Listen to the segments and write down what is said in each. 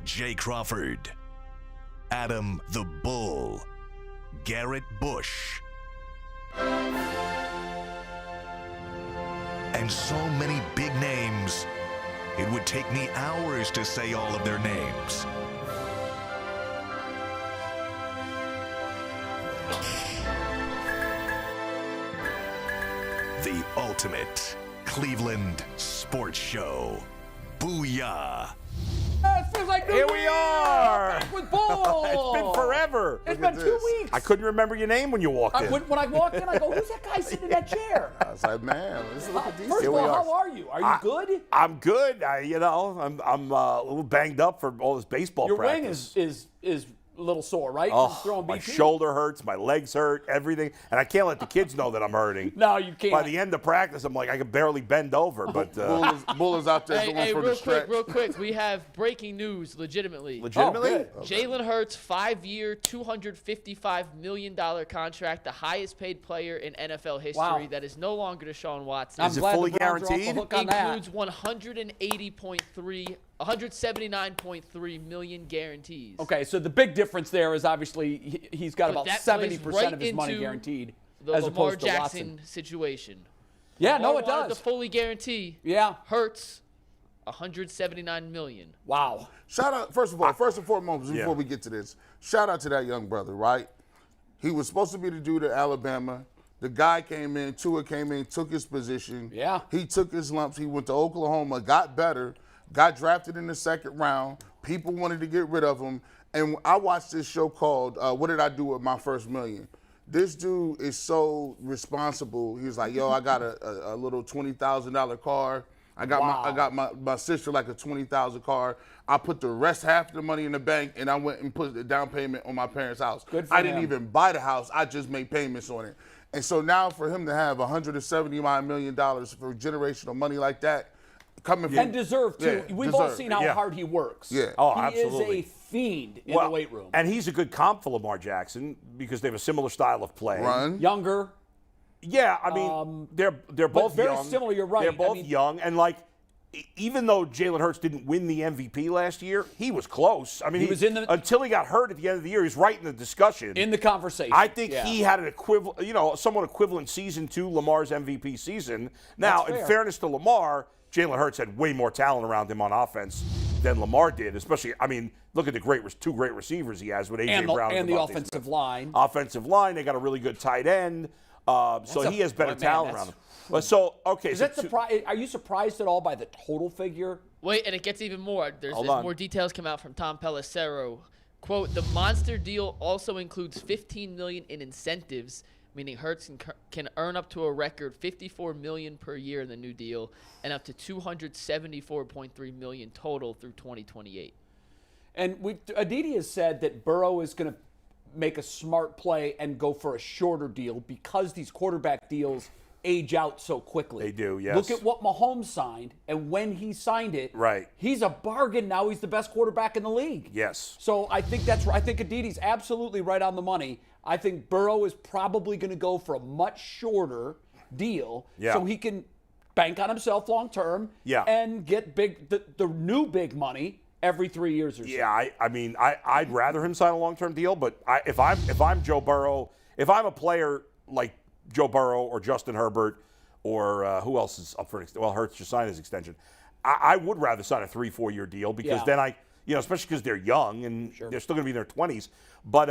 Jay Crawford, Adam the Bull, Garrett Bush, and so many big names, it would take me hours to say all of their names. The ultimate Cleveland sports show. Booyah! It feels like Here we are. Back with Bull. It's been forever. It's been 2 weeks. I couldn't remember your name when you walked in. When I walked in, I go, who's that guy sitting in that chair? I was like, man, this is looking decent. First of all, how are you? Are you good? I'm good. I'm a little banged up for all this baseball Your practice. wing is a little sore, right? Oh, From throwing my BP? shoulder hurts, my legs hurt, everything, and I can't let the kids know that I'm hurting. No, you can't. By the end of practice, I'm like I can barely bend over. But Bull is out there going for the stretch. Real quick, we have breaking news. Legitimately, legitimately, Jalen Hurts 5-year, $255 million contract, the highest paid player in NFL history. Wow. That is no longer Deshaun Watson. Is it fully guaranteed? Includes 179.3 million guarantees. Okay, so the big difference there is obviously he's got about that 70% plays right of his money into guaranteed, The as Lamar opposed to Jackson Watson. situation. Yeah, Lamar no, it wanted does. to fully guarantee. Yeah. Hurts, 179 million. Wow. Shout out, first and foremost, before we get to this, shout out to that young brother, right? He was supposed to be the dude at Alabama. The guy came in, Tua came in, took his position. Yeah. He took his lumps. He went to Oklahoma, got better, got drafted in the second round. People wanted to get rid of him. And I watched this show called What Did I Do With My First Million? This dude is so responsible. He was like, yo, I got a little $20,000 car. I got my sister like a $20,000 car. I put the rest half of the money in the bank, and I went and put the down payment on my parents' house. Good for I didn't him. even buy the house. I just made payments on it. And so now for him to have $179 million for generational money like that, coming from... And deserve, too. Yeah, We've all deserve. seen how Yeah. hard he works. Yeah. Oh, he absolutely. is a fiend in the weight room. And he's a good comp for Lamar Jackson because they have a similar style of play. Run. Younger. Yeah, I mean, they're both very young. similar, you're right. They're I both mean- young, and like, even though Jalen Hurts didn't win the MVP last year, he was close. I mean, He was in the- until he got hurt at the end of the year. He was right in the discussion. In the conversation. I think Yeah. he had an equivalent, somewhat equivalent season to Lamar's MVP season. Now, That's in fair. fairness to Lamar, Jalen Hurts had way more talent around him on offense than Lamar did. Especially, I mean, look at the two great receivers he has with AJ Brown and the Devontae offensive Smith. line. Offensive line, they got a really good tight end. So he has better talent around him. But so, okay. Is that are you surprised at all by the total figure? Wait, and it gets even more. There's Hold on. more details come out from Tom Pelissero. Quote, the monster deal also includes $15 million in incentives, meaning Hurts can earn up to a record $54 million per year in the new deal and up to $274.3 million total through 2028. And Aditi has said that Burrow is going to make a smart play and go for a shorter deal because these quarterback deals age out so quickly. They do, yes. Look at what Mahomes signed, and when he signed it, Right. he's a bargain now. He's the best quarterback in the league. Yes. So I think that's right. I think Aditi's absolutely right on the money. I think Burrow is probably going to go for a much shorter deal so he can bank on himself long term and get the new big money every 3 years or so. Yeah, I mean, I'd rather him sign a long-term deal, but if I'm Joe Burrow, if I'm a player like Joe Burrow or Justin Herbert or who else is up for Hurts just signed his extension, I would rather sign a 3-4 year deal because then especially because they're young and they're still going to be in their 20s. But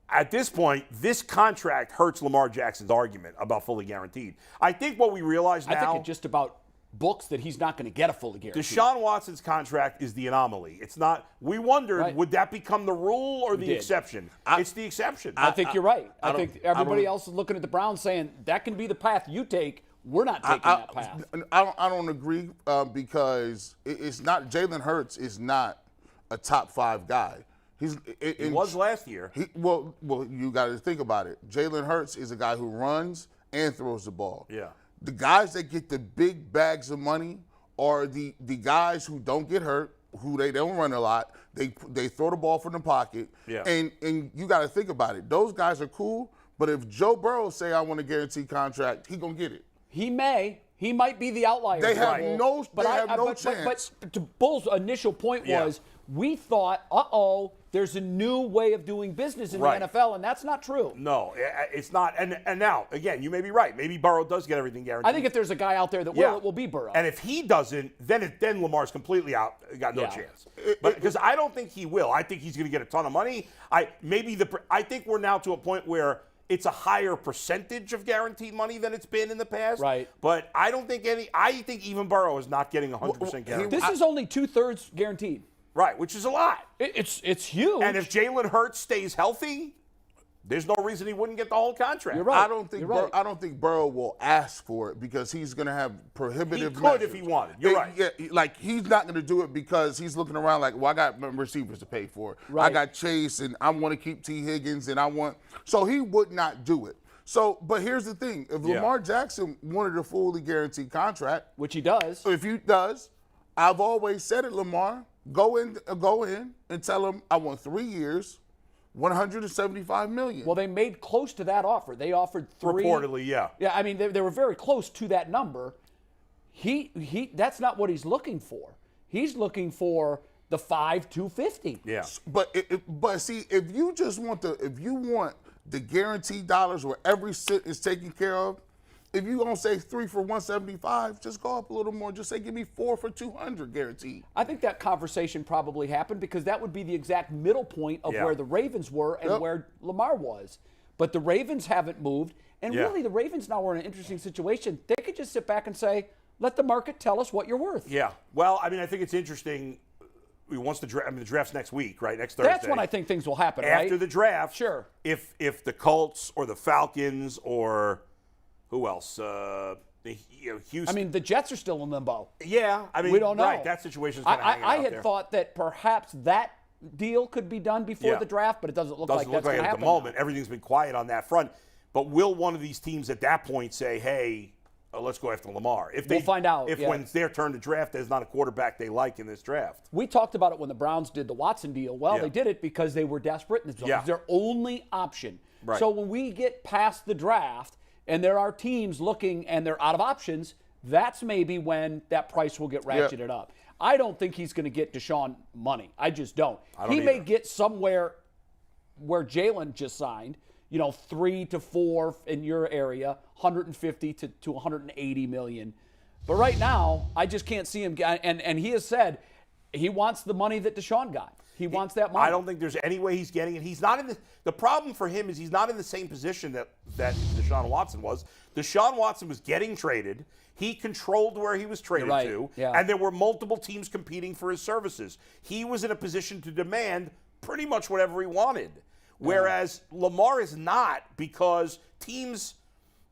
at this point, this contract hurts Lamar Jackson's argument about fully guaranteed. I think what we realize now, I think it just about books that he's not going to get a fully guaranteed. Deshaun Watson's contract is the anomaly. It's not. We wondered, would that become the rule or the exception? It's the exception. I think you're right. I think everybody else is looking at the Browns saying that can be the path you take. We're not taking that path. I don't agree because it's not. Jalen Hurts is not a top 5 guy. He was last year. Well, you got to think about it. Jalen Hurts is a guy who runs and throws the ball. Yeah. The guys that get the big bags of money are the guys who don't get hurt, who they don't run a lot. They throw the ball from the pocket. Yeah. And you got to think about it. Those guys are cool, but if Joe Burrow say I want a guaranteed contract, he gonna get it. He may, He might be the outlier. They have Bull. no chance. But Bull's initial point was, we thought, there's a new way of doing business in the NFL, and that's not true. No, it's not. And now, again, you may be right. Maybe Burrow does get everything guaranteed. I think if there's a guy out there that will, it will be Burrow. And if he doesn't, then Lamar's completely out. Got no chance. But because I don't think he will. I think he's going to get a ton of money. I think we're now to a point where it's a higher percentage of guaranteed money than it's been in the past. Right. But I don't think I think even Burrow is not getting 100% guaranteed. This is only 2/3 guaranteed. Right, which is a lot. It's huge. And if Jalen Hurts stays healthy, there's no reason he wouldn't get the whole contract. You're right. I don't think Burrow will ask for it because he's going to have prohibitive. He could measures. if he wanted. You're right. Yeah, like he's not going to do it because he's looking around like, well, I got receivers to pay for. Right. I got Chase, and I want to keep T. Higgins, and so he would not do it. So, but here's the thing: if Lamar Jackson wanted a fully guaranteed contract, which he does, I've always said it, Lamar. Go in and tell him I want 3 years, $175 million. Well, they made close to that offer. They offered 3. Reportedly, yeah. Yeah, I mean, they were very close to that number. That's not what he's looking for. He's looking for the 5,250. Yeah. But see, if you want the guaranteed dollars where every cent is taken care of, if you don't say 3 for 175, just go up a little more. Just say, give me 4 for 200 guaranteed. I think that conversation probably happened because that would be the exact middle point of where the Ravens were and where Lamar was. But the Ravens haven't moved. And really, the Ravens now are in an interesting situation. They could just sit back and say, let the market tell us what you're worth. Yeah. Well, I mean, I think it's interesting. Once the draft's next week, right? Next Thursday. That's when I think things will happen, right? After the draft. Sure. If the Colts or the Falcons or who else? Houston. I mean, the Jets are still in limbo. Yeah, I mean, we don't know. Right, that situation's kind of hanging I out had there. thought that perhaps that deal could be done before the draft, but it doesn't look like that's going to happen. At the moment. Everything's been quiet on that front. But will one of these teams at that point say, hey, let's go after Lamar? We'll find out. When it's their turn to draft, there's not a quarterback they like in this draft. We talked about it when the Browns did the Watson deal. Well, they did it because they were desperate. And it was their only option. Right. So when we get past the draft and there are teams looking and they're out of options, that's maybe when that price will get ratcheted up. I don't think he's going to get Deshaun money. I just don't. He may get somewhere where Jalen just signed, 3 to 4 in your area, 150 to 180 million. But right now, I just can't see him. And he has said he wants the money that Deshaun got. He wants that money. I don't think there's any way he's getting it. He's not in the problem for him is he's not in the same position that Deshaun Watson was. Deshaun Watson was getting traded. He controlled where he was traded to. Yeah. And there were multiple teams competing for his services. He was in a position to demand pretty much whatever he wanted. Whereas Lamar is not, because teams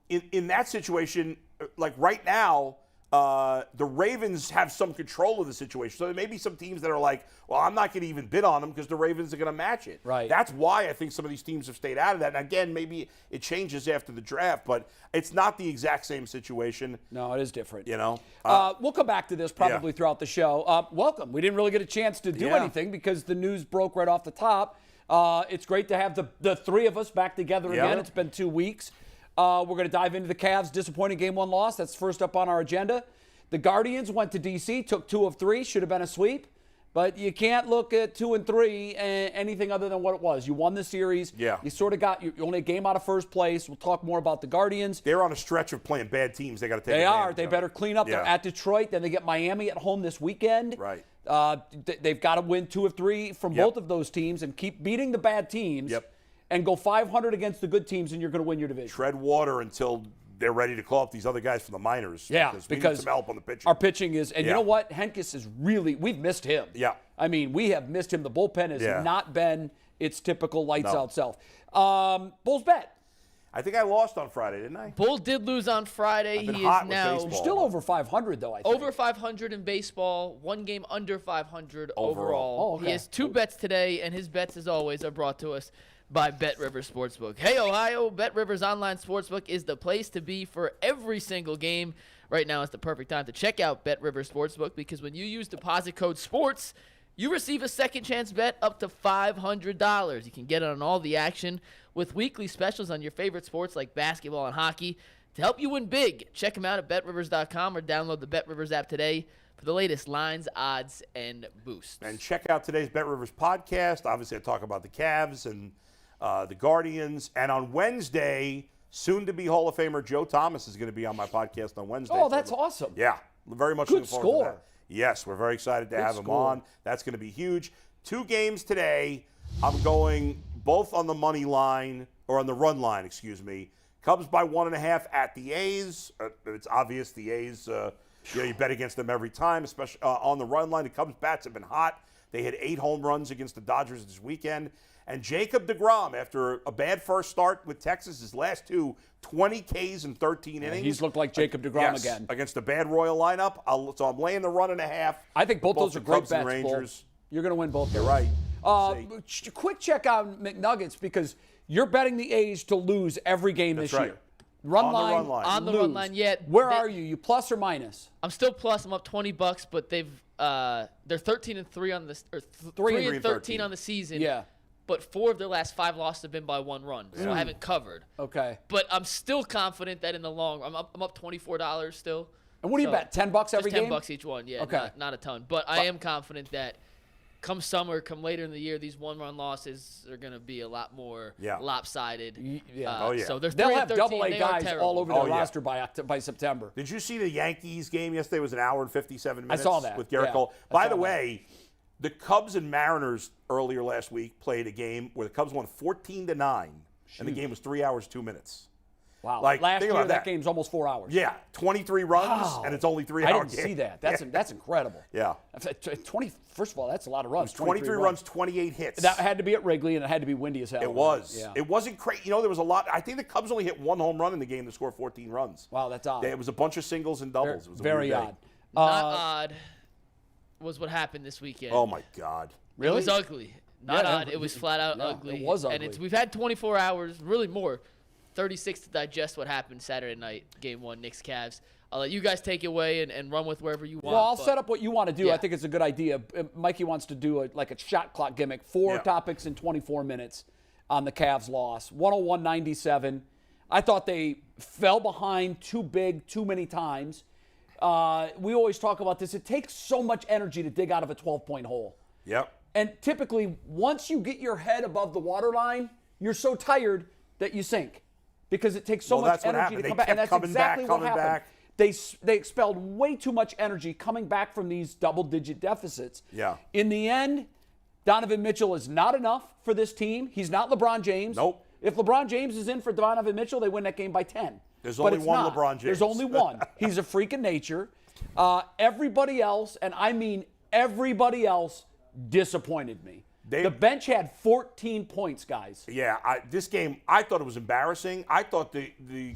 in that situation, like right now, the Ravens have some control of the situation. So there may be some teams that are like, well, I'm not going to even bid on them because the Ravens are going to match it. Right. That's why I think some of these teams have stayed out of that. And again, maybe it changes after the draft, but it's not the exact same situation. No, it is different. We'll come back to this probably throughout the show. Welcome. We didn't really get a chance to do anything because the news broke right off the top. It's great to have the three of us back together again. It's been 2 weeks. We're going to dive into the Cavs' disappointing Game 1 loss. That's first up on our agenda. The Guardians went to D.C., took 2 of 3, should have been a sweep. But you can't look at 2 and 3 and anything other than what it was. You won the series. Yeah. You sort of got, you're only a game out of first place. We'll talk more about the Guardians. They're on a stretch of playing bad teams. They got to take They advantage are. They of better it. clean up. They're at Detroit. Then they get Miami at home this weekend. Right. They've got to win 2 of 3 from both of those teams and keep beating the bad teams. And go 500 against the good teams, and you're going to win your division. Tread water until they're ready to call up these other guys from the minors. Yeah, because we need some help on the pitching. Our pitching is, and you know what? Henkes is really, we've missed him. Yeah. I mean, we have missed him. The bullpen has not been its typical lights-out self. Bulls bet. I think I lost on Friday, didn't I? Bull did lose on Friday. I've been He hot is with now baseball. Still over 500, though, I think. over 500 in baseball, 1 game under 500 overall. Oh, okay. He has 2 bets today, and his bets, as always, are brought to us by Bet Rivers Sportsbook. Hey, Ohio, Bet Rivers Online Sportsbook is the place to be for every single game. Right now is the perfect time to check out Bet Rivers Sportsbook because when you use deposit code SPORTS, you receive a second chance bet up to $500. You can get on all the action with weekly specials on your favorite sports like basketball and hockey. to help you win big. Check them out at betrivers.com or download the BetRivers app today for the latest lines, odds, and boosts. And check out today's BetRivers podcast. Obviously, I talk about the Cavs and the Guardians. And on Wednesday, soon-to-be Hall of Famer Joe Thomas is going to be on my podcast on Wednesday. Oh, that's awesome. Yeah, very much Good looking forward score. to that. Yes, we're very excited to have him on. That's going to be huge. 2 games today. I'm going both on the money line, or on the run line, excuse me. Cubs by 1.5 at the A's. It's obvious the A's, you bet against them every time, especially on the run line. The Cubs bats have been hot. They hit 8 home runs against the Dodgers this weekend. And Jacob deGrom, after a bad first start with Texas, his last 2, 20 Ks in 13 innings. He's looked like Jacob deGrom again. Against a bad Royal lineup. So I'm laying the 1.5. I think both those are great bets, Rangers. You're going to win both. You're right. Quick check on McNuggets, because you're betting the A's to lose every game this year. Run line. On the run line, yeah. Where are you? You plus or minus? I'm still plus. I'm up $20, but they're 13-3 on this, or 3-13 on the season. Yeah. But 4 of their last 5 losses have been by 1 run, so I haven't covered. Okay. But I'm still confident that in the long, I'm up $24 still. And what do you bet? $10 every game? $10 each one. Yeah. Okay. Not a ton, but I am confident that come summer, come later in the year, these 1-run losses are going to be a lot more lopsided. So they'll have double-A guys all over their roster by September. Did you see the Yankees game yesterday? It was an hour and 57 minutes. I saw that. With Garrett Cole. By the way, the Cubs and Mariners earlier last week played a game where the Cubs won 14-9, and the game was 3 hours, 2 minutes. Wow. Last year, that game's almost 4 hours. Yeah, 23 runs, and it's only 3 hours. I didn't see that. That's incredible. Yeah. 20. First of all, that's a lot of runs. It was 23 runs, 28 hits. That had to be at Wrigley, and it had to be windy as hell. It was. Yeah. It wasn't crazy. There was a lot. I think the Cubs only hit 1 home run in the game to score 14 runs. Wow, that's odd. It was a bunch of singles and doubles. It was very odd. Not odd was what happened this weekend. Oh, my God. Really? It was ugly. Not odd. It was flat out ugly. It was ugly. And we've had 24 hours, really more, 36 to digest what happened Saturday night, Game 1, Knicks Cavs. I'll let you guys take it away and run with wherever you want. Well, I'll set up what you want to do. I think it's a good idea. Mikey wants to do a shot clock gimmick. 4 topics in 24 minutes on the Cavs loss. 101-97. I thought they fell behind too big, too many times. We always talk about this. It takes so much energy to dig out of a 12-point hole. Yep. And typically, once you get your head above the waterline, you're so tired that you sink, because it takes so much energy to come back. And that's exactly what happened. They expelled way too much energy coming back from these double-digit deficits. Yeah. In the end, Donovan Mitchell is not enough for this team. He's not LeBron James. Nope. If LeBron James is in for Donovan Mitchell, they win that game by 10. There's only one LeBron James. There's only one. He's a freak of nature. Everybody else, and I mean everybody else, disappointed me. The bench had 14 points, guys. Yeah, this game, I thought it was embarrassing. I thought the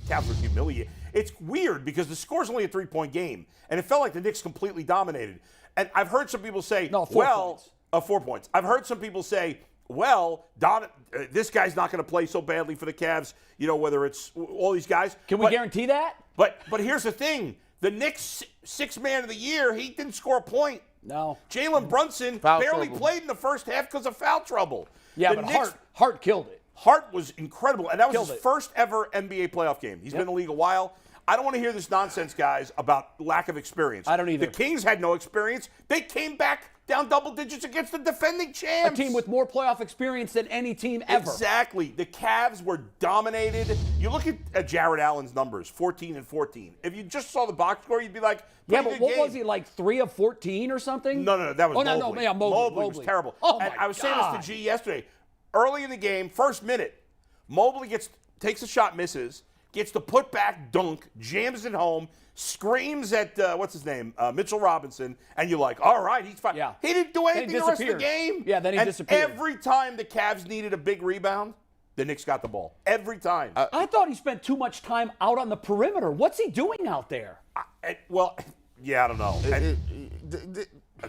Cavs were humiliated. It's weird because the score's only a 3-point game, and it felt like the Knicks completely dominated. And I've heard some people say, 4 points. 4 points. I've heard some people say, well, this guy's not going to play so badly for the Cavs, whether it's all these guys. Can we guarantee that? But here's the thing. The Knicks' 6th man of the year, he didn't score a point. No. Jalen Brunson barely played in the first half because of foul trouble. Yeah, but Hart killed it. Hart was incredible, and that was his first ever NBA playoff game. He's been in the league a while. I don't want to hear this nonsense, guys, about lack of experience. I don't either. The Kings had no experience. They came back down double digits against the defending champs. A team with more playoff experience than any team ever. Exactly. The Cavs were dominated. You look at Jarrett Allen's numbers, 14 and 14. If you just saw the box score, you'd be like, yeah, but what was he, like 3 of 14 or something? No, that was Mobley. No, Mobley was terrible. Oh, and I was saying this to G yesterday. Early in the game, first minute, Mobley takes a shot, misses, gets the putback dunk, jams it home, screams at, Mitchell Robinson, and you're like, all right, he's fine. Yeah. He didn't do anything the rest of the game. Yeah, then he disappeared. Every time the Cavs needed a big rebound, the Knicks got the ball. Every time. I thought he spent too much time out on the perimeter. What's he doing out there? I don't know.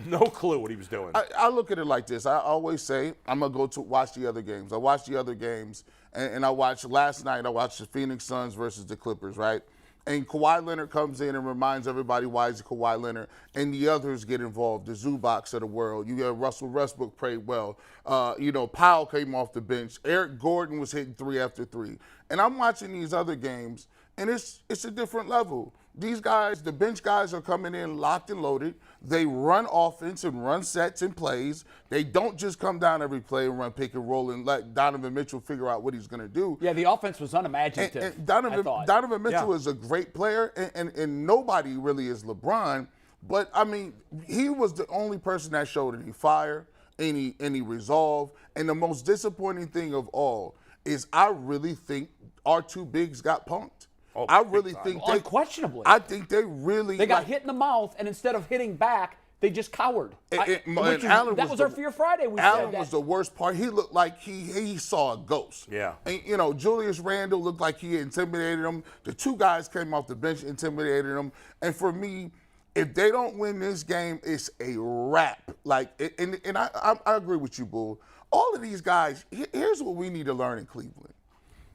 No clue what he was doing. I look at it like this. I always say I'm going to go to watch the other games. I watched the other games, and I watched last night, I watched the Phoenix Suns versus the Clippers, right? And Kawhi Leonard comes in and reminds everybody why he's Kawhi Leonard, and the others get involved, the Zubaks of the world. You got Russell Westbrook played well. Powell came off the bench. Eric Gordon was hitting 3 after 3. And I'm watching these other games, and it's a different level. These guys, the bench guys, are coming in locked and loaded. They run offense and run sets and plays. They don't just come down every play and run pick and roll and let Donovan Mitchell figure out what he's going to do. Yeah, the offense was unimaginative. And Donovan Mitchell is a great player, and nobody really is LeBron. But, I mean, he was the only person that showed any fire, any resolve. And the most disappointing thing of all is I really think our two bigs got punked. Oh, I really think unquestionably. I think they really got hit in the mouth, and instead of hitting back, they just cowered. That was our Fear Friday. Allen was the worst part. He looked like he saw a ghost. Yeah. And, Julius Randle looked like he intimidated him. The two guys came off the bench, intimidated him. And for me, if they don't win this game, it's a wrap. And I agree with you, Bull. All of these guys, here's what we need to learn in Cleveland.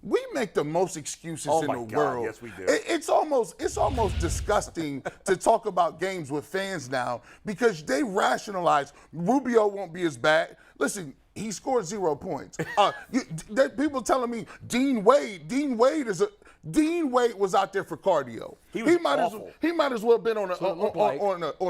We make the most excuses in the world. Yes, we do. It's almost disgusting to talk about games with fans now because they rationalize Rubio won't be as bad. Listen, he scored 0 points. People telling me Dean Wade was out there for cardio. He might as well have been on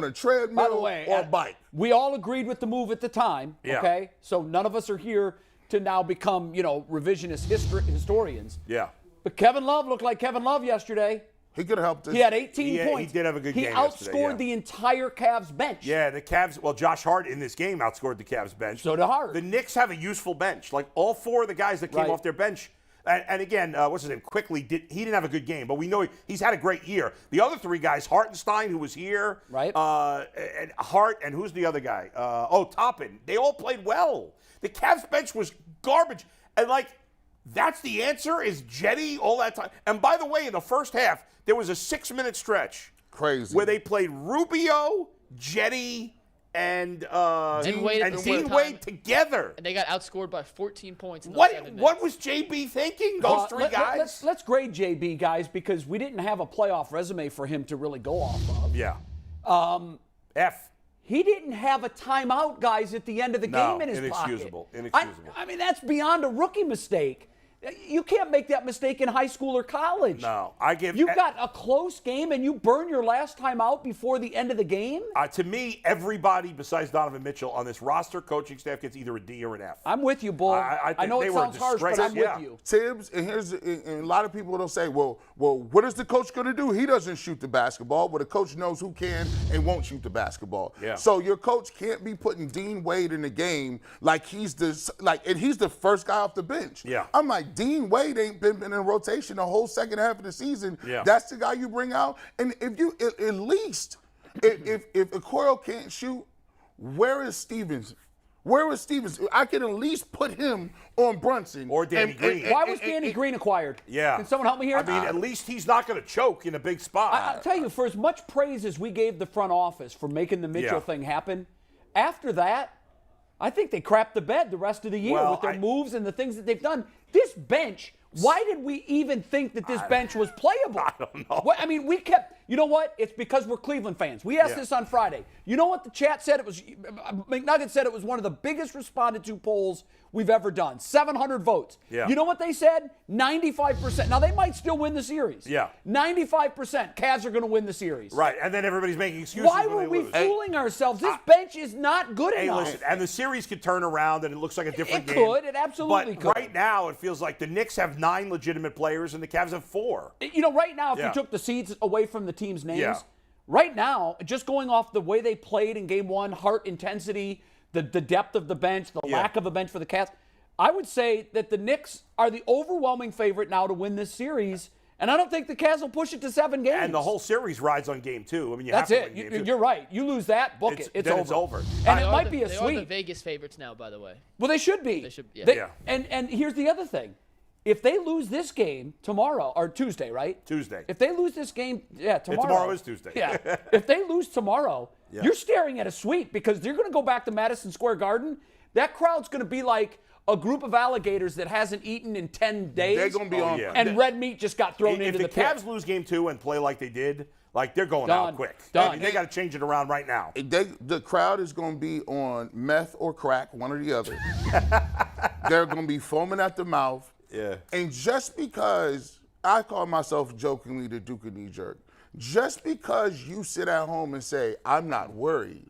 a treadmill By the way, or a bike. We all agreed with the move at the time. Yeah. Okay, so none of us are here to now become, revisionist historians. Yeah. But Kevin Love looked like Kevin Love yesterday. He could have helped us. He had 18 points. He did have a good game yesterday. He outscored the entire Cavs bench. Yeah, the Cavs. Well, Josh Hart in this game outscored the Cavs bench. So did Hart. The Knicks have a useful bench. Like all four of the guys that came off their bench. And again, what's his name? Quickly, he didn't have a good game, but we know he's had a great year. The other three guys, Hartenstein, who was here, right? And Hart, and who's the other guy? Toppin. They all played well. The Cavs bench was garbage, and that's the answer is Jetty all that time. And by the way, in the first half, there was a 6-minute stretch, crazy, where they played Rubio, Jetty, and Dean Wade together. And they got outscored by 14 points in those 7 minutes. What was JB thinking, those three guys? Let's grade JB, guys, because we didn't have a playoff resume for him to really go off of. Yeah. F. He didn't have a timeout, guys, at the end of the game in his inexcusable. pocket. Inexcusable. I mean, that's beyond a rookie mistake. You can't make that mistake in high school or college. No, You've got a close game and you burn your last time out before the end of the game? To me, everybody besides Donovan Mitchell on this roster, coaching staff gets either a D or an F. I'm with you, Bull. I know it sounds harsh, but I'm with you. Tibbs, and a lot of people don't say, well, what is the coach going to do? He doesn't shoot the basketball, but the coach knows who can and won't shoot the basketball. Yeah. So your coach can't be putting Dean Wade in the game and he's the first guy off the bench. Yeah. I'm like, Dean Wade ain't been in rotation the whole second half of the season. Yeah. That's the guy you bring out. And if you at least if Okoro can't shoot, where is Stevens? I can at least put him on Brunson or Danny Green. Why was Danny Green acquired? Yeah. Can someone help me here? I mean, at least he's not going to choke in a big spot. I'll tell you, for as much praise as we gave the front office for making the Mitchell thing happen, after that, I think they crapped the bed the rest of the year with their moves and the things that they've done. This bench, why did we even think that this bench was playable? I don't know. I mean, you know what? It's because we're Cleveland fans. We asked this on Friday. You know what the chat said? McNugget said it was one of the biggest responded to polls we've ever done. 700 votes. Yeah. You know what they said? 95%. Now, they might still win the series. Yeah. 95% Cavs are going to win the series. Right, and then everybody's making excuses Why were we fooling ourselves? This bench is not good enough. Listen, and the series could turn around and it looks like a different game. It could. It absolutely could. But right now, it feels like the Knicks have 9 legitimate players and the Cavs have 4. Right now, if you took the seeds away from the team's names, right now, just going off the way they played in Game 1, Hart intensity, the depth of the bench, the lack of a bench for the Cavs, I would say that the Knicks are the overwhelming favorite now to win this series, and I don't think the Cavs will push it to 7 games. And the whole series rides on Game 2. I mean, That's it. You're right. You lose that, book it. It's over. And it might be a sweep. They are the Vegas favorites now, by the way. Well, they should be. They should. And here's the other thing. If they lose this game tomorrow, or Tuesday, right? Tuesday. If they lose this game, tomorrow. Tomorrow is Tuesday. Yeah. If they lose tomorrow, you're staring at a sweep because they're going to go back to Madison Square Garden. That crowd's going to be like a group of alligators that hasn't eaten in 10 days. They're going to be on. Yeah. And red meat just got thrown into the pit. If the Cavs lose Game 2 and play like they did, they're going out quick. Done. I mean, they got to change it around right now. The crowd is going to be on meth or crack, one or the other. They're going to be foaming at the mouth. Yeah. And just because I call myself jokingly the Duke of Knee Jerk. Just because you sit at home and say, I'm not worried,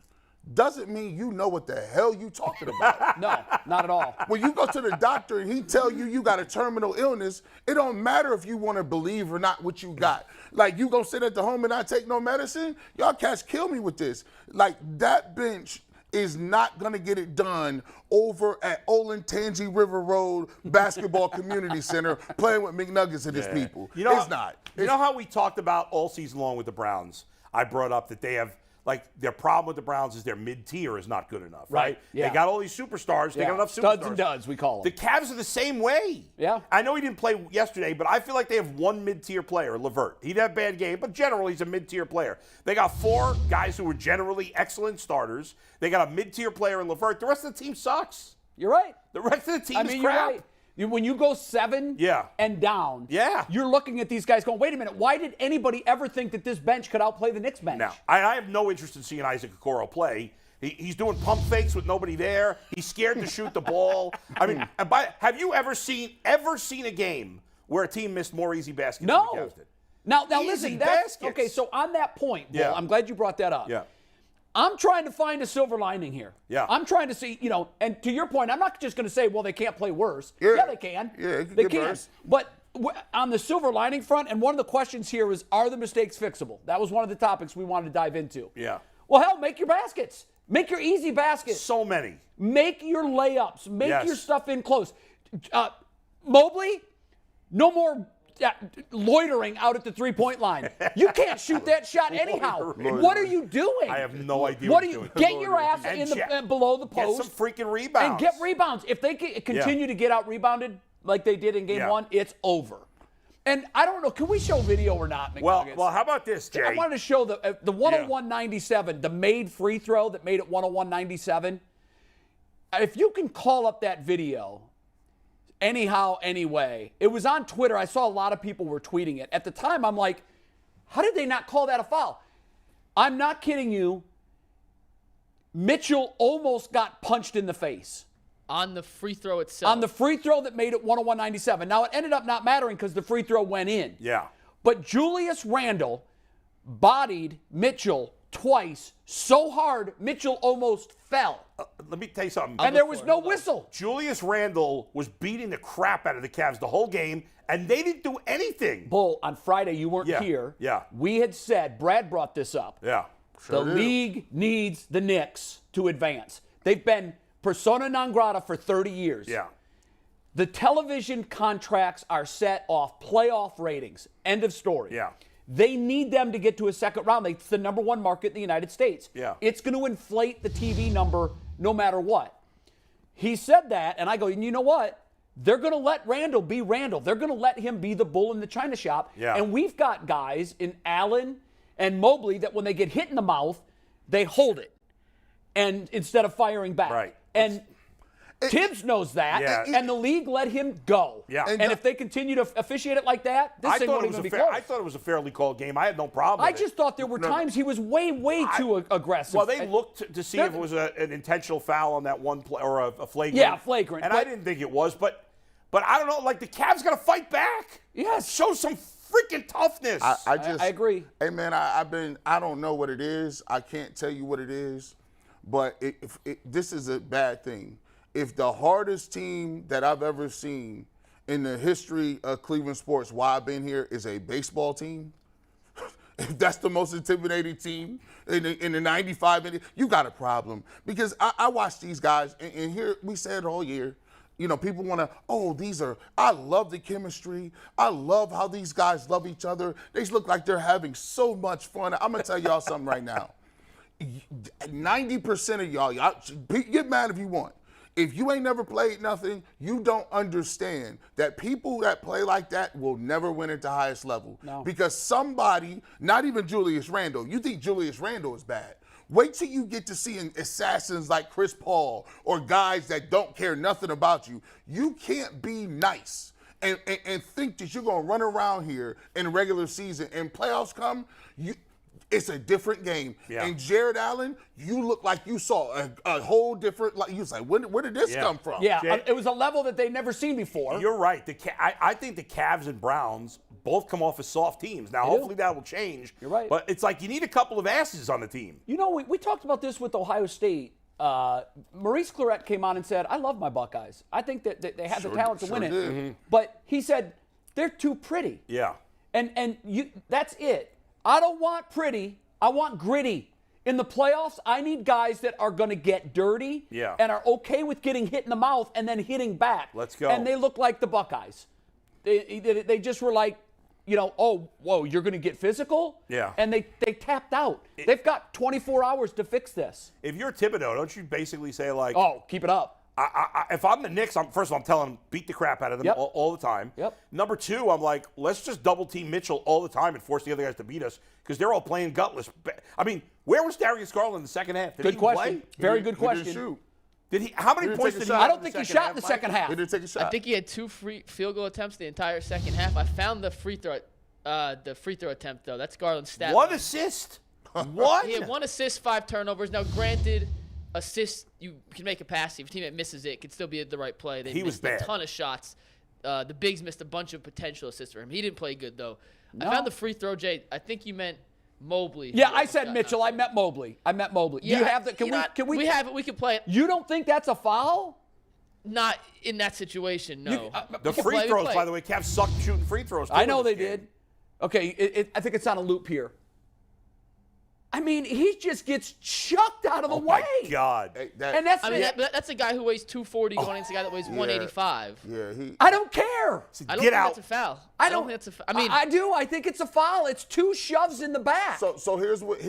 doesn't mean you know what the hell you talking about. No, not at all. When you go to the doctor and he tell you got a terminal illness, it don't matter if you want to believe or not what you got. Like, you gonna sit at the home and not take no medicine? Y'all cats kill me with this. Like, that bench is not going to get it done over at Olentangy River Road Basketball Community Center playing with McNuggets and his people. It's not. You know how we talked about all season long with the Browns? I brought up that they have, like, their problem with the Browns is their mid-tier is not good enough, right? Yeah. They got all these superstars. They got enough superstars. Studs and duds, we call them. The Cavs are the same way. Yeah. I know he didn't play yesterday, but I feel like they have one mid-tier player, LeVert. He'd have a bad game, but generally he's a mid-tier player. They got 4 guys who were generally excellent starters. They got a mid-tier player in LeVert. The rest of the team sucks. You're right. The rest of the team is crap. You're right. When you go 7 and down, you're looking at these guys going, wait a minute, why did anybody ever think that this bench could outplay the Knicks bench? Now, I have no interest in seeing Isaac Okoro play. He's doing pump fakes with nobody there. He's scared to shoot the ball. I mean, have you ever seen a game where a team missed more easy baskets than the Cavs did? Now listen, okay, so on that point, Bull, I'm glad you brought that up. Yeah. I'm trying to find a silver lining here. Yeah. I'm trying to see, and to your point, I'm not just going to say, well, they can't play worse. Yeah, they can. Yeah, they can. But on the silver lining front, and one of the questions here is, are the mistakes fixable? That was one of the topics we wanted to dive into. Yeah. Well, hell, make your baskets. Make your easy baskets. So many. Make your layups. Make your stuff in close. Mobley, no more loitering out at the three-point line. You can't shoot that shot anyhow. What are you doing? I have no idea what you're doing. Get your ass in below the post. Get some freaking rebounds. And get rebounds. If they continue to get out-rebounded like they did in game 1, it's over. And I don't know, can we show video or not, McNuggets? Well, how about this, Jay? I wanted to show the 101-97, the made free throw that made it 101-97. If you can call up that video, anyhow, anyway. It was on Twitter. I saw a lot of people were tweeting it. At the time, I'm like, how did they not call that a foul? I'm not kidding you. Mitchell almost got punched in the face. On the free throw itself. On the free throw that made it 101-97. Now, it ended up not mattering because the free throw went in. Yeah. But Julius Randle bodied Mitchell twice so hard, Mitchell almost fell. Let me tell you something. And there was no whistle. Julius Randle was beating the crap out of the Cavs the whole game, and they didn't do anything. Bull, on Friday, you weren't here. Yeah. We had said, Brad brought this up. Yeah. The league needs the Knicks to advance. They've been persona non grata for 30 years. Yeah. The television contracts are set off playoff ratings. End of story. Yeah. They need them to get to a second round. It's the number 1 market in the United States. Yeah. It's going to inflate the TV number no matter what. He said that, and I go, and you know what? They're going to let Randle be Randle. They're going to let him be the bull in the china shop. Yeah. And we've got guys in Allen and Mobley that when they get hit in the mouth, they hold it, and instead of firing back. Right. And Tibbs knows that, and the league let him go. Yeah. And if they continue to officiate it like that, this thing won't even be close. I thought it was a fairly called game. I had no problem with I just thought there were times he was way too aggressive. Well, they looked to see if it was an intentional foul on that one play or a flagrant. Yeah, flagrant. And I didn't think it was, but I don't know. Like, the Cavs got to fight back. Yes. Show some freaking toughness. I agree. Hey, man, I don't know what it is. I can't tell you what it is, but this is a bad thing. If the hardest team that I've ever seen in the history of Cleveland sports while I've been here is a baseball team, if that's the most intimidating team in the 95 minutes, you got a problem. Because I watch these guys, and here we said all year, people want to, I love the chemistry. I love how these guys love each other. They look like they're having so much fun. I'm going to tell y'all something right now. 90% of y'all get mad if you want. If you ain't never played nothing, you don't understand that people that play like that will never win at the highest level. No. Because somebody, not even Julius Randle, you think Julius Randle is bad. Wait till you get to seeing assassins like Chris Paul or guys that don't care nothing about you. You can't be nice and think that you're going to run around here in the regular season and playoffs come. It's a different game. Yeah. And Jarrett Allen, you look like you saw a whole different, like you was like, where did this come from? Yeah, it was a level that they'd never seen before. You're right. I think the Cavs and Browns both come off as soft teams. Now, hopefully that will change. You're right. But it's like you need a couple of asses on the team. You know, we talked about this with Ohio State. Maurice Clarett came on and said, I love my Buckeyes. I think that they have the talent to win it. Mm-hmm. But he said, they're too pretty. Yeah. And that's it. I don't want pretty. I want gritty. In the playoffs, I need guys that are going to get dirty and are okay with getting hit in the mouth and then hitting back. Let's go. And they look like the Buckeyes. They just were like, oh, whoa, you're going to get physical? Yeah. And they tapped out. They've got 24 hours to fix this. If you're Thibodeau, don't you basically say, like, oh, keep it up. If I'm the Knicks, first of all, I'm telling them, beat the crap out of them all the time. Yep. Number two, I'm like, let's just double team Mitchell all the time and force the other guys to beat us because they're all playing gutless. I mean, where was Darius Garland in the second half? Did good he question. Play? Very good question. He didn't shoot. Did he? How many points did he? I don't think he shot in the second half. He didn't take a shot. I think he had 2 field goal attempts the entire second half. I found the free throw attempt though. That's Garland's stat. 1 assist. What? He had 1 assist, 5 turnovers. Now, granted, assists you can make a pass. If your teammate misses it could still be the right play. They missed a ton of shots. The bigs missed a bunch of potential assists for him. He didn't play good though. No. I found the free throw, Jay. I think you meant Mobley. Yeah, I said Mitchell. I meant Mobley. Yeah, do you have the? Can we have it? We can play it. You don't think that's a foul? Not in that situation, no. The free throws, by the way, Cavs sucked shooting free throws. I know they did. Okay, I think it's on a loop here. I mean, he just gets chucked out of the way. Oh, my God. And that's that's a guy who weighs 240 going against a guy that weighs 185. Yeah, I don't care. I don't think that's a foul. I don't think that's a foul. I mean, I do. I think it's a foul. It's 2 shoves in the back. So here's what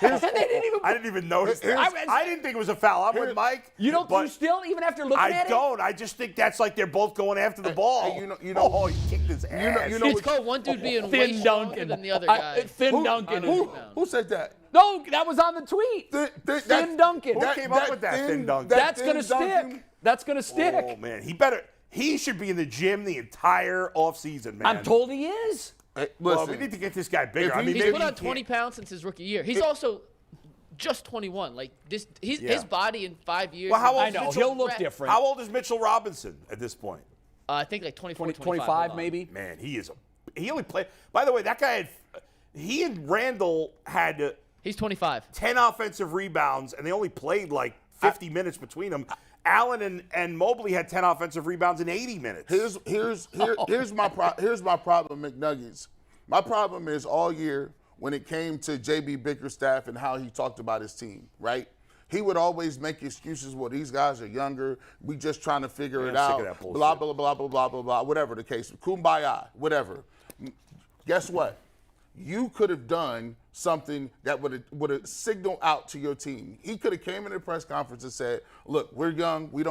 and they didn't even. I didn't even notice that. I didn't think it was a foul. I'm with Mike. You don't. You still, even after looking at it. I don't. I just think that's like they're both going after the ball. Oh, he kicked his ass. It's called one dude being way stronger than the other guy. Thin Duncan. Who said that? No, that was on the tweet. Thin Duncan. Who came up with that? Thin Duncan. That's gonna stick. That's gonna stick. Oh man, he should be in the gym the entire offseason, man. I'm told he is. Well, we need to get this guy bigger. I mean, he's put on 20 pounds since his rookie year. He's also just 21. Like this, his body in 5 years. Well, how old I know he'll look different. How old is Mitchell Robinson at this point? I think like 24, 25 maybe. Man, he only played. By the way, that guy he and Randle had. He's 25. 10 offensive rebounds, and they only played like 50 minutes between them. Allen and Mobley had 10 offensive rebounds in 80 minutes. Here's my problem, McNuggets. My problem is all year when it came to JB Bickerstaff and how he talked about his team, right? He would always make excuses. Well, these guys are younger. We just trying to figure it out. Blah, blah, blah, blah, blah, blah, blah, whatever the case. Kumbaya, whatever. Guess what? You could have done something that would have signaled out to your team. He could have came in a press conference and said, look, we're young. We're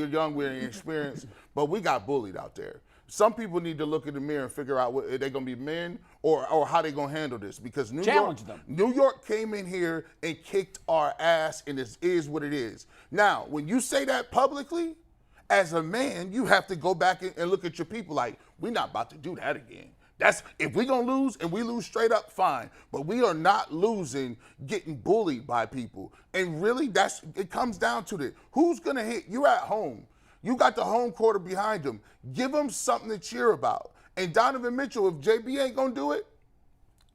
young. We're inexperienced, but we got bullied out there. Some people need to look in the mirror and figure out are they going to be men or how they going to handle this, because New York came in here and kicked our ass, and it is what it is. Now, when you say that publicly, as a man, you have to go back and look at your people like, we're not about to do that again. If we're going to lose and we lose straight up, fine. But we are not losing getting bullied by people. And really, it comes down to this. Who's going to hit? You at home. You got the home quarter behind them. Give them something to cheer about. And Donovan Mitchell, if JB ain't going to do it,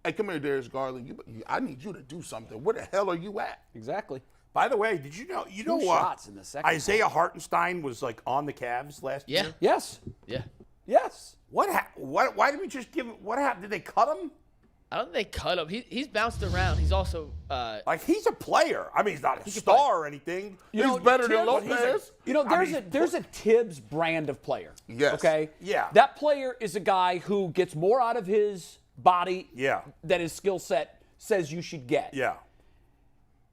hey, come here, Darius Garland. I need you to do something. Where the hell are you at? Exactly. By the way, did you know shots in the second Isaiah Hartenstein was like on the Cavs last year? Yes. Yeah. Yes. Why did we just give him? What happened? Did they cut him? I don't think they cut him. He's bounced around. He's also he's a player. I mean, he's not a star or anything. He's better than Lopez. There's a Tibbs brand of player. Yes. Okay. Yeah. That player is a guy who gets more out of his body. Yeah. That his skill set says you should get. Yeah.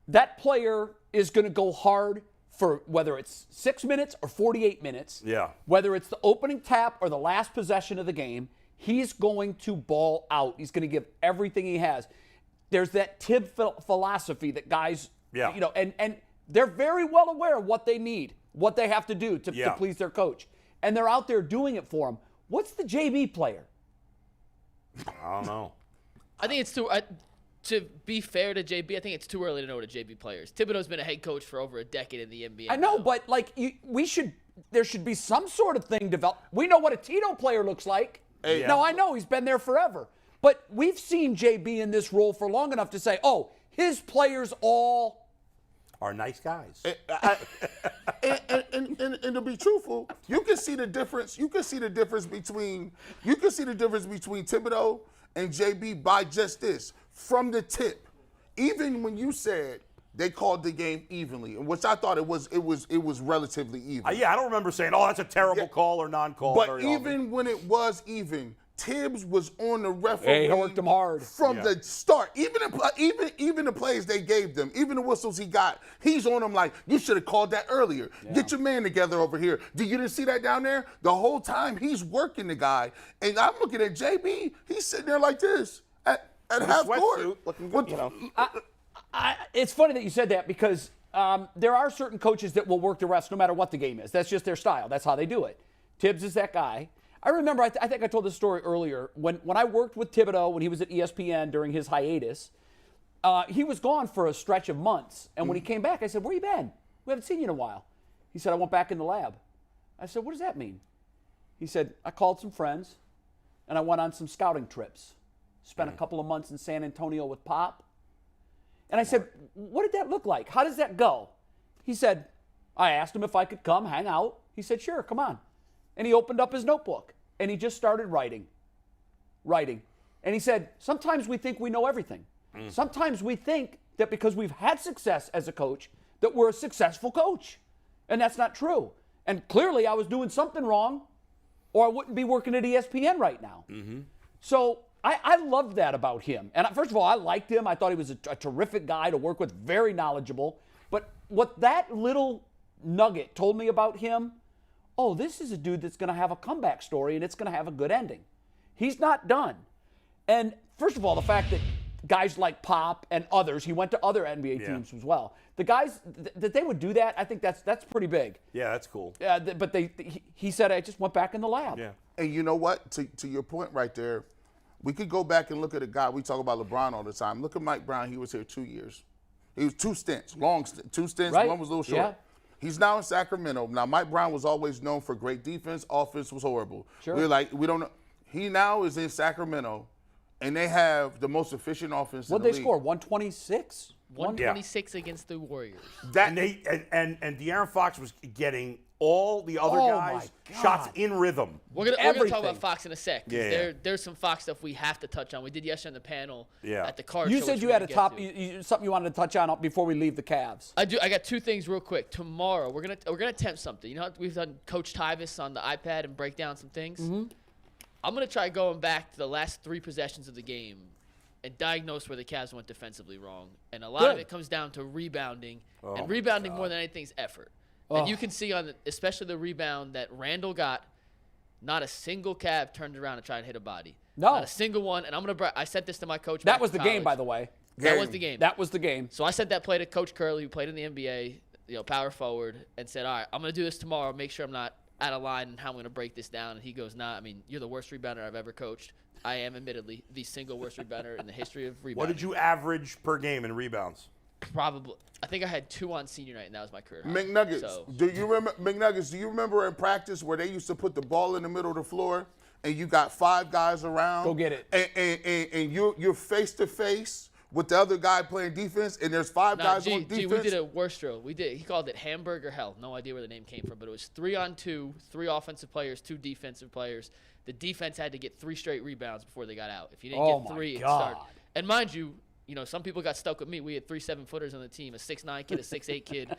That player is going to go hard for whether it's 6 minutes or 48 minutes. Yeah. Whether it's the opening tap or the last possession of the game. He's going to ball out. He's going to give everything he has. There's that Tibb philosophy that guys, and they're very well aware of what they need, what they have to do to please their coach. And they're out there doing it for him. What's the JB player? I don't know. I think it's to be fair to JB, I think it's too early to know what a JB player is. Thibodeau's been a head coach for over a decade in the NBA. I know, but there should be some sort of thing developed. We know what a Tito player looks like. Hey, Now, I know he's been there forever, but we've seen JB in this role for long enough to say, oh, his players all are nice guys. And to be truthful, you can see the difference. You can see the difference between Thibodeau and JB by just this from the tip. Even when you said they called the game evenly, which I thought it was relatively even. Yeah, I don't remember saying, "Oh, that's a terrible call or non-call." But even when it was even, Tibbs was on the referee. He worked him hard from the start. Even the plays they gave them, even the whistles he got, he's on them like, you should have called that earlier. Yeah. Get your man together over here. You didn't see that down there? The whole time he's working the guy. And I'm looking at JB, he's sitting there like this at half court. Looking good, it's funny that you said that because there are certain coaches that will work the refs no matter what the game is. That's just their style. That's how they do it. Tibbs is that guy. I remember, I think I told this story earlier, when I worked with Thibodeau when he was at ESPN during his hiatus, he was gone for a stretch of months. And when he came back, I said, where you been? We haven't seen you in a while. He said, I went back in the lab. I said, what does that mean? He said, I called some friends, and I went on some scouting trips. Spent a couple of months in San Antonio with Pop. And I said, what did that look like? How does that go? He said, I asked him if I could come hang out. He said, sure, come on. And he opened up his notebook, and he just started writing. And he said, sometimes we think we know everything. Sometimes we think that because we've had success as a coach, that we're a successful coach. And that's not true. And clearly I was doing something wrong, or I wouldn't be working at ESPN right now. So I loved that about him. And first of all, I liked him. I thought he was a terrific guy to work with, very knowledgeable. But what that little nugget told me about him, oh, this is a dude that's going to have a comeback story and it's going to have a good ending. He's not done. And first of all, the fact that guys like Pop and others, he went to other NBA teams as well. The guys that they would do that, I think that's pretty big. Yeah, that's cool. But he said, I just went back in the lab. Yeah. And you know what? To your point right there, we could go back and look at a guy. We talk about LeBron all the time. Look at Mike Brown. He was here 2 years. He was 2 stints, long stint, 2 stints. Right. One was a little short. Yeah. He's now in Sacramento. Now, Mike Brown was always known for great defense. Offense was horrible. Sure. We don't know. He now is in Sacramento, and they have the most efficient offense in the league. What'd they score, 126? 126 against the Warriors. And De'Aaron Fox was getting all the other guys shots in rhythm. We're gonna talk about Fox in a sec. There's some Fox stuff we have to touch on. We did yesterday on the panel at the card show. You said you had something you wanted to touch on before we leave the Cavs. I do. I got 2 things real quick. Tomorrow we're gonna attempt something. You know how we've done Coach Tyvis on the iPad and break down some things. I'm gonna try going back to the last 3 possessions of the game and diagnose where the Cavs went defensively wrong. And a lot of it comes down to rebounding, and rebounding more than anything is effort. And you can see especially the rebound that Randle got, not a single Cav turned around and tried to hit a body. No. Not a single one. And I sent this to my coach. That was the game, by the way. That was the game. That was the game. So I sent that play to Coach Curley, who played in the NBA, power forward, and said, all right, I'm going to do this tomorrow. Make sure I'm not out of line and how I'm going to break this down. And he goes, nah, I mean, you're the worst rebounder I've ever coached. I am, admittedly, the single worst rebounder in the history of rebounding. What did you average per game in rebounds? Probably. I think I had 2 on senior night, and that was my career high. McNuggets, do you remember in practice where they used to put the ball in the middle of the floor and you got 5 guys around? Go get it. And you're face to face with the other guy playing defense, and there's 5 guys on defense? We did a worse drill. He called it hamburger hell. No idea where the name came from, but it was 3-on-2, 3 offensive players, 2 defensive players. The defense had to get 3 straight rebounds before they got out. If you didn't get 3, it started. And mind you, some people got stuck with me. We had 3 7-footers on the team, a 6'9" kid, a 6'8" kid.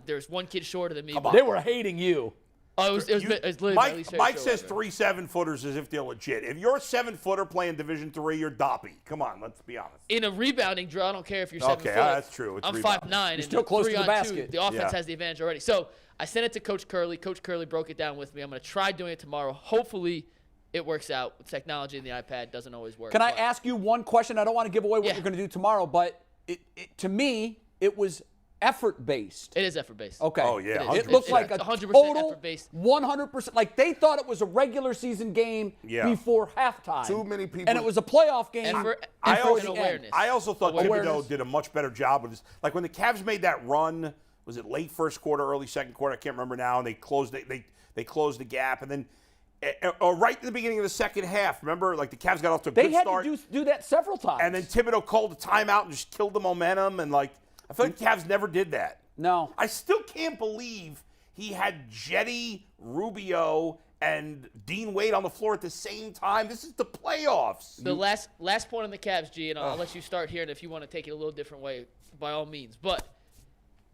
There's one kid shorter than me. They were hating you. Oh, it was literally Mike says 3 7-footers as if they're legit. If you're a 7-footer playing Division III, you're doppy. Come on, let's be honest. In a rebounding drill, I don't care if you're 7 foot. Okay, that's true. I'm 5'9". You're still close to the basket. The offense has the advantage already. So I sent it to Coach Curley. Coach Curley broke it down with me. I'm going to try doing it tomorrow. Hopefully it works out. With technology in the iPad doesn't always work. Can I ask you one question? I don't want to give away what you're going to do tomorrow, but to me, it was effort-based. It is effort-based. Okay. Oh, yeah. It looked like a 100% total effort-based. 100%. Like they thought it was a regular season game before halftime. Too many people. And it was a playoff game. And awareness. I also thought Thibodeau did a much better job with this. Like when the Cavs made that run, was it late first quarter, early second quarter? I can't remember now. And they closed the gap. And then or right at the beginning of the second half. Remember, like the Cavs got off to a good start. They had to do that several times. And then Thibodeau called a timeout and just killed the momentum. And, like, I feel like the Cavs never did that. No. I still can't believe he had Jetty, Rubio, and Dean Wade on the floor at the same time. This is the playoffs. The last point on the Cavs, G, and I'll let you start here, and if you want to take it a little different way, by all means. But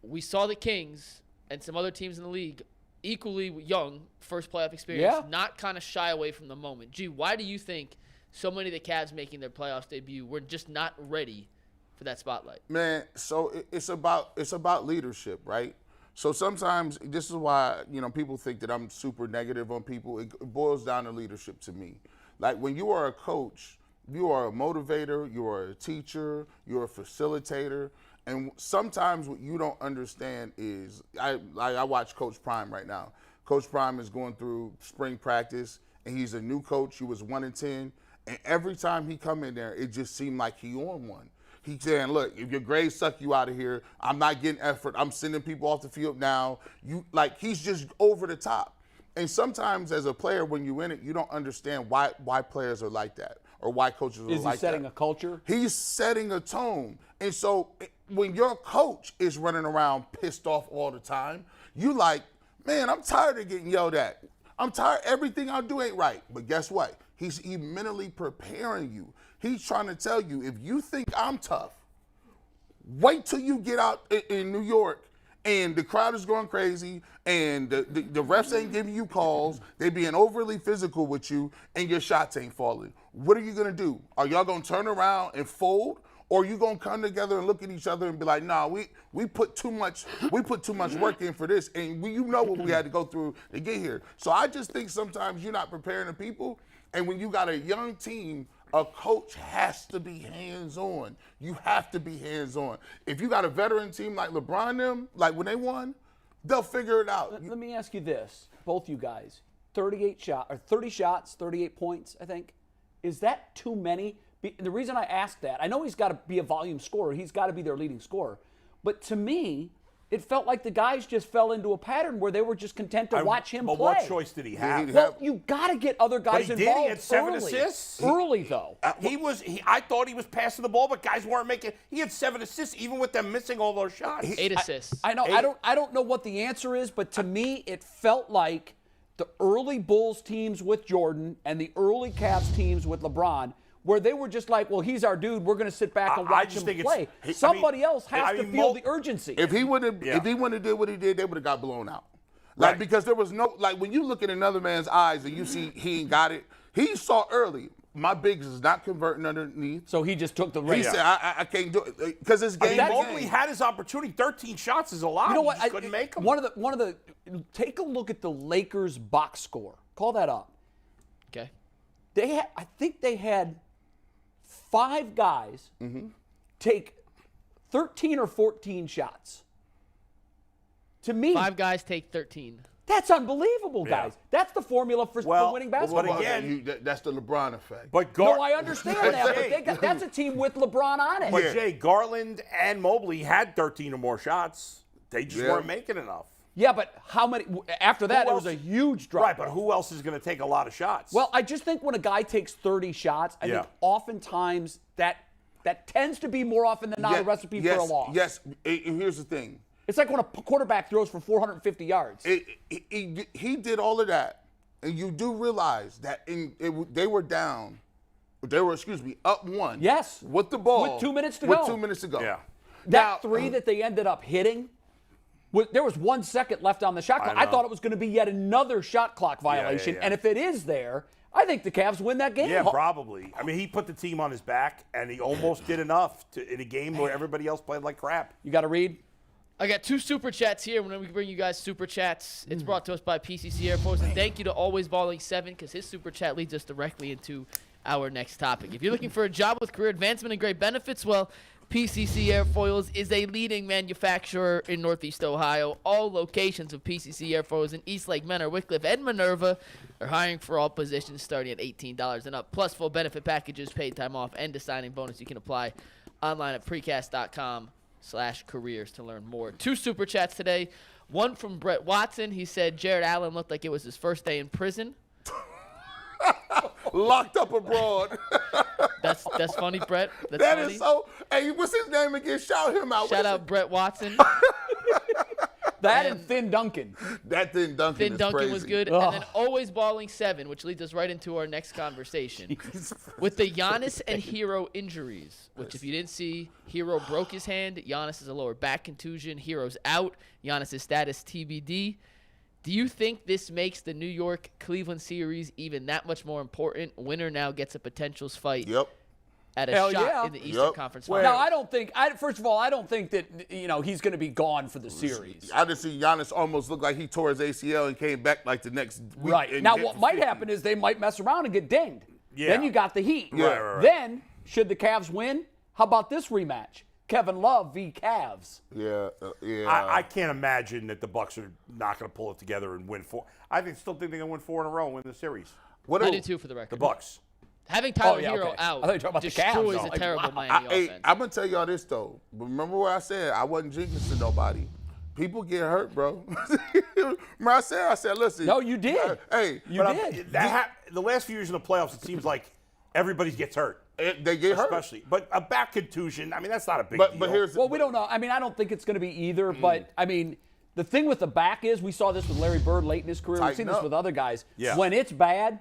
we saw the Kings and some other teams in the league, equally young, first playoff experience, not kind of shy away from the moment. G, why do you think so many of the Cavs making their playoffs debut were just not ready for that spotlight? Man, so it's about leadership, right? So sometimes this is why, people think that I'm super negative on people. It boils down to leadership to me. Like when you are a coach, you are a motivator, you are a teacher, you're a facilitator. And sometimes what you don't understand is, I watch Coach Prime right now. Coach Prime is going through spring practice, and he's a new coach. He was 1-10, and every time he come in there, it just seemed like he on one. He's saying, look, if your grades suck you out of here, I'm not getting effort. I'm sending people off the field now. He's just over the top. And sometimes as a player, when you in it, you don't understand why players are like that or why coaches are like that. Is he setting a culture? He's setting a tone. And so when your coach is running around pissed off all the time, you like, man, I'm tired of getting yelled at. I'm tired. Everything I do ain't right. But guess what? He's mentally preparing you. He's trying to tell you, if you think I'm tough, wait till you get out in New York and the crowd is going crazy and the refs ain't giving you calls, they being overly physical with you, and your shots ain't falling. What are you going to do? Are y'all going to turn around and fold? Or are you going to come together and look at each other and be like, nah, we put too much work in for this, and you know what we had to go through to get here. So I just think sometimes you're not preparing the people, and when you got a young team, a coach has to be hands-on. You have to be hands-on. If you got a veteran team like LeBron them, like when they won, they'll figure it out. Let me ask you this, both you guys. 30 shots, 38 points, I think. Is that too many? The reason I ask that, I know he's got to be a volume scorer. He's got to be their leading scorer. But to me, it felt like the guys just fell into a pattern where they were just content to watch him play. But what choice did he have? Well, you got to get other guys involved. He had 7 early. assists. Early, though. I thought he was passing the ball, but guys weren't making. He had 7 assists, even with them missing all those shots. 8 assists. I know. I don't know what the answer is, but to me, it felt like the early Bulls teams with Jordan and the early Cavs teams with LeBron, where they were just like, well, he's our dude. We're going to sit back and watch him play. Somebody else has to feel the urgency. If he wouldn't have did what he did, they would have got blown out. Like, because there was no, like, when you look at another man's eyes and you see he ain't got it, he saw early, my bigs is not converting underneath. So he just took the race. He said, I can't do it. Because it's game. Mobley had his opportunity. 13 shots is a lot. You know what? He just couldn't make them. One of the, take a look at the Lakers box score. Call that up. Okay. I think they had 5 guys take 13 or 14 shots. To me, 5 guys take 13. That's unbelievable, guys. That's the formula for winning basketball. But again, that's the LeBron effect. No, I understand that, but that's a team with LeBron on it. But Jay, Garland and Mobley had 13 or more shots. They just weren't making enough. Yeah, but how many? After that, it was a huge drop. Right, but who else is going to take a lot of shots? Well, I just think when a guy takes 30 shots, I think oftentimes that tends to be more often than not a recipe for a loss. Yes, here's the thing. It's like when a quarterback throws for 450 yards. He did all of that, and you do realize that they were down. They were, up 1. Yes. With the ball. With 2 minutes to go. With 2 minutes to go. Yeah. That 3 that they ended up hitting, there was 1 second left on the shot clock. I thought it was going to be yet another shot clock violation. And if it is there, I think the Cavs win that game. Yeah, probably. I mean, he put the team on his back, and he almost did enough in a game where everybody else played like crap. You got to read? I got 2 super chats here. When we bring you guys super chats, it's brought to us by PCC Air Force. And thank you to Always Balling 7, because his super chat leads us directly into our next topic. If you're looking for a job with career advancement and great benefits, well, PCC Airfoils is a leading manufacturer in Northeast Ohio. All locations of PCC Airfoils in Eastlake, Menor, Wickliffe, and Minerva are hiring for all positions starting at $18 and up, plus full benefit packages, paid time off, and a signing bonus. You can apply online at precast.com/careers to learn more. 2 super chats today. One from Brett Watson. He said Jarrett Allen looked like it was his first day in prison. locked up abroad. That's funny, Brett. That's That funny. is so. Hey, what's his name again? Shout him out. Shout out Brett Watson. That and Thin Duncan. That Thin Duncan. Thin is Duncan crazy. was good. And then always balling 7, which leads us right into our next conversation. With the Giannis and Hero injuries, which if you didn't see, Hero broke his hand. Giannis is a lower back contusion. Hero's out. Giannis' status TBD. Do you think this makes the New York-Cleveland series even that much more important? Winner now gets a potentials fight. Yep. At a Hell shot yeah. in the Eastern Conference No, Final. I don't think. First of all, I don't think that he's going to be gone for the series. I just see Giannis almost look like he tore his ACL and came back like the next week. Right. and Now, hit what for might 50. happen is they might mess around and get dinged. Yeah. Then you got the Heat. Right. Then, should the Cavs win, how about this rematch? Kevin Love v. Cavs. Yeah, yeah. I can't imagine that the Bucks are not going to pull it together and win 4. Still think they're going to win 4 in a row and win the series. I do too, for the record. The Bucks. Having Tyler yeah, Hero okay. I out thought you were talking about the Cavs. destroys I a was like, terrible wow. Miami Hey, offense. I'm gonna tell y'all this though. Remember what I said? I wasn't jinxing to nobody. People get hurt, bro. Remember I said, listen. No, you did. Hey, You did. The last few years in the playoffs, it seems like everybody gets hurt. they get hurt. Especially. But a back contusion, that's not a big deal. But here's Well, we don't know. I don't think it's going to be either. But, the thing with the back is we saw this with Larry Bird late in his career. We've seen Tighten this up. with other guys. Yeah. When it's bad,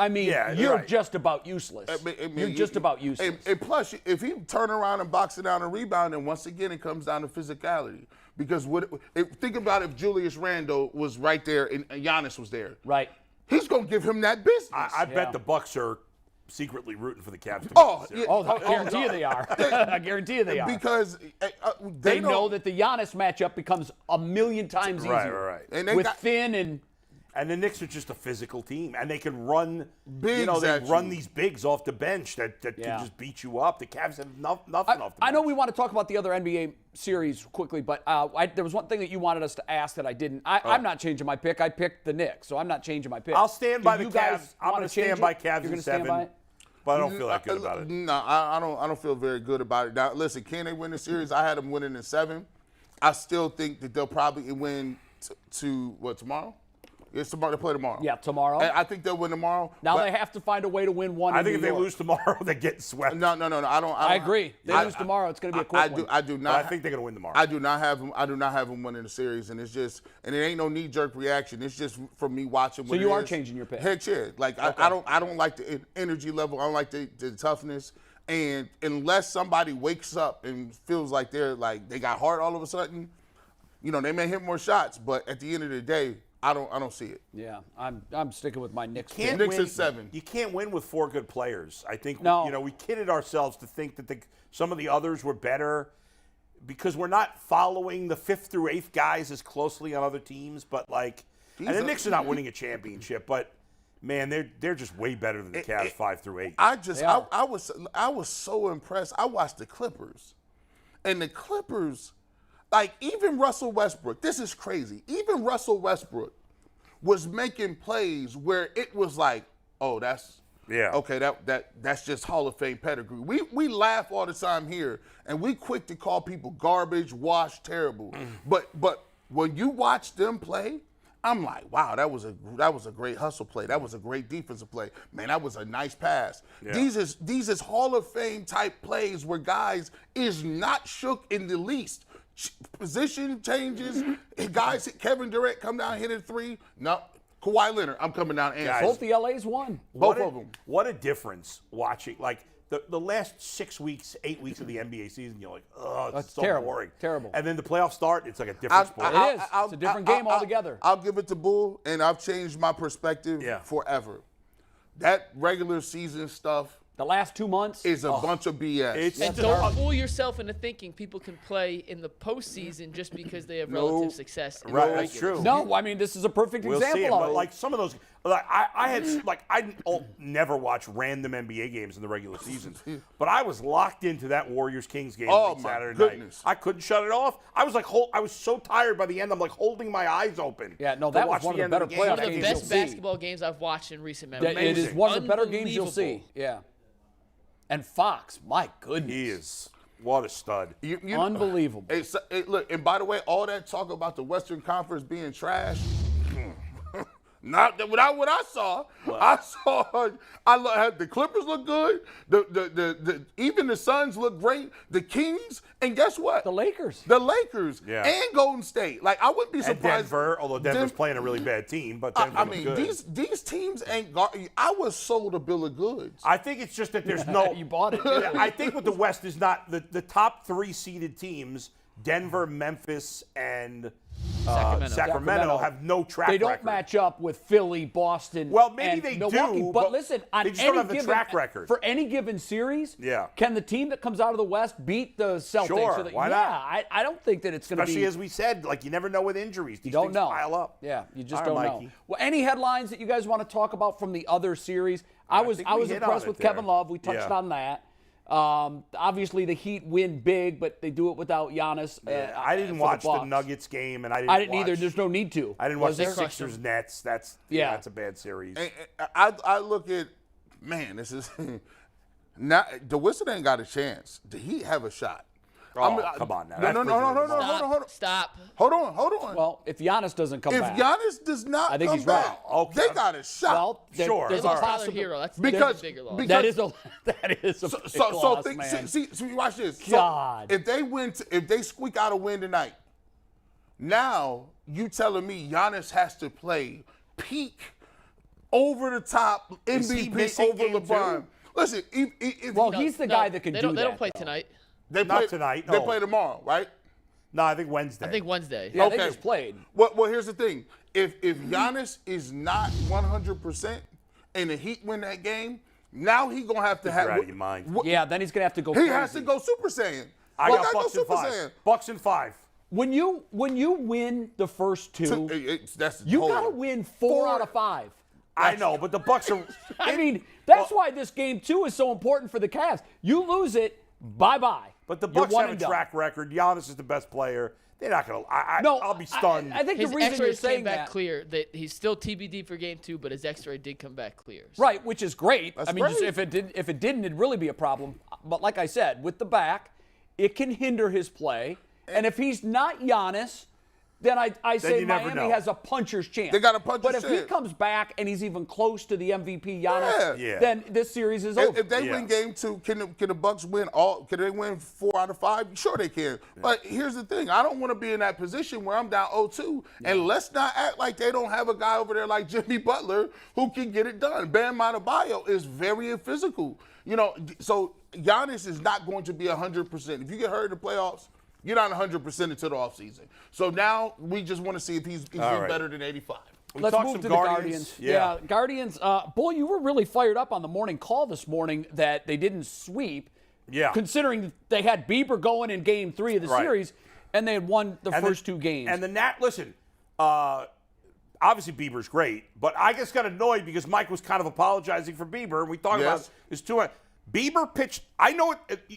you're right. just about useless. You're just about useless. And plus, if he turn around and box it down and rebound, then once again it comes down to physicality. Because think about if Julius Randle was right there and Giannis was there. Right. He's gonna give him that business. I bet the Bucks are secretly rooting for the Cavs to Oh, win the series. I guarantee you they are. I guarantee you they are. Because they know don't- that the Giannis matchup becomes a million times easier. Right. And they With got, Finn And the Knicks are just a physical team, and they can run. Bigs they at run you. these bigs off the bench that can just beat you up. The Cavs have nothing off the bench. I know we want to talk about the other NBA series quickly, but there was one thing that you wanted us to ask that I didn't. I'm not changing my pick. I picked the Knicks, so I'm not changing my pick. I'll stand by the you Cavs. guys I'm wanna going to stand change by it? Cavs You're in gonna stand 7, by it? but I don't feel that good about it. No, I don't feel very good about it. Now, listen, can they win the series? I had them winning in 7. I still think that they'll probably win to what, tomorrow? It's tomorrow. They play tomorrow. Yeah, tomorrow. I think they'll win tomorrow. Now but- they have to find a way to win one. I in think if New they York. lose tomorrow, they're getting swept. No. I agree. They lose tomorrow. It's going to be a quick one. I do But not. I think they're going to win tomorrow. I do not have them. I do not have them winning the series, and it ain't no knee-jerk reaction. It's just from me watching. So you are changing your pick? Heck yeah. Like I don't like the energy level. I don't like the toughness. And unless somebody wakes up and feels like they got heart all of a sudden, they may hit more shots. But at the end of the day, I don't see it. Yeah, I'm sticking with my Knicks. Can't Knicks win, is 7. You can't win with 4 good players. I think No. we kidded ourselves to think that some of the others were better because we're not following the 5th through 8th guys as closely on other teams. But and the Knicks are not winning a championship, but man, they're just way better than the Cavs 5 through 8. I was so impressed. I watched the Clippers, and the Clippers. Even Russell Westbrook, this is crazy. Even Russell Westbrook was making plays where it was like, oh, that's okay. That's just Hall of Fame pedigree. We laugh all the time here, and we quick to call people garbage, washed, terrible. But when you watch them play, I'm like, wow, that was a great hustle play. That was a great defensive play. Man, that was a nice pass. Yeah. These is Hall of Fame type plays where guys is not shook in the least. Position changes. Guys, Kevin Durant come down, hit a 3. No, Kawhi Leonard, I'm coming down and Both the LA's won. both of them. What a difference watching the last 6 weeks, 8 weeks of the NBA season. You're like, oh, it's so terrible. boring. Terrible. And then the playoffs start. It's like a different sport. It is. It's a different game altogether. I'll give it to Bull, and I've changed my perspective forever. That regular season stuff The last 2 months is a bunch of BS. And don't fool yourself into thinking people can play in the postseason just because they have relative success. In Right, the that's regular true. No, this is a perfect We'll example see it, of but it. some of those, I never watch random NBA games in the regular season, but I was locked into that Warriors Kings game Oh, late my Saturday goodness. night. I couldn't shut it off. I was I was so tired by the end. I'm holding my eyes open. Yeah, no, to that was watch one of the end better game. playoff One of the games best you'll see. basketball games I've watched in recent memory. It is one of the better games you'll see. Unbelievable. Yeah. And Fox, my goodness. He is. What a stud. You- Unbelievable. Look, and by the way, all that talk about the Western Conference being trash, Not what I saw. Wow. Had the Clippers look good. Even the Suns look great. The Kings, and guess what? The Lakers. And Golden State. Like, I wouldn't be surprised. And Denver, although Denver's playing a really bad team, but Denver good. These teams ain't. I was sold a bill of goods. I think it's just that there's no. You bought it. I think with the West is not the top 3 seeded teams. Denver, Memphis, and Sacramento have no track record. They don't match up with Philly, Boston, well, maybe and they Milwaukee. do, but listen, on they just any don't have the given, track record. For any given series, can the team that comes out of the West beat the Celtics? Sure, why not? I don't think that it's going to be. Especially as we said, like, you never know with injuries. These you don't things know. pile up. Yeah, you just All right, don't Mikey. know. Well, any headlines that you guys want to talk about from the other series? I was impressed with Kevin Love. We touched on that. Obviously, the Heat win big, but they do it without Giannis. I didn't watch the Nuggets game, and I didn't either. There's no need to. I didn't watch the Sixers Nets. That's a bad series. And I look at, man, this is not the Wizards ain't got a chance. The Heat have a shot. Oh, come on now. No. Hold on. Stop. Hold on. Well, if Giannis doesn't come back. If Giannis does not I think come he's back, right. Okay. they got a shot. Well, Sure. There's Tyler a possible Hero. That's Because- a bigger loss. because- that is a big So loss, think, man. see, watch this. God. So if they squeak out a win tonight, now you telling me Giannis has to play peak over the top Is he MVP missing over game LeBron. two? Listen, if Well, he's the guy that can do that. They don't play though. tonight. they Not play, tonight, They no. play tomorrow, right? No, I think Wednesday. I think Wednesday. Yeah, Okay. they just played. Well, here's the thing. If Giannis is not 100% and the Heat win that game, now he gonna have to have. You're out of your mind. Yeah, then he's going to have to go He crazy. has to go Super Saiyan. I He got gotta Bucks go in Super 5. Saiyan. Bucks in 5. When you win the first two, That's you hold got to on. win 4 out of 5. I know, but the Bucks are. I mean, that's why this game 2 is so important for the Cavs. You lose it, bye-bye. But the You're Bucks one have a and done. track record. Giannis is the best player. They're not going to. No, I'll be stunned. I think His the reason you're X-rays saying came back that, clear. That he's still TBD for game 2, but his X-ray did come back clear. So. right, which is great. That's I mean, just great. if it didn't, it'd really be a problem. But like I said, with the back, it can hinder his play. And if he's not Giannis, then I say you never Miami know. has a puncher's chance. They got a puncher's But if he chance. comes back and he's even close to the MVP Giannis, Yeah. then this series is over. If they win game 2, can the Bucks win all? Can they win 4 out of 5? Sure they can. But here's the thing: I don't want to be in that position where I'm down 0-2, and let's not act like they don't have a guy over there like Jimmy Butler who can get it done. Bam Adebayo is very physical, So Giannis is not going to be 100%. If you get hurt in the playoffs, you're not 100% until the offseason. So now we just want to see if he's right. better than 85. Let's talk move some to the Guardians. Yeah. Guardians. Boy, you were really fired up on the morning call this morning that they didn't sweep. Yeah. Considering they had Bieber going in Game 3 of the Right. series, and they had won the first 2 games. And listen, obviously Bieber's great, but I just got annoyed because Mike was kind of apologizing for Bieber, and we talked about his 2. Bieber pitched. I know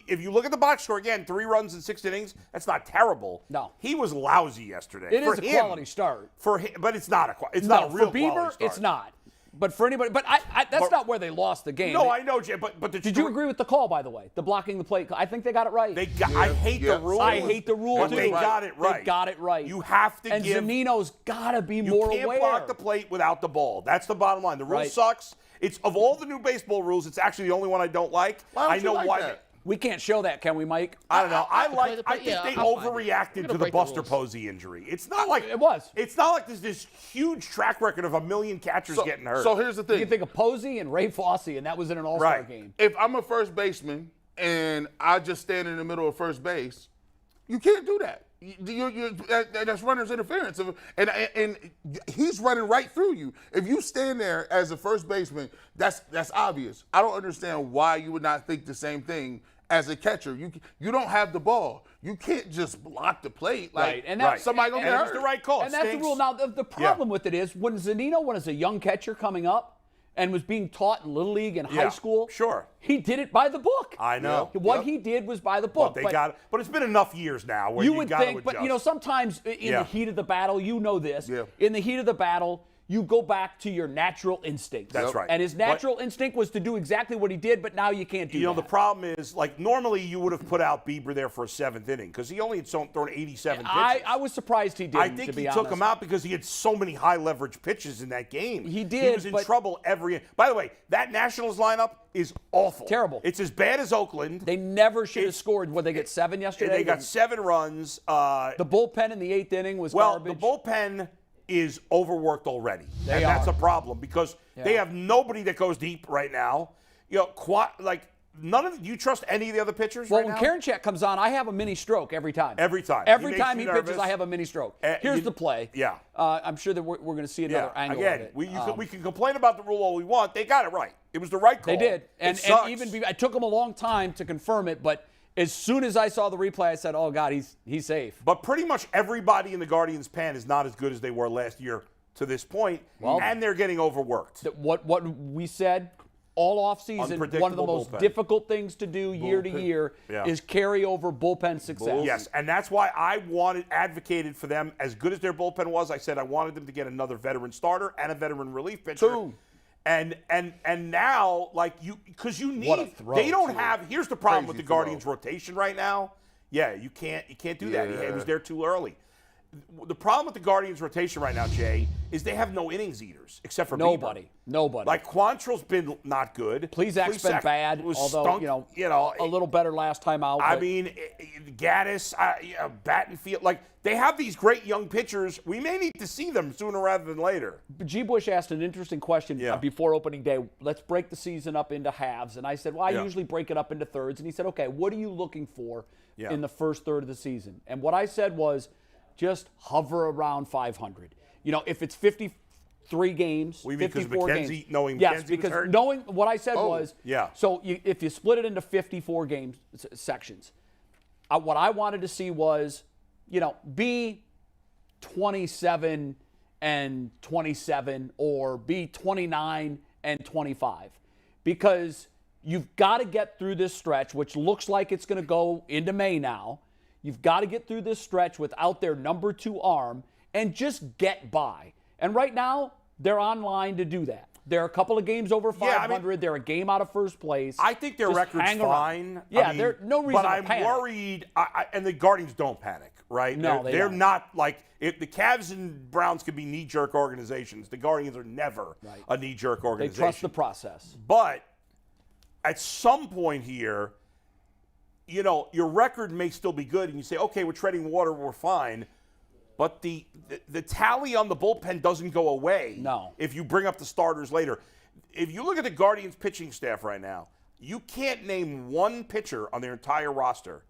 if you look at the box score again, 3 runs in 6 innings. That's not terrible. No. He was lousy yesterday. it is for a him, quality start. for him, but it's not not a real for Bieber, quality start. it's not. But for anybody, that's not where they lost the game. No, I know, Jay, but Did you agree with the call, by the way? The blocking the plate. I think they got it right. I hate the rule. I hate the rule, but too. they got it right. They got it right. You have to and give. Zanino's got to be You more can't aware. block the plate without the ball. That's the bottom line. The rule Right. sucks. It's of all the new baseball rules, it's actually the only one I don't like. Why don't I you know like why. that? We can't show that, can we, Mike? I don't know. I play the think play- yeah, they I'll find it. overreacted We're to gonna the break the Buster rules. Posey injury. It's not like It was. It's not like there's this huge track record of a million catchers getting hurt. So here's the thing. You can think of Posey and Ray Fosse, and that was in an All-Star Right. game. If I'm a first baseman and I just stand in the middle of first base, you can't do that. That's runner's interference. And he's running right through you. If you stand there as a first baseman, that's obvious. I don't understand why you would not think the same thing as a catcher. You don't have the ball. You can't just block the plate. Like, Right, and that's somebody gonna and get it was hurt. the right call. And that's the Stinks. rule. Now, the problem with it is when Zanino was a young catcher coming up and was being taught in Little League and high Yeah, school, sure. he did it by the book. I know. What Yep. he did was by the book. But it's been enough years now where you you would got to think, adjust. but sometimes in Yeah. the heat of the battle, you know this. Yeah. In the heat of the battle, you go back to your natural instincts. That's right. And his natural instinct was to do exactly what he did, but now you can't do that. You know, the problem is, like, normally you would have put out Bieber there for a 7th inning because he only had thrown 87 pitches. I was surprised he didn't, I think he took him out because he had so many high-leverage pitches in that game. He did, He was in trouble every – by the way, that Nationals lineup is awful. Terrible. It's as bad as Oakland. They never should have scored. What, they get 7 yesterday? They got 7 runs. The bullpen in the 8th inning was garbage. Well, the bullpen is overworked already. That's a problem because they have nobody that goes deep right now. You know, none of you trust any of the other pitchers right now? Well, when Karinchak comes on, I have a mini stroke every time. Every time. Every time he pitches, I have a mini stroke. Here's the play. Yeah. I'm sure that we're going to see another angle of it. We can complain about the rule all we want. They got it right. It was the right call. They did. And even it took them a long time to confirm it, but as soon as I saw the replay, I said, oh, God, he's safe. But pretty much everybody in the Guardians' pen is not as good as they were last year to this point, and they're getting overworked. What we said all offseason, one of the most difficult things to do year to year is carry over bullpen success. Yes, and that's why I advocated for them, as good as their bullpen was, I said I wanted them to get another veteran starter and a veteran relief pitcher. 2. And now, because you need, they don't have. Here's the problem with the Guardians' rotation right now. Yeah, you can't do that. He was there too early. The problem with the Guardians' rotation right now, Jay, is they have no innings eaters except for Nobody. Like Quantrill's been not good. Plezak's been bad, although a little better last time out. I mean, Gaddis, Battenfield, they have these great young pitchers. We may need to see them sooner rather than later. G. Bush asked an interesting question before opening day. Let's break the season up into halves. And I said, well, I usually break it up into thirds. And he said, okay, what are you looking for in the first third of the season? And what I said was, just hover around 500. You know, if it's 53 games, 54 games. Yes, because knowing what I said was, so if you split it into 54 game sections, what I wanted to see was, be 27 and 27 or be 29 and 25. Because you've got to get through this stretch, which looks like it's going to go into May now. You've got to get through this stretch without their number 2 arm and just get by. And right now, they're on line to do that. They're a couple of games over 500. They're a game out of first place. I think their record's fine. Yeah, there's no reason to panic. But I'm worried, and the Guardians don't panic, right? No, they're not if the Cavs and Browns could be knee-jerk organizations, the Guardians are never a knee-jerk organization. They trust the process. But at some point here, your record may still be good, and you say, okay, we're treading water, we're fine. But the tally on the bullpen doesn't go away if you bring up the starters later. If you look at the Guardians pitching staff right now, you can't name one pitcher on their entire roster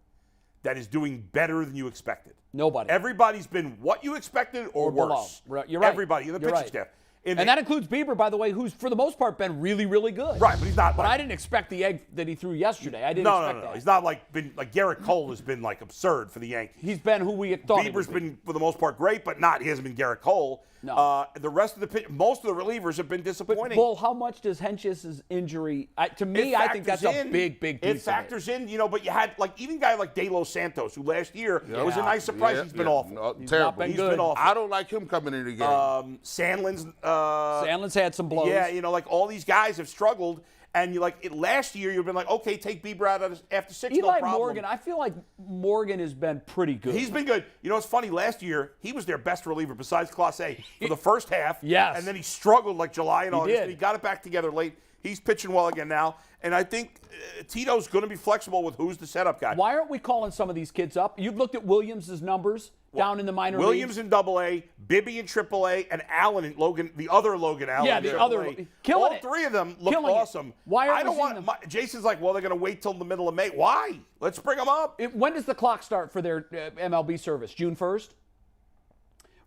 that is doing better than you expected. Nobody. Everybody's been what you expected or worse. Below. You're right. Everybody in the pitching staff. And that includes Bieber, by the way, who's for the most part been really, really good. Right, but he's not. But I didn't expect the egg that he threw yesterday. I didn't expect that. No. He's not like Garrett Cole has been absurd for the Yankees. He's been who we thought. Bieber's been for the most part great, but he hasn't been Garrett Cole. No. The rest of most of the relievers have been disappointing. But Bull, how much does Hench's injury? To me, I think that's a big piece. It factors in, but you had even a guy like De Los Santos, who last year was a nice surprise. He's been awful. Terrible. He's been awful. I don't like him coming in the game. Sandlin's had some blows. Yeah, all these guys have struggled. And last year you've been okay, take Bieber out after 6. Eli no problem. Morgan, I feel like Morgan has been pretty good. He's been good. It's funny. Last year he was their best reliever besides Clase for the first half. Yes. And then he struggled July and August. Did. He got it back together late. He's pitching well again now. And I think Tito's going to be flexible with who's the setup guy. Why aren't we calling some of these kids up? You've looked at Williams' numbers down in the minor leagues. Williams in AA, Bibby in AAA, and Allen in Logan, the other Logan Allen. Yeah, the other. Killing All 3 of them look awesome. Why I don't want. Jason's well, they're going to wait till the middle of May. Why? Let's bring them up. When does the clock start for their MLB service? June 1st?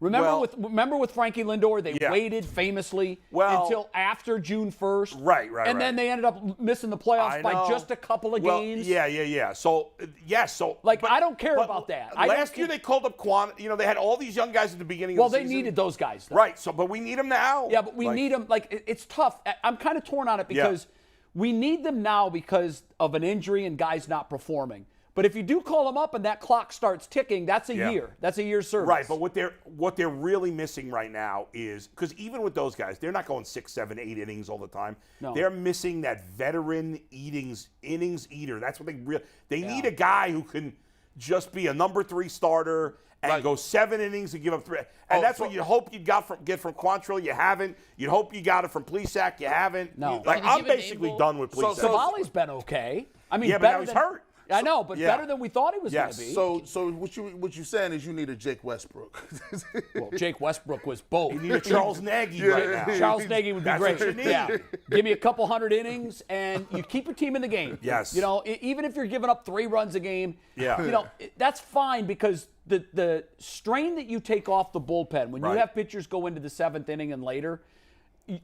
Remember with Frankie Lindor, they waited famously until after June 1st. Right. And then they ended up missing the playoffs by just a couple of games. Yeah. So, yes. I don't care about that. Last year they called up Quan. They had all these young guys at the beginning of the season. Well, they needed those guys. Though. Right. So, but we need them now. Yeah, but we need them. It's tough. I'm kind of torn on it because we need them now because of an injury and guys not performing. But if you do call them up and that clock starts ticking, that's a year. That's a year's service. Right, but what they're really missing right now is, because even with those guys, they're not going 6, 7, 8 innings all the time. No. They're missing that veteran innings eater. That's what they need a guy who can just be a number 3 starter and go 7 innings and give up 3. And that's what you hope you get from Quantrill. You haven't. You'd hope you got it from Plesac. You haven't. No. I'm basically done with Plesac. So Cavalli's been okay. I mean, but now he's hurt. I know, but better than we thought he was going to be. So what you saying is you need a Jake Westbrook. Well, Jake Westbrook was both. You need a Charles Nagy right now. Charles Nagy would be great. What you need. Yeah, give me a couple hundred innings, and you keep your team in the game. Yes. You know, even if you're giving up 3 runs a game, yeah. You know, that's fine because the strain that you take off the bullpen when you have pitchers go into the 7th inning and later,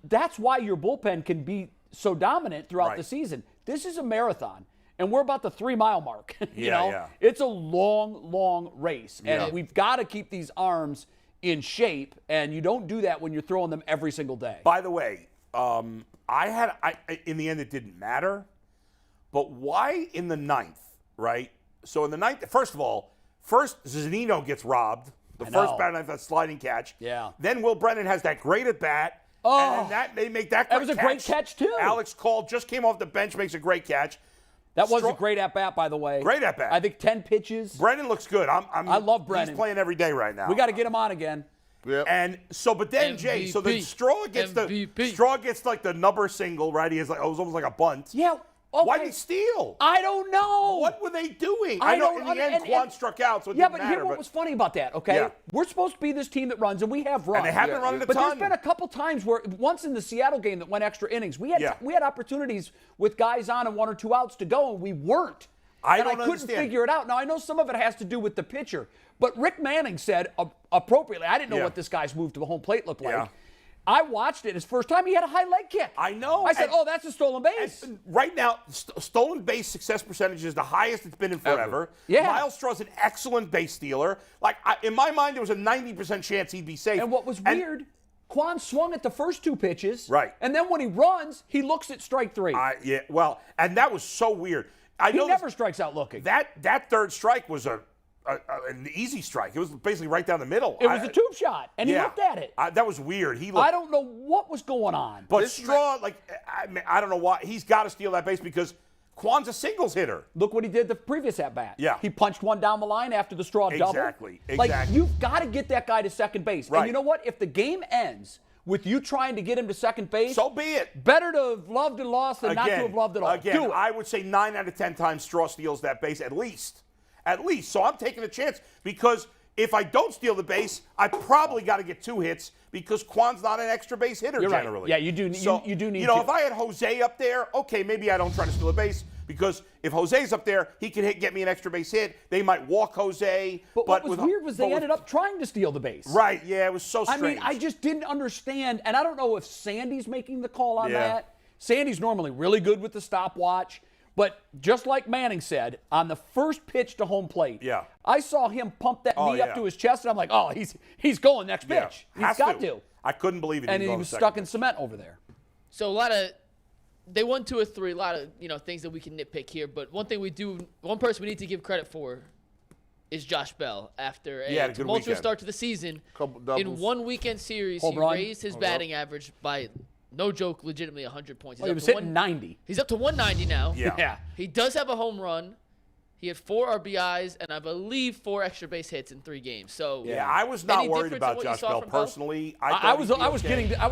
that's why your bullpen can be so dominant throughout the season. This is a marathon. And we're about the 3-mile mark. It's a long, long race. And we've got to keep these arms in shape. And you don't do that when you're throwing them every single day. By the way, in the end, it didn't matter. But why in the 9th, right? So in the 9th, first of all, Zunino gets robbed. The first bat ninth, that sliding catch. Yeah. Then Will Brennan has that great at bat. Oh, and they make that great catch. That was a great catch, too. Alex Call just came off the bench, makes a great catch. That was a great at-bat, by the way. Great at-bat. I think 10 pitches. Brennan looks good. I love Brennan. He's playing every day right now. We got to get him on again. Yep. And so, but then, Jay, so then Straw gets like the number single, right? It was almost like a bunt. Yeah. Okay. Why did he steal? I don't know. What were they doing? I know in the end, Quan struck out, so it didn't matter. Here's what was funny about that, okay? Yeah. We're supposed to be this team that runs, and we have run. And they haven't run a ton. But there's been a couple times where, once in the Seattle game that went extra innings, we had opportunities with guys on and 1 or 2 outs to go, and we weren't. I couldn't figure it out. Now, I know some of it has to do with the pitcher, but Rick Manning said appropriately, I didn't know what this guy's move to the home plate looked like. Yeah. I watched it his first time. He had a high leg kick. I know. I said, that's a stolen base. Right now, stolen base success percentage is the highest it's been in forever. Yeah. Miles Straw's an excellent base stealer. In my mind, there was a 90% chance he'd be safe. And what was weird, Quan swung at the first 2 pitches. Right. And then when he runs, he looks at strike 3. And that was so weird. He never strikes out looking. That third strike was an easy strike. It was basically right down the middle. It was a tube shot, and he looked at it. That was weird. I don't know what was going on. But Straw, I don't know why. He's got to steal that base because Quan's a singles hitter. Look what he did the previous at-bat. Yeah. He punched one down the line after the Straw double. Exactly. You've got to get that guy to second base. Right. And you know what? If the game ends with you trying to get him to second base, so be it. Better to have loved and lost than not to have loved at all. Again, I would say 9 out of 10 times Straw steals that base at least. So I'm taking a chance because if I don't steal the base, I probably got to get 2 hits because Quan's not an extra base hitter generally. Right. Yeah, you do. You do need. If I had Jose up there, okay, maybe I don't try to steal a base because if Jose's up there, he can get me an extra base hit. They might walk Jose. But what was weird was they ended up trying to steal the base. Right. Yeah, it was so strange. I mean, I just didn't understand, and I don't know if Sandy's making the call on that. Sandy's normally really good with the stopwatch. But just like Manning said, on the first pitch to home plate, I saw him pump that knee up to his chest, and I'm like, he's going next pitch. He's got to. I couldn't believe it. And he was stuck in cement over there. So they won 2 or 3, a lot of things that we can nitpick here. But one person we need to give credit for is Josh Bell. After a tumultuous start to the season, in 1 weekend series, he raised his batting average by, no joke, legitimately 100 points. He was hitting 90. He's up to 190 now. Yeah. He does have a home run. He had 4 RBIs and I believe 4 extra base hits in 3 games. So I was not worried about Josh Bell personally. I was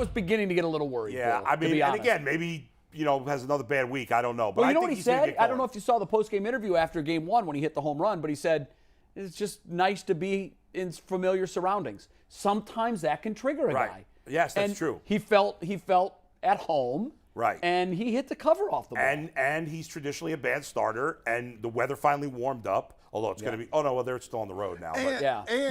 beginning to get a little worried. Yeah, Bill, I mean, and again, maybe has another bad week. I don't know. But well, you know what he said? I don't know if you saw the post-game interview after Game 1 when he hit the home run, but he said it's just nice to be in familiar surroundings. Sometimes that can trigger a guy. Yes, that's true. He felt at home. Right. And he hit the cover off the ball. And he's traditionally a bad starter, and the weather finally warmed up, although it's going to be, they're still on the road now.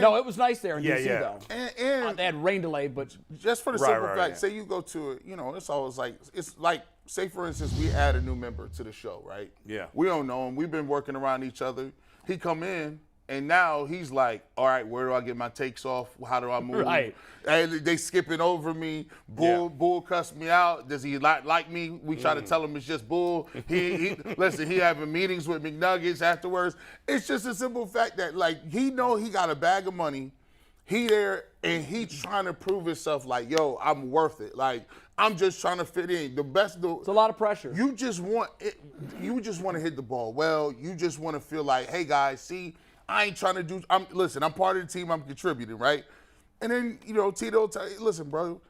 No, it was nice there in D.C., though. And they had rain delay, but just for the simple fact, say you go to it, it's always it's like, say, for instance, we add a new member to the show, right? Yeah. We don't know him. We've been working around each other. He come in, And now he's like, all right, where do I get my takes off? How do I move? Right. And they skipping over me. Bull cussed me out. Does he like me? We try to tell him it's just Bull. He listen, he having meetings with McNuggets afterwards. It's just a simple fact that, like, he know he got a bag of money. He there, and he trying to prove himself like, yo, I'm worth it. Like, I'm just trying to fit in. It's a lot of pressure. You just want it. You just want to hit the ball well. You just want to feel like, hey, guys, see, I ain't trying to do. I'm part of the team. I'm contributing, right? And then, Tito will tell you, listen, bro,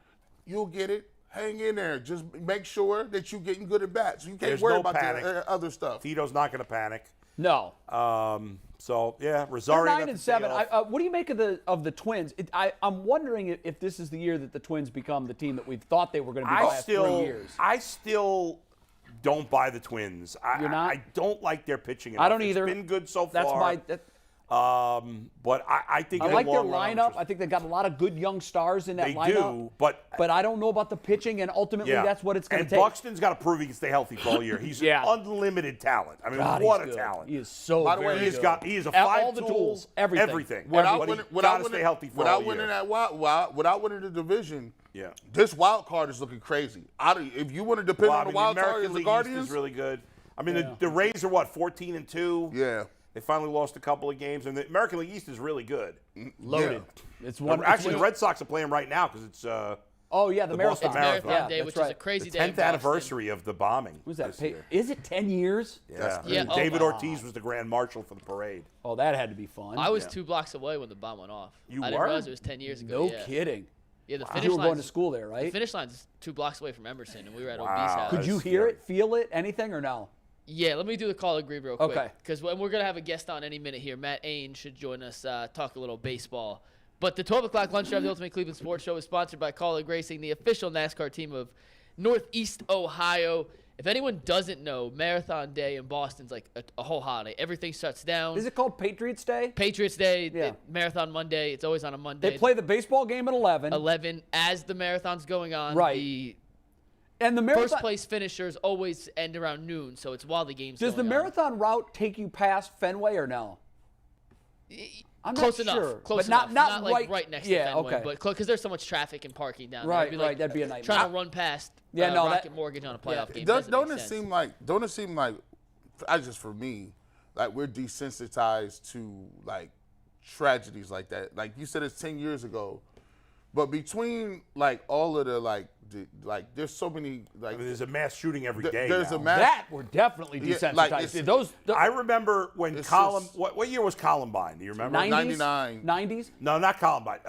you'll get it. Hang in there. Just make sure that you're getting good at bats. You can't worry about the other stuff. Tito's not going to panic. No. So yeah, Rosario. 9 and 7. What do you make of the Twins? I'm wondering if this is the year that the Twins become the team that we thought they were going to be the last 3 years. I still don't buy the Twins. You're not? I don't like their pitching enough. I don't either. It's been good so That's far. But I think I like their run, lineup. I think they've got a lot of good young stars in that lineup. They do, but I don't know about the pitching, and ultimately that's what it's going to take. And Buxton's got to prove he can stay healthy for all year. He's unlimited talent. I mean, what a talent! He is so. By the way, he is a five all the tools, everything. Without to stay healthy for all year. Without winning the division. Yeah. This wild card is looking crazy. If you want to depend on the wild card, the Guardians is really good. I mean, the Rays are 14-2. Yeah. They finally lost a couple of games, and the American League East is really good. Loaded. Yeah. It's one. Actually, the Red Sox are playing right now because it's. The Marathon. It's Marathon Day, which is a crazy day. 10th anniversary of the bombing. Who's that? Is it 10 years? Yeah. David Ortiz was the grand marshal for the parade. Oh, that had to be fun. I was 2 blocks away when the bomb went off. You were? I didn't realize it was 10 years ago. No kidding. Yeah, the finish You were line. going to school there, right? The finish line's 2 blocks away from Emerson, and we were at OB's house. Could you hear it, feel it, anything, or no? Yeah, let me do the call agree real quick. Okay. Because we're going to have a guest on any minute here. Matt Ain should join us, talk a little baseball. But the 12 o'clock lunch drive, the Ultimate Cleveland Sports Show, is sponsored by Call Racing, the official NASCAR team of Northeast Ohio. If anyone doesn't know, Marathon Day in Boston's like a whole holiday. Everything shuts down. Is it called Patriots Day? Patriots Day, Yeah. Marathon Monday. It's always on a Monday. They play the baseball game at 11. 11 as the marathon's going on. Right. And the marathon, first place finishers always end around noon, so it's while the game's does going the on. marathon route take you past Fenway or no? I'm Close not enough. sure. Close but enough. not like right next to Fenway, okay. but because there's so much traffic and parking down there. Right, It'd be like that'd be a nightmare. Trying to run past Rocket Mortgage on a playoff game. Don't it seem like, just for me, like we're desensitized to like tragedies like that? Like you said, it's 10 years ago, but between like all of the there's so many like. I mean, there's a mass shooting every day. There's now. a mass. That we're definitely desensitized. I remember when what year was Columbine? Do you remember? 90s? 99. 90s? No, not Columbine.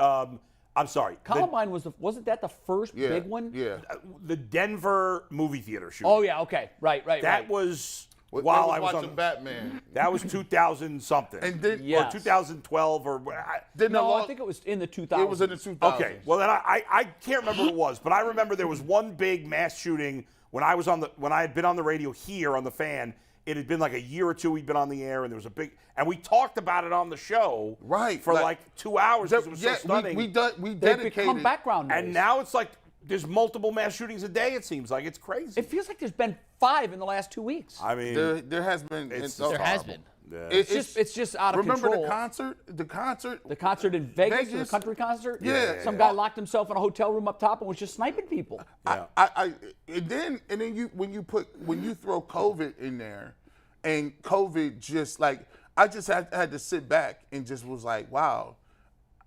I'm sorry. Columbine wasn't that the first big one? Yeah. The Denver movie theater shooting. Oh yeah, okay. Right. That was while I was watching Batman. That was 2000 something. And then or 2012 or I think it was in the 2000s. It was in the 2000s. Okay. Well, then I can't remember what it was, but I remember there was one big mass shooting when I had been on the radio here on the Fan. It had been like a year or two we'd been on the air, and there was and we talked about it on the show for like 2 hours because it was so stunning. We dedicated. They've become background noise. And now it's like there's multiple mass shootings a day, it seems like. It's crazy. It feels like there's been 5 in the last 2 weeks. I mean, there has been. There has been. Yeah. It's just out of remember control. The concert? The concert in Vegas, the country concert? Yeah. Some guy locked himself in a hotel room up top and was just sniping people. Yeah. And then when you throw COVID in there, and COVID just like I just had to sit back and just was like, wow.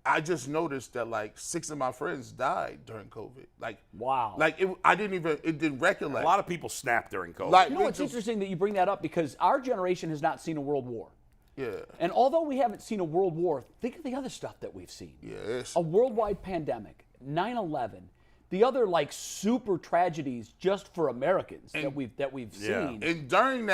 I just noticed that like 6 of my friends died during COVID. Like wow. Like it didn't recollect. A lot of people snapped during COVID. Like, you know what's interesting that you bring that up because our generation has not seen a world war. Yeah. And although we haven't seen a world war, think of the other stuff that we've seen. Yes. A worldwide pandemic, 9/11, the other like super tragedies just for Americans that we've seen. And during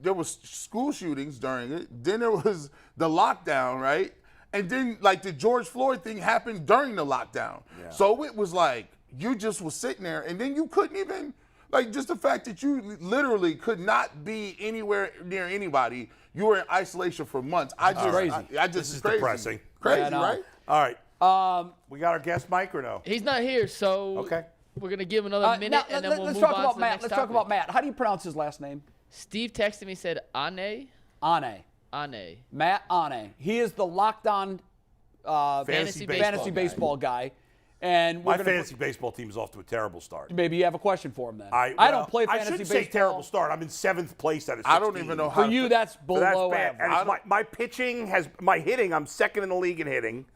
there was school shootings during it. Then there was the lockdown, right? And then, like, the George Floyd thing happened during the lockdown. Yeah. So it was like, you just was sitting there, and then you couldn't even, like, just the fact that you literally could not be anywhere near anybody. You were in isolation for months. This is crazy. Depressing. Crazy, right? All right. We got our guest Mike or no? He's not here, so okay. We're going to give him another minute, and then we'll move on to the next topic. Let's talk about Matt. How do you pronounce his last name? Steve texted me, said Ane. Ane. Ane. Matt Ane. He is the locked-on Fantasy baseball guy. And my fantasy baseball team is off to a terrible start. Maybe you have a question for him then. I don't play fantasy baseball. I shouldn't say terrible start. I'm in 7th place out of 16. I don't even know how. For you, that's below average. And my pitching my hitting. I'm 2nd in the league in hitting.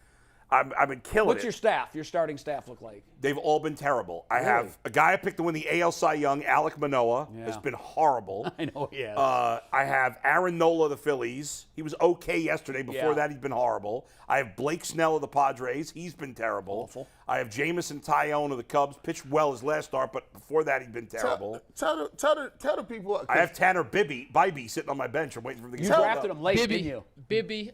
I've been killing What's your staff? Your starting staff look like? They've all been terrible. I have a guy I picked to win the AL Cy Young, Alek Manoah, has been horrible. I know he has. I have Aaron Nola of the Phillies. He was okay yesterday. Before that, he's been horrible. I have Blake Snell of the Padres. He's been terrible. Awful. I have Jamison Tyone of the Cubs. Pitched well his last start, but before that, he'd been terrible. Tell the people. I have Tanner Bibby sitting on my bench. I'm waiting for him to get You drafted him late, didn't you? Bibby.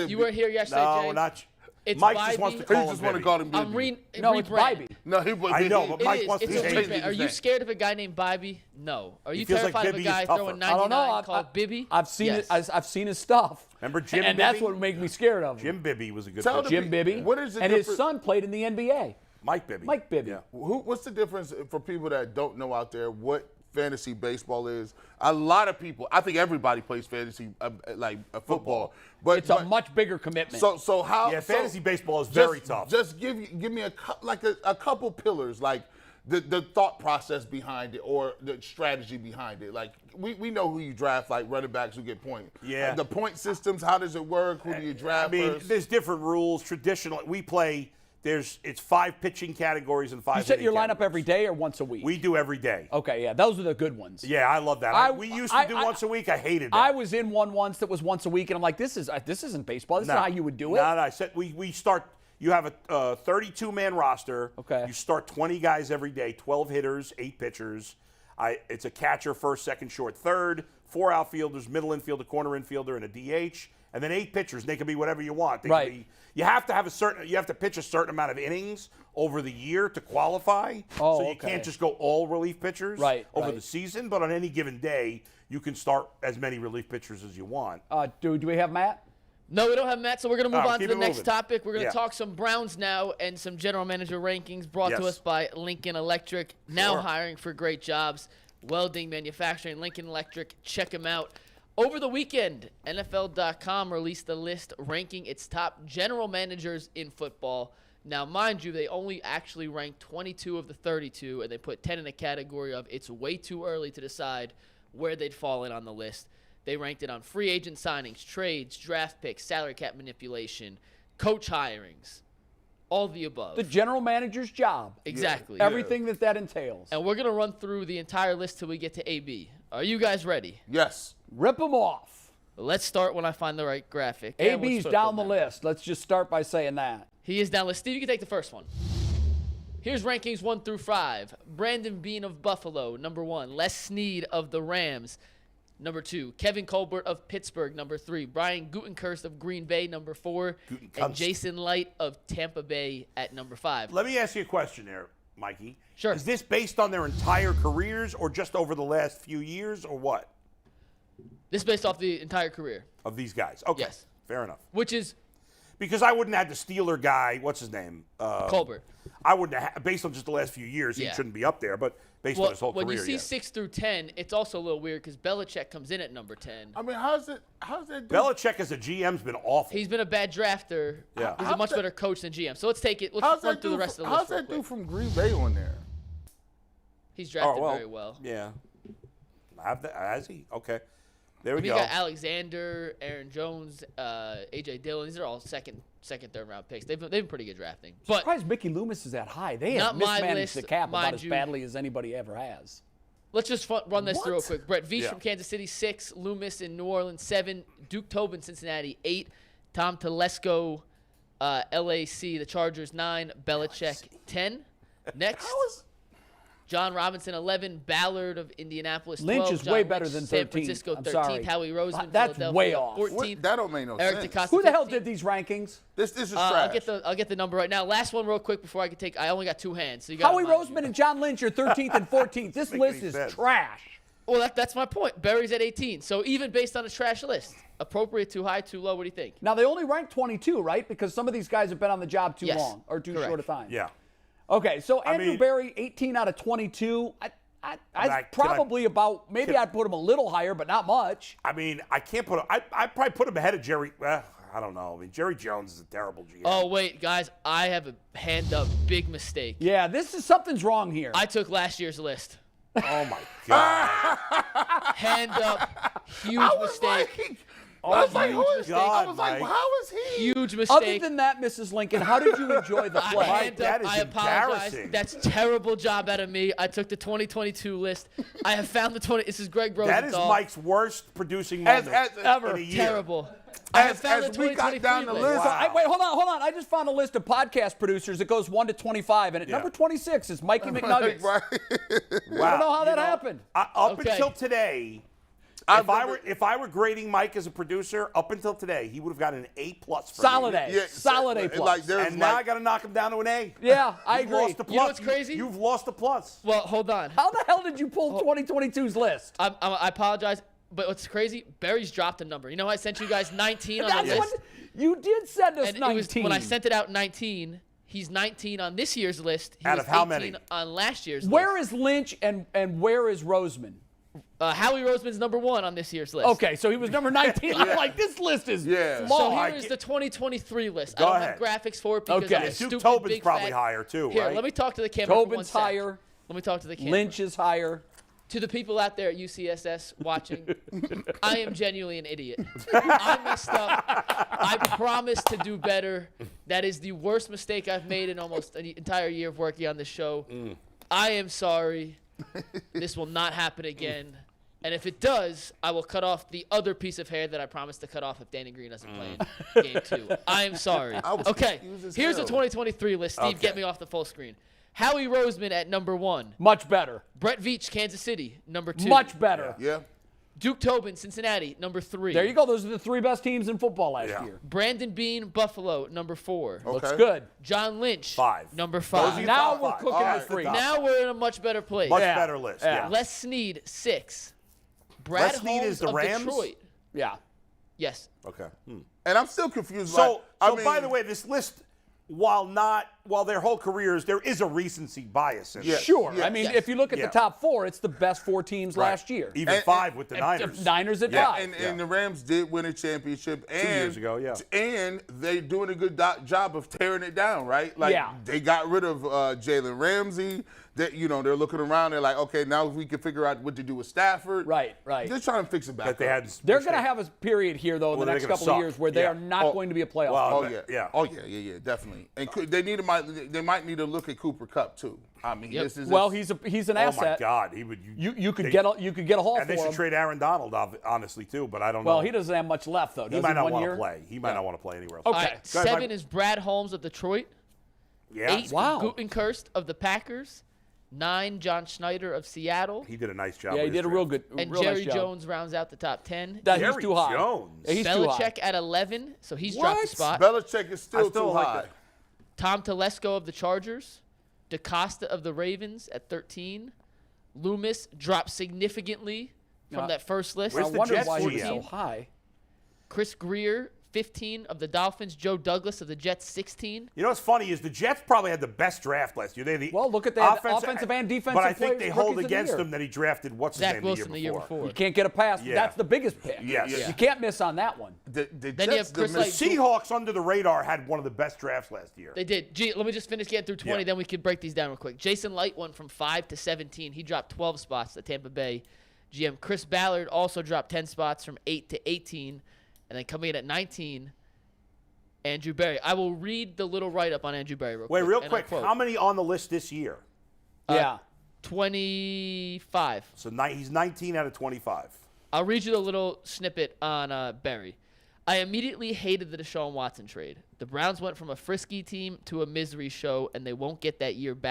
You weren't here yesterday, No, Jay? not. It's Mike Bibby. just wants to He call just him want to Bibby. call him Bibby. I'm it's rebrand. Bibby. No, I know, but Mike wants to It's a change rebrand. it. Are you scared of a guy named Bibby? No. Are you feels like terrified of a Bibby guy is tougher. throwing I don't 99 know. called Bibby? I've seen Yes. it. I've seen his stuff. Remember Jim And Bibby? that's what makes me scared of him. Jim Bibby was a good Tell pitcher. Jim Bibby. What is the and his difference- son played in the NBA. Mike Bibby. Mike Bibby. Yeah. What's the difference for people that don't know out there what fantasy baseball is? A lot of people, I think everybody plays fantasy football, but It's a much bigger commitment. So how? Yeah, so fantasy baseball is very tough. Just give me a couple pillars, like the thought process behind it or the strategy behind it. Like we know who you draft, like running backs who get points. Yeah. The point systems, how does it work? Who do you draft first? There's different rules. Traditionally, we play. It's 5 pitching categories and 5. You set your hitting lineup every day or once a week? We do every day. Okay, yeah, those are the good ones. Yeah, I love that. We used to do once a week. I hated that. I was in one once that was once a week, and I'm like, this isn't baseball. This is not how you would do it. No, I said we start. You have a 32-man roster. Okay. You start 20 guys every day, 12 hitters, 8 pitchers. It's a catcher, first, second, short, third, 4 outfielders, middle infielder, corner infielder, and a DH, and then 8 pitchers. They can be whatever you want. They Right. can be, you have to pitch a certain amount of innings over the year to qualify. Oh, so you okay. can't just go all relief pitchers over the season. But on any given day, you can start as many relief pitchers as you want. Do we have Matt? No, we don't have Matt, so we're going to move on to keep the it next moving. topic. We're going to Yeah. talk some Browns now and some general manager rankings brought to Yes. us by Lincoln Electric. Now Sure. hiring for great jobs. Welding, manufacturing, Lincoln Electric. Check them out. Over the weekend, NFL.com released a list ranking its top general managers in football. Now, mind you, they only actually ranked 22 of the 32, and they put 10 in the category of it's way too early to decide where they'd fall in on the list. They ranked it on free agent signings, trades, draft picks, salary cap manipulation, coach hirings, all the above. The general manager's job. Exactly. Everything that entails. And we're going to run through the entire list till we get to AB. Are you guys ready? Yes. Rip them off. Let's start when I find the right graphic. AB's down the list. Let's just start by saying that. He is down the list. Steve, you can take the first one. Here's rankings 1 through 5. Brandon Beane of Buffalo, number 1. Les Snead of the Rams, number 2. Kevin Colbert of Pittsburgh, number 3. Brian Gutekunst of Green Bay, number 4. And Jason Light of Tampa Bay at number 5. Let me ask you a question there, Mikey. Sure. Is this based on their entire careers or just over the last few years or what? This is based off the entire career. Of these guys? Okay. Yes. Fair enough. Which is Because I wouldn't have the Steeler guy, what's his name? Colbert. I wouldn't have, based on just the last few years, he shouldn't be up there, but based on his whole career. When you see 6 through 10, it's also a little weird because Belichick comes in at number 10. I mean, how's that? Belichick as a GM's been awful. He's been a bad drafter. Yeah. He's a much better coach than GM. So let's take it. Let's run through the rest of the list. How's that dude from Green Bay on there? He's drafted very well. Yeah. Has he? Okay. There we You go. got Alexander, Aaron Jones, A.J. Dillon. These are all second, third round picks. They've been pretty good drafting. I'm But surprised Mickey Loomis is that high. They have Not my mismanaged list, the cap about mind as you. badly as anybody ever has. let's just run this through real What? quick. Brett Veach Yeah. from Kansas City, 6. Loomis in New Orleans, 7. Duke Tobin, Cincinnati, 8. Tom Telesco, LAC, the Chargers, 9. Belichick, 10. Next. John Robinson, 11. Ballard of Indianapolis, 12. Lynch is John way better Lynch, than San 13th. Francisco, I'm 13th. sorry. Howie Roseman, That's Philadelphia, way off. 14th. That don't make no Eric sense. DeCosta, Who the hell 15th. did these rankings? This is trash. I'll get the number right now. Last one real quick before I can take. I only got 2 hands. So you got Howie Roseman and John Lynch are 13th and 14th. This Make list any is sense. trash. Well, that's my point. Barry's at 18. So even based on a trash list, appropriate, too high, too low. What do you think? Now, they only rank 22, right? Because some of these guys have been on the job too Yes, long or too correct. short a time. Yeah. Okay, so Andrew mean- Berry, 18 out of 22. Probably about, maybe I'd put him a little higher, but not much. I mean, I can't put him, I'd probably put him ahead of Jerry. I don't know. I mean, Jerry Jones is a terrible GM. Oh, wait, guys, I have a hand up. Big mistake. Yeah, something's wrong here. I took last year's list. Oh, my God. Hand up. Huge mistake. I was like, Mike. how is he? Huge mistake. Other than that, Mrs. Lincoln, how did you enjoy the play? Mike, that is I apologize. embarrassing. That's terrible job out of me. I took the 2022 list. I have found the 20. This is Greg Rosenthal. That is Mike's worst producing moment ever. in a year. Terrible. I have found the as we got 2023 down the list. list, Wow. Wait, hold on. I just found a list of podcast producers that goes 1 to 25, and at number 26 is Mikey McNuggets. Right. I don't know how that happened. Up until today, if I were grading Mike as a producer, up until today, he would have gotten an A+ for Solid me. A. Yeah, Solid A+. And now I got to knock him down to an A. Yeah, I You've agree. lost a plus. You know what's crazy? You've lost a plus. Well, hold on. How the hell did you pull 2022's list? I apologize, but what's crazy, Barry's dropped a number. You know, I sent you guys 19 on the list. You did send us And 19. when I sent it out 19, he's 19 on this year's list. He Out was of how 18 many? on last year's Where list. is Lynch and where is Roseman? Howie Roseman's number 1 on this year's list. Okay, so he was number 19. I'm like, this list is Yeah. small. So here is the 2023 list. Go I don't ahead. have graphics for it because Okay. I'm a Yeah, Duke stupid Tobin's big probably fat- higher too, Here, right? let me talk to the camera for 1 Tobin's sec. higher. Let me talk to the camera. Lynch is higher. To the people out there at UCSS watching, I am genuinely an idiot. I messed up. I promise to do better. That is the worst mistake I've made in almost an entire year of working on this show. I am sorry. This will not happen again. And if it does, I will cut off the other piece of hair that I promised to cut off if Danny Green doesn't play in Game 2. I am sorry. Okay, here's the 2023 list. Steve, get me off the full screen. Howie Roseman at number 1. Much better. Brett Veach, Kansas City, number 2. Much better. Yeah. Duke Tobin, Cincinnati, number 3. There you go. Those are the 3 best teams in football last year. Brandon Bean, Buffalo, number 4. Looks good. John Lynch, 5. number Those 5. are your Now top we're 5. cooking All the right, free. top. Now we're in a much better place. Much Yeah. better list. Yeah. Yeah. Les Snead, 6. Brad Les Snead Holmes is the of Rams? Detroit. Yeah. Yes. Okay. And I'm still confused. So I mean, by the way, this list, while their whole careers, there is a recency bias in it. Yeah. Sure. Yeah. I mean, Yes. if you look at Yeah. the top 4, it's the best 4 teams last year. Even And- 5 with the Niners. Niners at Yeah, 5. and the Rams did win a championship 2 years ago, yeah. And they doing a good job of tearing it down, right? Like Yeah. they got rid of Jalen Ramsey. That they're looking around. They're like, okay, now we can figure out what to do with Stafford. Right. They're trying to fix it back. That they up. had. They're going to have a period here, though, in Well, the they're next gonna couple of suck. years where they Yeah. are not going to be a playoff Well, team. Oh yeah. Yeah. Oh yeah, definitely. And they might need to look at Cooper Kupp too. I mean, Yep. this is Well, he's an Oh asset. my God, he would. You could get a haul And they for should him. trade Aaron Donald, honestly, too. But I don't know. Well, he doesn't have much left, though. He Does might he, not 1 want year? to play. He might not want to play anywhere else. Okay. All right, Go ahead, 7 Mike. is Brad Holmes of Detroit. Yeah. 8, Wow. Gutekunst of the Packers. 9, John Schneider of Seattle. He did a nice job. Yeah, he with his did a real draft. good, And real Jerry nice job. Jones rounds out the top 10. He's Jerry too high. Jones. Yeah, he's too high. Belichick at 11, so he's dropped a spot. Belichick is still still too like high. that. Tom Telesco of the Chargers. DeCosta of the Ravens at 13. Loomis dropped significantly from that first list. Where's I the wonder Jets why he's GM? so high. Chris Greer, 15 of the Dolphins. Joe Douglas of the Jets, 16. You know what's funny is the Jets probably had the best draft last year. They had the Well, look at that offensive and defensive But I think players, they rookies hold of the against year. him that he drafted what's his Zach name Wilson the year before. You can't get a pass. Yeah. That's the biggest pick. Yes. Yeah. You can't miss on that one. The Then you Jets, have Chris The Like- Seahawks under the radar had one of the best drafts last year. They did. Gee, let me just finish getting through 20, Yeah. then we can break these down real quick. Jason Light went from 5 to 17. He dropped 12 spots to Tampa Bay. GM Chris Ballard also dropped 10 spots from 8 to 18. And then coming in at 19, Andrew Berry. I will read the little write-up on Andrew Berry real quick. Wait, real and quick, I'll quote. how many on the list this year? Yeah. 25. So he's 19 out of 25. I'll read you the little snippet on Berry. I immediately hated the Deshaun Watson trade. The Browns went from a frisky team to a misery show, and they won't get that year of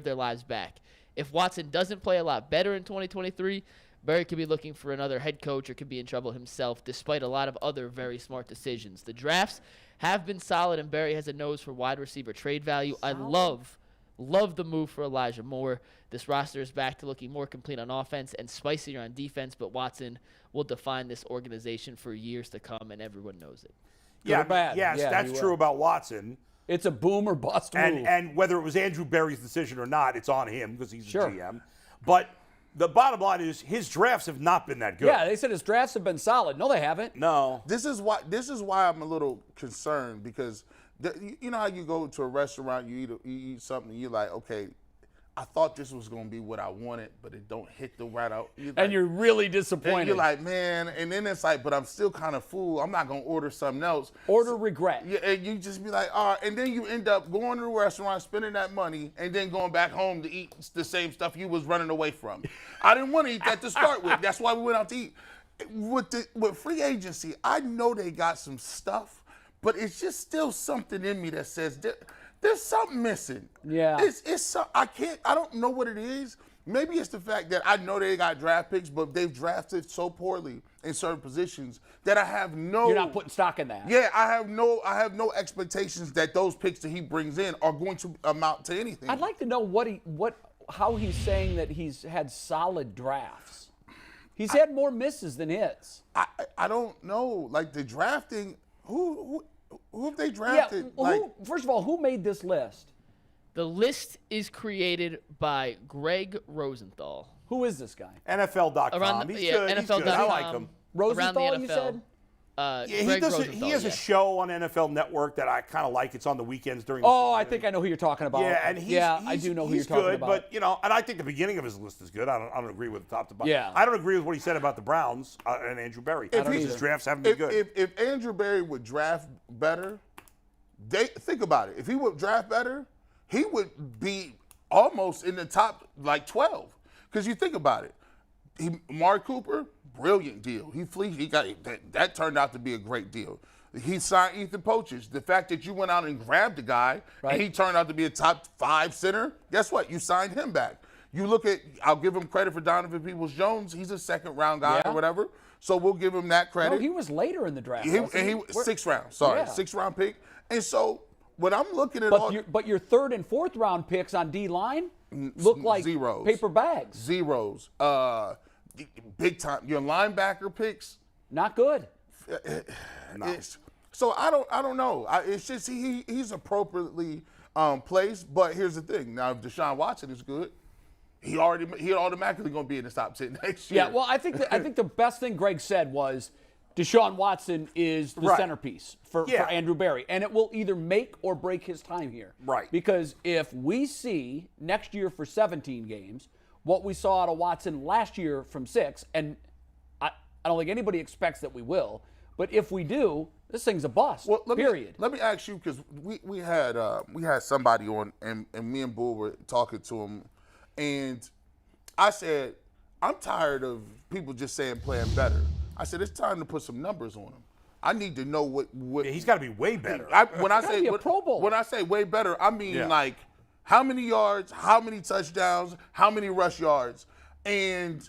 their lives back. If Watson doesn't play a lot better in 2023, Berry could be looking for another head coach or could be in trouble himself, despite a lot of other very smart decisions. The drafts have been solid, and Berry has a nose for wide receiver trade value. I love the move for Elijah Moore. This roster is back to looking more complete on offense and spicier on defense, but Watson will define this organization for years to come, and everyone knows it. Good or bad? Yes, Yeah, that's he true will. about Watson. It's a boom or bust move. And whether it was Andrew Berry's decision or not, it's on him because he's the GM. But the bottom line is his drafts have not been that good. Yeah, they said his drafts have been solid. No, they haven't. No. This is why I'm a little concerned because you know how you go to a restaurant, you eat something, you're like, okay, I thought this was going to be what I wanted, but it don't hit the right out. And you're really disappointed. And you're like, man, and then it's like, but I'm still kind of full. I'm not going to order something else. Order regret. Yeah, and you just be like, all right, and then you end up going to a restaurant, spending that money, and then going back home to eat the same stuff you was running away from. I didn't want to eat that to start with. That's why we went out to eat. With free agency, I know they got some stuff, but it's just still something in me that says there's something missing. Yeah. I don't know what it is. Maybe it's the fact that I know they got draft picks, but they've drafted so poorly in certain positions that I have no. You're not putting stock in that. Yeah, I have no expectations that those picks that he brings in are going to amount to anything. I'd like to know how he's saying that he's had solid drafts. He's had more misses than hits. I don't know. Like the drafting, who have they drafted? Yeah, first of all, who made this list? The list is created by Greg Rosenthal. Who is this guy? NFL.com. He's good. NFL.com. He's good. I like him. Rosenthal, you said? He has a show on NFL Network that I kind of like. It's on the weekends during the season. I think I know who you're talking about. Yeah, and I do know who you're talking good, about. But, and I think the beginning of his list is good. I don't agree with the top to bottom. Yeah. I don't agree with what he said about the Browns and Andrew Berry. His drafts haven't been good. If Andrew Berry would draft better, think about it. If he would draft better, he would be almost in the top 12. Because you think about it. Mark Cooper, brilliant deal. He got that turned out to be a great deal. He signed Ethan Poaches. The fact that you went out and grabbed the guy and he turned out to be a top 5 center, guess what? You signed him back. You look at, I'll give him credit for Donovan Peoples-Jones. He's a second-round guy or whatever, so we'll give him that credit. No, he was later in the draft. He 6th round. Sorry, 6th round pick. And so when I'm looking at but your 3rd and 4th round picks on D-line look like zeros. Paper bags. Zeros. Big time. Your linebacker picks, not good. No. So I don't know. It's just he's appropriately placed. But here's the thing. Now, if Deshaun Watson is good, he automatically going to be in the top 10 next year. Yeah. Well, I think the best thing Greg said was Deshaun Watson is the centerpiece for Andrew Berry, and it will either make or break his time here. Right. Because if we see next year for 17 games what we saw out of Watson last year from 6, and I don't think anybody expects that we will, but if we do, this thing's a bust. Well, period. Let me ask you, because we had somebody on, and me and Bull were talking to him, and I said, I'm tired of people just saying playing better. I said, it's time to put some numbers on him. I need to know what he's got to be way better. When I say a Pro Bowl. When I say way better, I mean like how many yards, how many touchdowns, how many rush yards. And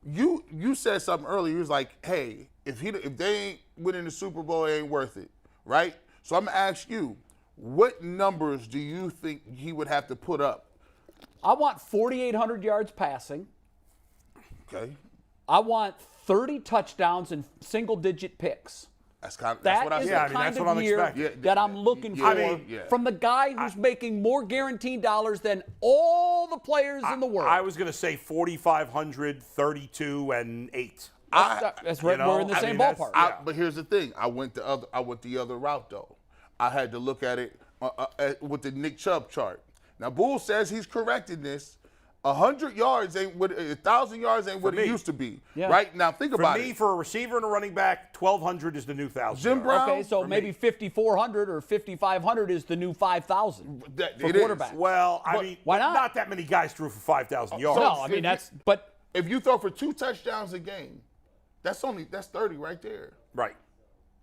you said something earlier. You was like, hey, if they ain't winning the Super Bowl, it ain't worth it, right? So I'm gonna ask you, what numbers do you think he would have to put up? I want 4,800 yards passing. Okay. I want 30 touchdowns and single-digit picks. That's what I That is the kind of year that I'm looking for from the guy who's making more guaranteed dollars than all the players in the world. I was going to say 4,500, 32, and 8. That's right. We're in the same ballpark. But here's the thing. I went the other route, though. I had to look at it with the Nick Chubb chart. Now, Bull says he's correcting this. 100 yards ain't what 1,000 yards ain't what it used to be. Yeah. Right now, think about it. For me, for a receiver and a running back, 1,200 is the new 1,000. Jim Brown. Okay, so maybe 5,400 or 5,500 is the new 5,000 for quarterback. Well, I mean, why not? Not that many guys threw for 5,000 yards. No, I mean but if you throw for 2 touchdowns a game, that's 30 right there. Right.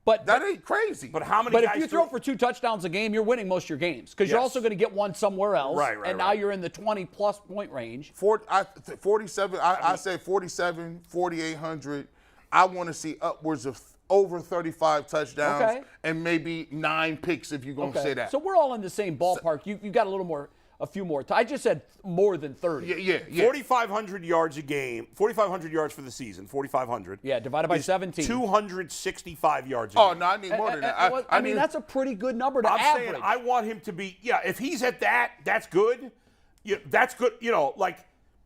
But that ain't crazy. But how many? But if you throw for 2 touchdowns a game, you're winning most of your games because you're also going to get one somewhere else. Right. And now you're in the 20-plus point range. 47. I said 47, 4,800. I want to see upwards of over 35 touchdowns and maybe 9 picks if you're going to say that. So we're all in the same ballpark. You got a little more a few more. I just said more than 30. Yeah. 4,500 yards a game, 4,500 yards for the season, 4,500. Yeah, divided by 17. 265 yards a game. Oh, no, I need more than that. I mean, that's a pretty good number to average. I'm saying I want him to be, if he's at that, that's good. Yeah, that's good. Like,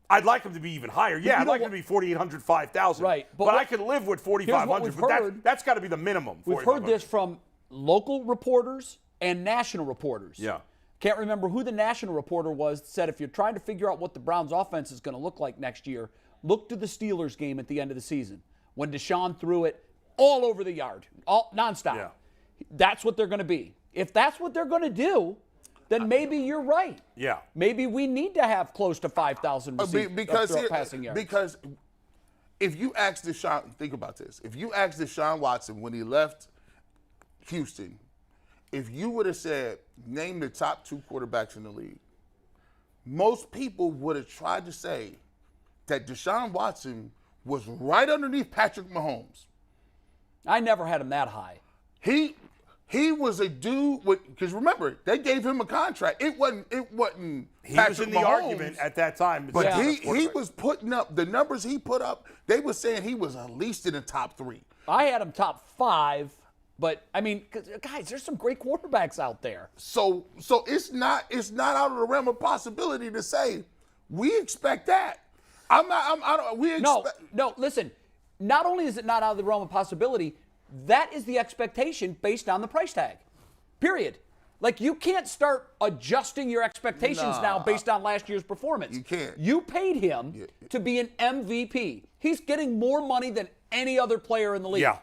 I'd like him to be even higher. Yeah, I'd like him to be 4,800, 5,000. Right. But I can live with 4,500. But that's got to be the minimum. We've heard this from local reporters and national reporters. Yeah. Can't remember who the national reporter was that said if you're trying to figure out what the Browns' offense is going to look like next year, look to the Steelers game at the end of the season when Deshaun threw it all over the yard, all nonstop. Yeah. That's what they're going to be. If that's what they're going to do, then maybe you're right. Yeah. Maybe we need to have close to 5,000 passing yards. Because if you ask Deshaun, think about this. If you ask Deshaun Watson when he left Houston, if you would have said, name the top 2 quarterbacks in the league, most people would have tried to say that Deshaun Watson was right underneath Patrick Mahomes. I never had him that high. He was a dude because remember, they gave him a contract. It wasn't he Patrick was in Mahomes, the argument at that time. But he was putting up the numbers he put up. They were saying he was at least in the top 3. I had him top 5. But I mean, guys, there's some great quarterbacks out there. So it's not out of the realm of possibility to say we expect that. No. Listen. Not only is it not out of the realm of possibility, that is the expectation based on the price tag. Period. Like you can't start adjusting your expectations now based on last year's performance. You can't. You paid him to be an MVP. He's getting more money than any other player in the league. Yeah.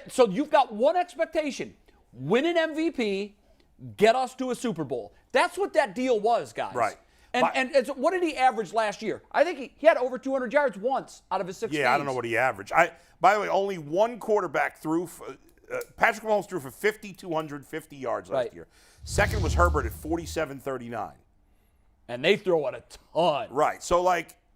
So you've got one expectation: win an MVP, get us to a Super Bowl. That's what that deal was, guys. Right. And what did he average last year? I think he had over 200 yards once out of his 6 games. Yeah, I don't know what he averaged. By the way, only one quarterback threw. Patrick Mahomes threw for 5,250 yards last year. Second was Herbert at 4,739. And they throw it a ton. Right. So,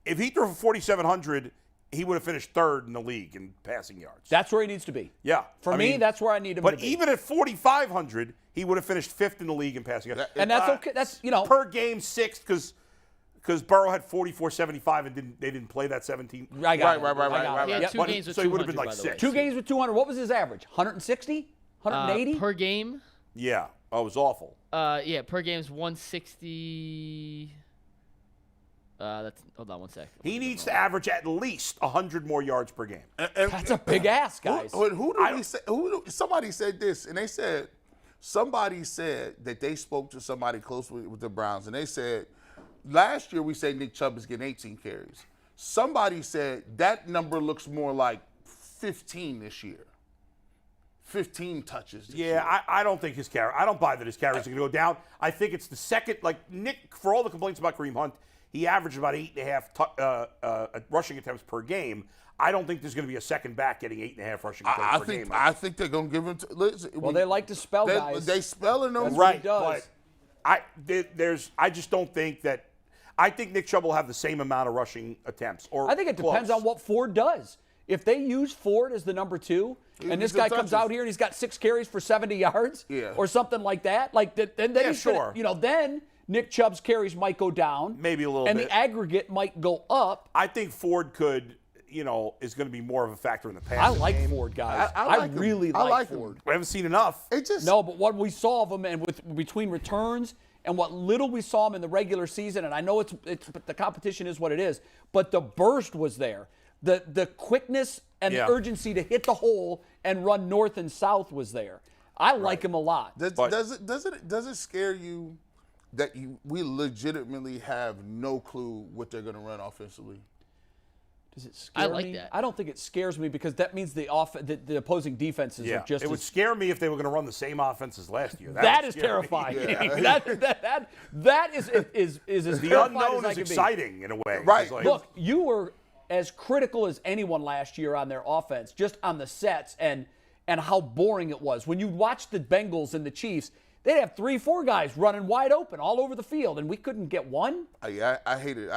if he threw for 4,700, he would have finished 3rd in the league in passing yards. That's where he needs to be. Yeah. For me, that's where I need him to be. But even at 4,500, he would have finished 5th in the league in passing yards. And that's okay. That's, per game 6th because Burrow had 4,475 and they didn't play that 17. Right. He had 2 games with 200, so he would have been like 6. 2 games with 200. What was his average? 160? 180? Per game? Yeah. Oh, it was awful. Per game is 160. Hold on one sec. He needs to average at least 100 more yards per game. That's a big ask, guys. Somebody said this, and they said, somebody said that they spoke to somebody close with the Browns, and they said, last year we said Nick Chubb is getting 18 carries. Somebody said that number looks more like 15 this year. 15 touches this year. I don't think his carry. I don't buy that his carries are going to go down. I think it's the second, Nick, for all the complaints about Kareem Hunt, he averaged about 8.5 rushing attempts per game. I don't think there's going to be a second back getting 8.5 rushing attempts per game. I think they're going to give him to. They like to spell guys. They spelling them. That's right. But I just don't think that. I think Nick Chubb will have the same amount of rushing attempts. I think it depends on what Ford does. If they use Ford as the number 2, and this guy comes out here and he's got 6 carries for 70 yards, or something like that, then he's sure. Then Nick Chubb's carries might go down, maybe a little and bit, the aggregate might go up. I think Ford could, is going to be more of a factor in the passing I like game. Ford, guys. I really like Ford. We haven't seen enough. But what we saw of him, and between returns and what little we saw him in the regular season, and I know the competition is what it is, but the burst was there. The quickness and the urgency to hit the hole and run north and south was there. I like him a lot. Does it scare you that we legitimately have no clue what they're going to run offensively? Does it scare me? I like that. I don't think it scares me because that means the opposing defenses are just. It would scare me if they were going to run the same offense as last year. That is terrifying. That is as the terrifying unknown as is I exciting in a way. Right. Look, you were as critical as anyone last year on their offense, just on the sets and how boring it was. When you watch the Bengals and the Chiefs, they'd have 3-4 guys running wide open all over the field, and we couldn't get one. I hate it.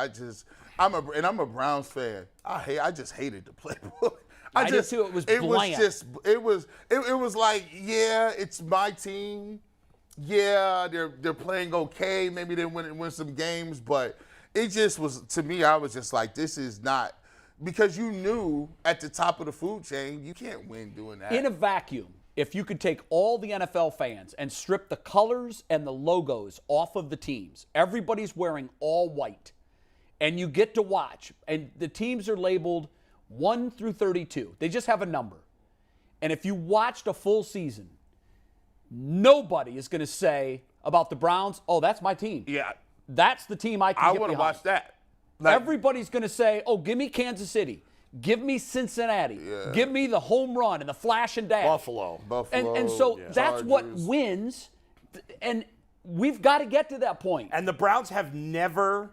I'm a Browns fan. I just hated the playbook. I did too. It was bland. It was like, it's my team. yeah, they're playing okay. Maybe they win some games, but it just was, to me, I was just like, this is not, because you knew at the top of the food chain, you can't win doing that. In a vacuum, if you could take all the NFL fans and strip the colors and the logos off of the teams, everybody's wearing all white, and you get to watch, and the teams are labeled 1 through 32. They just have a number. And if you watched a full season, nobody is going to say about the Browns, oh, that's my team. Yeah. That's the team I can get would have behind. watched that. Everybody's going to say, oh, give me Kansas City. Give me Cincinnati. Yeah. Give me the home run and the flash and dash. Buffalo. And so that's what wins. And we've got to get to that point. And the Browns have never,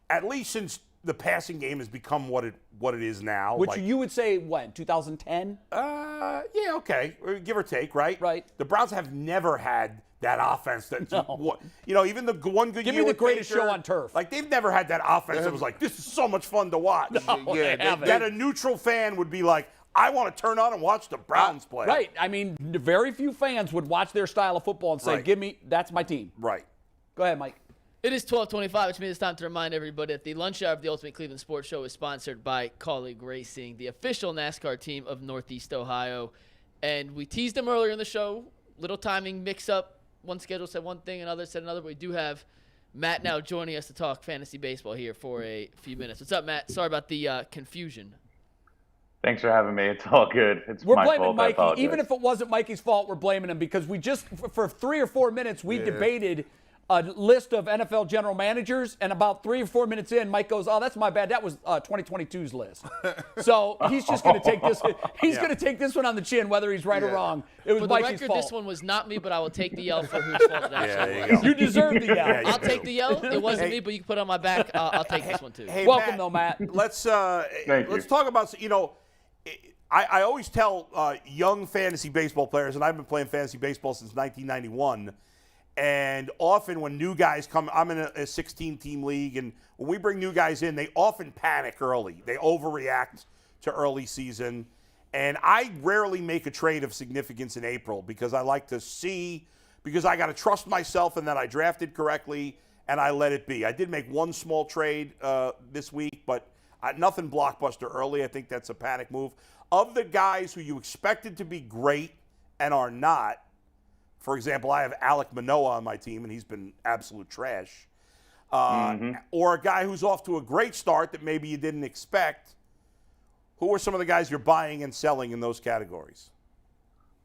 at least since the passing game has become what it is now. Which you would say, when, 2010? Yeah, okay. Give or take, right? Right. The Browns have never had that offense that, even the one good Give year me the with greatest Baker, show on turf. Like, they've never had that offense that was like, this is so much fun to watch. No, they haven't. That a neutral fan would be like, I want to turn on and watch the Browns play. Right. I mean, very few fans would watch their style of football and say, give me, that's my team. Right. Go ahead, Mike. It is 12:25, which means it's time to remind everybody that the lunch hour of the Ultimate Cleveland Sports Show is sponsored by Colleague Racing, the official NASCAR team of Northeast Ohio. And we teased them earlier in the show. Little timing mix-up. One schedule said one thing, another said another. But we do have Matt now joining us to talk fantasy baseball here for a few minutes. What's up, Matt? Sorry about the confusion. Thanks for having me. It's all good. We're blaming Mikey. Even if it wasn't Mikey's fault, we're blaming him because we just, for 3 or 4 minutes, we debated a list of NFL general managers, and about 3 or 4 minutes in, Mike goes, "Oh, that's my bad. That was 2022's list." So he's just going to take this. He's going to take this one on the chin, whether he's right or wrong. It was for Mikey's the record, fault. This one was not me, but I will take the L for whose fault it actually was. You deserve the L. Yeah, I'll take the L. It wasn't me, but you can put it on my back. I'll take this one too. Hey, welcome, though, Matt. Let's talk about, I always tell young fantasy baseball players, and I've been playing fantasy baseball since 1991. And often when new guys come, I'm in a 16-team league, and when we bring new guys in, they often panic early. They overreact to early season. And I rarely make a trade of significance in April because I like to see, because I got to trust myself and that I drafted correctly, and I let it be. I did make one small trade this week, but nothing blockbuster early. I think that's a panic move. Of the guys who you expected to be great and are not, for example, I have Alek Manoah on my team, and he's been absolute trash. Or a guy who's off to a great start that maybe you didn't expect. Who are some of the guys you're buying and selling in those categories?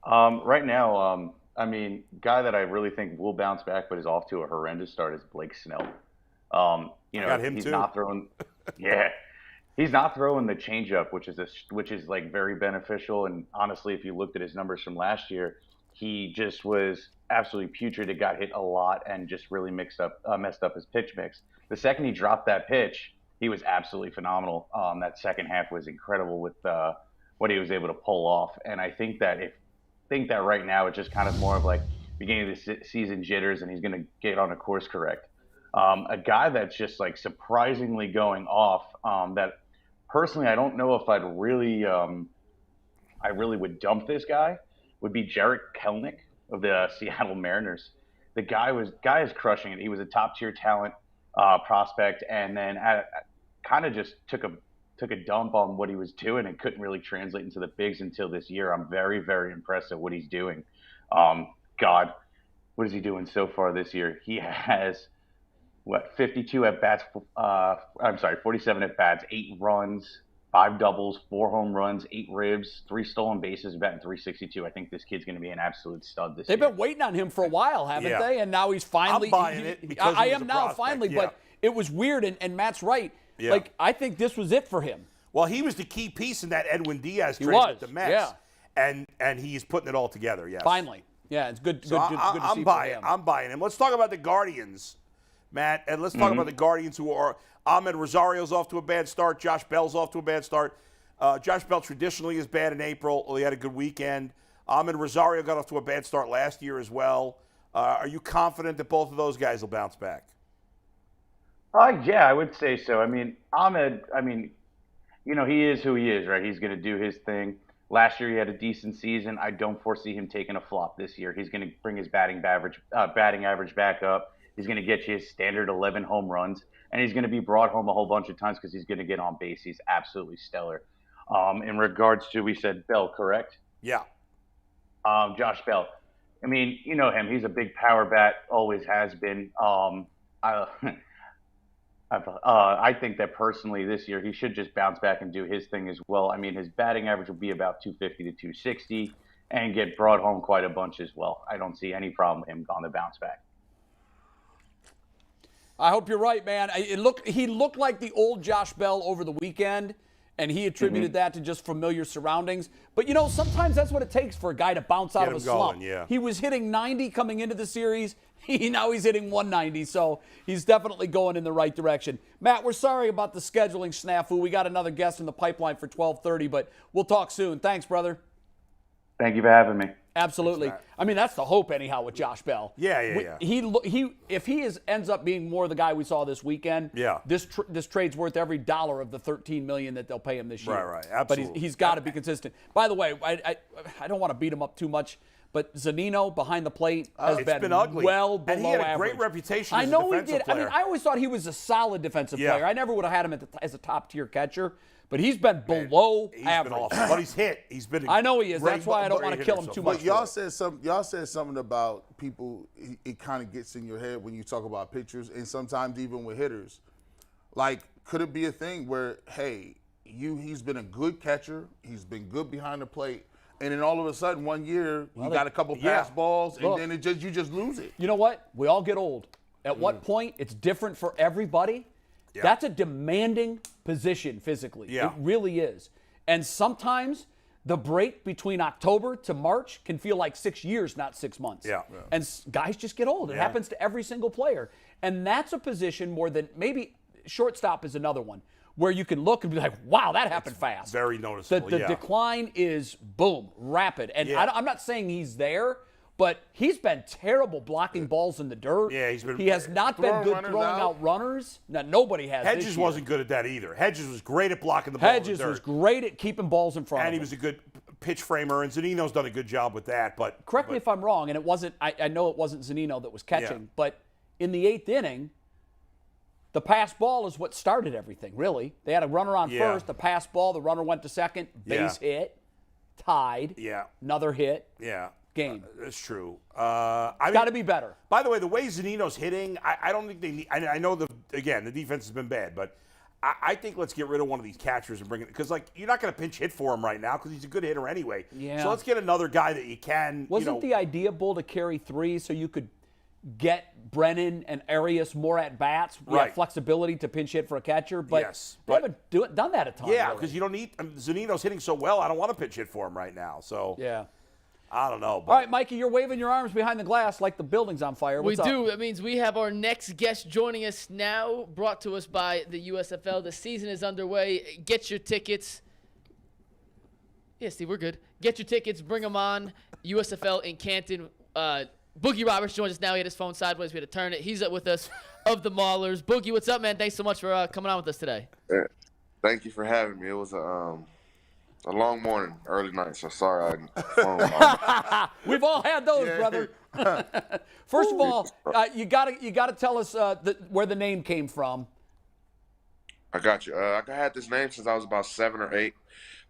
Right now, guy that I really think will bounce back but is off to a horrendous start is Blake Snell. I got him he's too. Not throwing, he's not throwing the changeup, which is like very beneficial. And honestly, if you looked at his numbers from last year, he just was absolutely putrid. It got hit a lot and just really messed up his pitch mix. The second he dropped that pitch, he was absolutely phenomenal. That second half was incredible with what he was able to pull off. And I think that right now it's just kind of more of like beginning of the season jitters, and he's going to get on a course correct. A guy that's just like surprisingly going off. That personally, I don't know if I really would dump this guy. Would be Jarrett Kelenic of the Seattle Mariners. The guy is crushing it. He was a top tier talent prospect, and then kind of just took a dump on what he was doing and couldn't really translate into the bigs until this year. I'm very, very impressed at what he's doing. God, what is he doing so far this year? He has 52 at bats. 47 at bats, 8 runs. 5 doubles, 4 home runs, 8 ribs, 3 stolen bases, batting .362. I think this kid's going to be an absolute stud this year. They've been waiting on him for a while, haven't they? And now he's finally. I'm buying it. I am now finally, but it was weird, and Matt's right. Yeah. Like, I think this was it for him. Well, he was the key piece in that Edwin Diaz trade with the Mets. Yeah. And he's putting it all together, yes. Finally. Yeah, it's good to see I'm buying him. Let's talk about the Guardians, Matt, and let's talk about the Guardians who are – Ahmed Rosario's off to a bad start. Josh Bell's off to a bad start. Josh Bell traditionally is bad in April. Well, he had a good weekend. Ahmed Rosario got off to a bad start last year as well. Are you confident that both of those guys will bounce back? Yeah, I would say so. I mean, Ahmed, he is who he is, right? He's going to do his thing. Last year he had a decent season. I don't foresee him taking a flop this year. He's going to bring his batting average back up. He's going to get you his standard 11 home runs, and he's going to be brought home a whole bunch of times because he's going to get on base. He's absolutely stellar. In regards to, we said Bell, correct? Yeah. Josh Bell. I mean, you know him. He's a big power bat, always has been. I think that personally this year he should just bounce back and do his thing as well. I mean, his batting average will be about 250 to 260 and get brought home quite a bunch as well. I don't see any problem with him on the bounce back. I hope you're right, man. He looked like the old Josh Bell over the weekend, and he attributed that to just familiar surroundings. But, you know, sometimes that's what it takes for a guy to bounce out of a slump. Yeah. He was hitting 90 coming into the series. Now he's hitting 190, so he's definitely going in the right direction. Matt, we're sorry about the scheduling snafu. We got another guest in the pipeline for 12:30, but we'll talk soon. Thanks, brother. Thank you for having me. Absolutely. Thanks, I mean, that's the hope anyhow with Josh Bell. Yeah. If he ends up being more the guy we saw this weekend, this trade's worth every dollar of the $13 million that they'll pay him this year. Right. Absolutely. But he's got to be consistent. By the way, I don't want to beat him up too much, but Zunino behind the plate has been ugly. Well below and he had a average. great reputation as I know a he defensive did. player. I mean, I always thought he was a solid defensive player. I never would have had him as a top-tier catcher. But he's been below average. Been awful. But he's hit. He's been. I know he is. That's why I don't want to kill him too much. But y'all said something about people. It kind of gets in your head when you talk about pitchers, and sometimes even with hitters. Like, could it be a thing where, hey, he's been a good catcher, he's been good behind the plate, and then all of a sudden one year you got a couple pass balls, and then you just lose it. You know what? We all get old. At what point? It's different for everybody. Yeah. That's a demanding position physically. Yeah. It really is. And sometimes the break between October to March can feel like 6 years, not 6 months. Yeah. And guys just get old. It happens to every single player. And that's a position more than maybe shortstop is another one where you can look and be like, wow, that happened fast. Very noticeable. The decline is, boom, rapid. And I'm not saying he's there, but he's been terrible blocking balls in the dirt. Yeah, he has not been good throwing out runners. No, nobody has. Hedges wasn't good at that either. Hedges was great at blocking the ball in the dirt. Hedges was great at keeping balls in front of him. And he was a good pitch framer, and Zunino's done a good job with that. But correct me if I'm wrong, and it wasn't. I know it wasn't Zunino that was catching, but in the 8th inning, the pass ball is what started everything. Really, they had a runner on first, the pass ball, the runner went to second, base hit, tied, another hit. Yeah. Game. That's true. Got to be better. By the way, the way Zunino's hitting, I don't think they need. I know the defense has been bad, but I think let's get rid of one of these catchers and bring it because you're not going to pinch hit for him right now because he's a good hitter anyway. Yeah. So let's get another guy that you can. Wasn't the idea, Bull, to carry 3 so you could get Brennan and Arias more at bats? We have flexibility to pinch hit for a catcher, but they haven't done that a ton. Yeah, because you don't need. Zunino's hitting so well. I don't want to pinch hit for him right now. So yeah. I don't know. All right, Mikey, you're waving your arms behind the glass like the building's on fire. What's up? We do. That means we have our next guest joining us now, brought to us by the USFL. The season is underway. Get your tickets. Yeah, Steve, we're good. Get your tickets. Bring them on. USFL in Canton. Boogie Roberts joins us now. He had his phone sideways. We had to turn it. He's up with us of the Maulers. Boogie, what's up, man? Thanks so much for coming on with us today. Thank you for having me. It was a long morning, early night, so sorry I We've all had those, brother. First of all, you gotta tell us where the name came from. I got you. I had this name since I was about 7 or 8.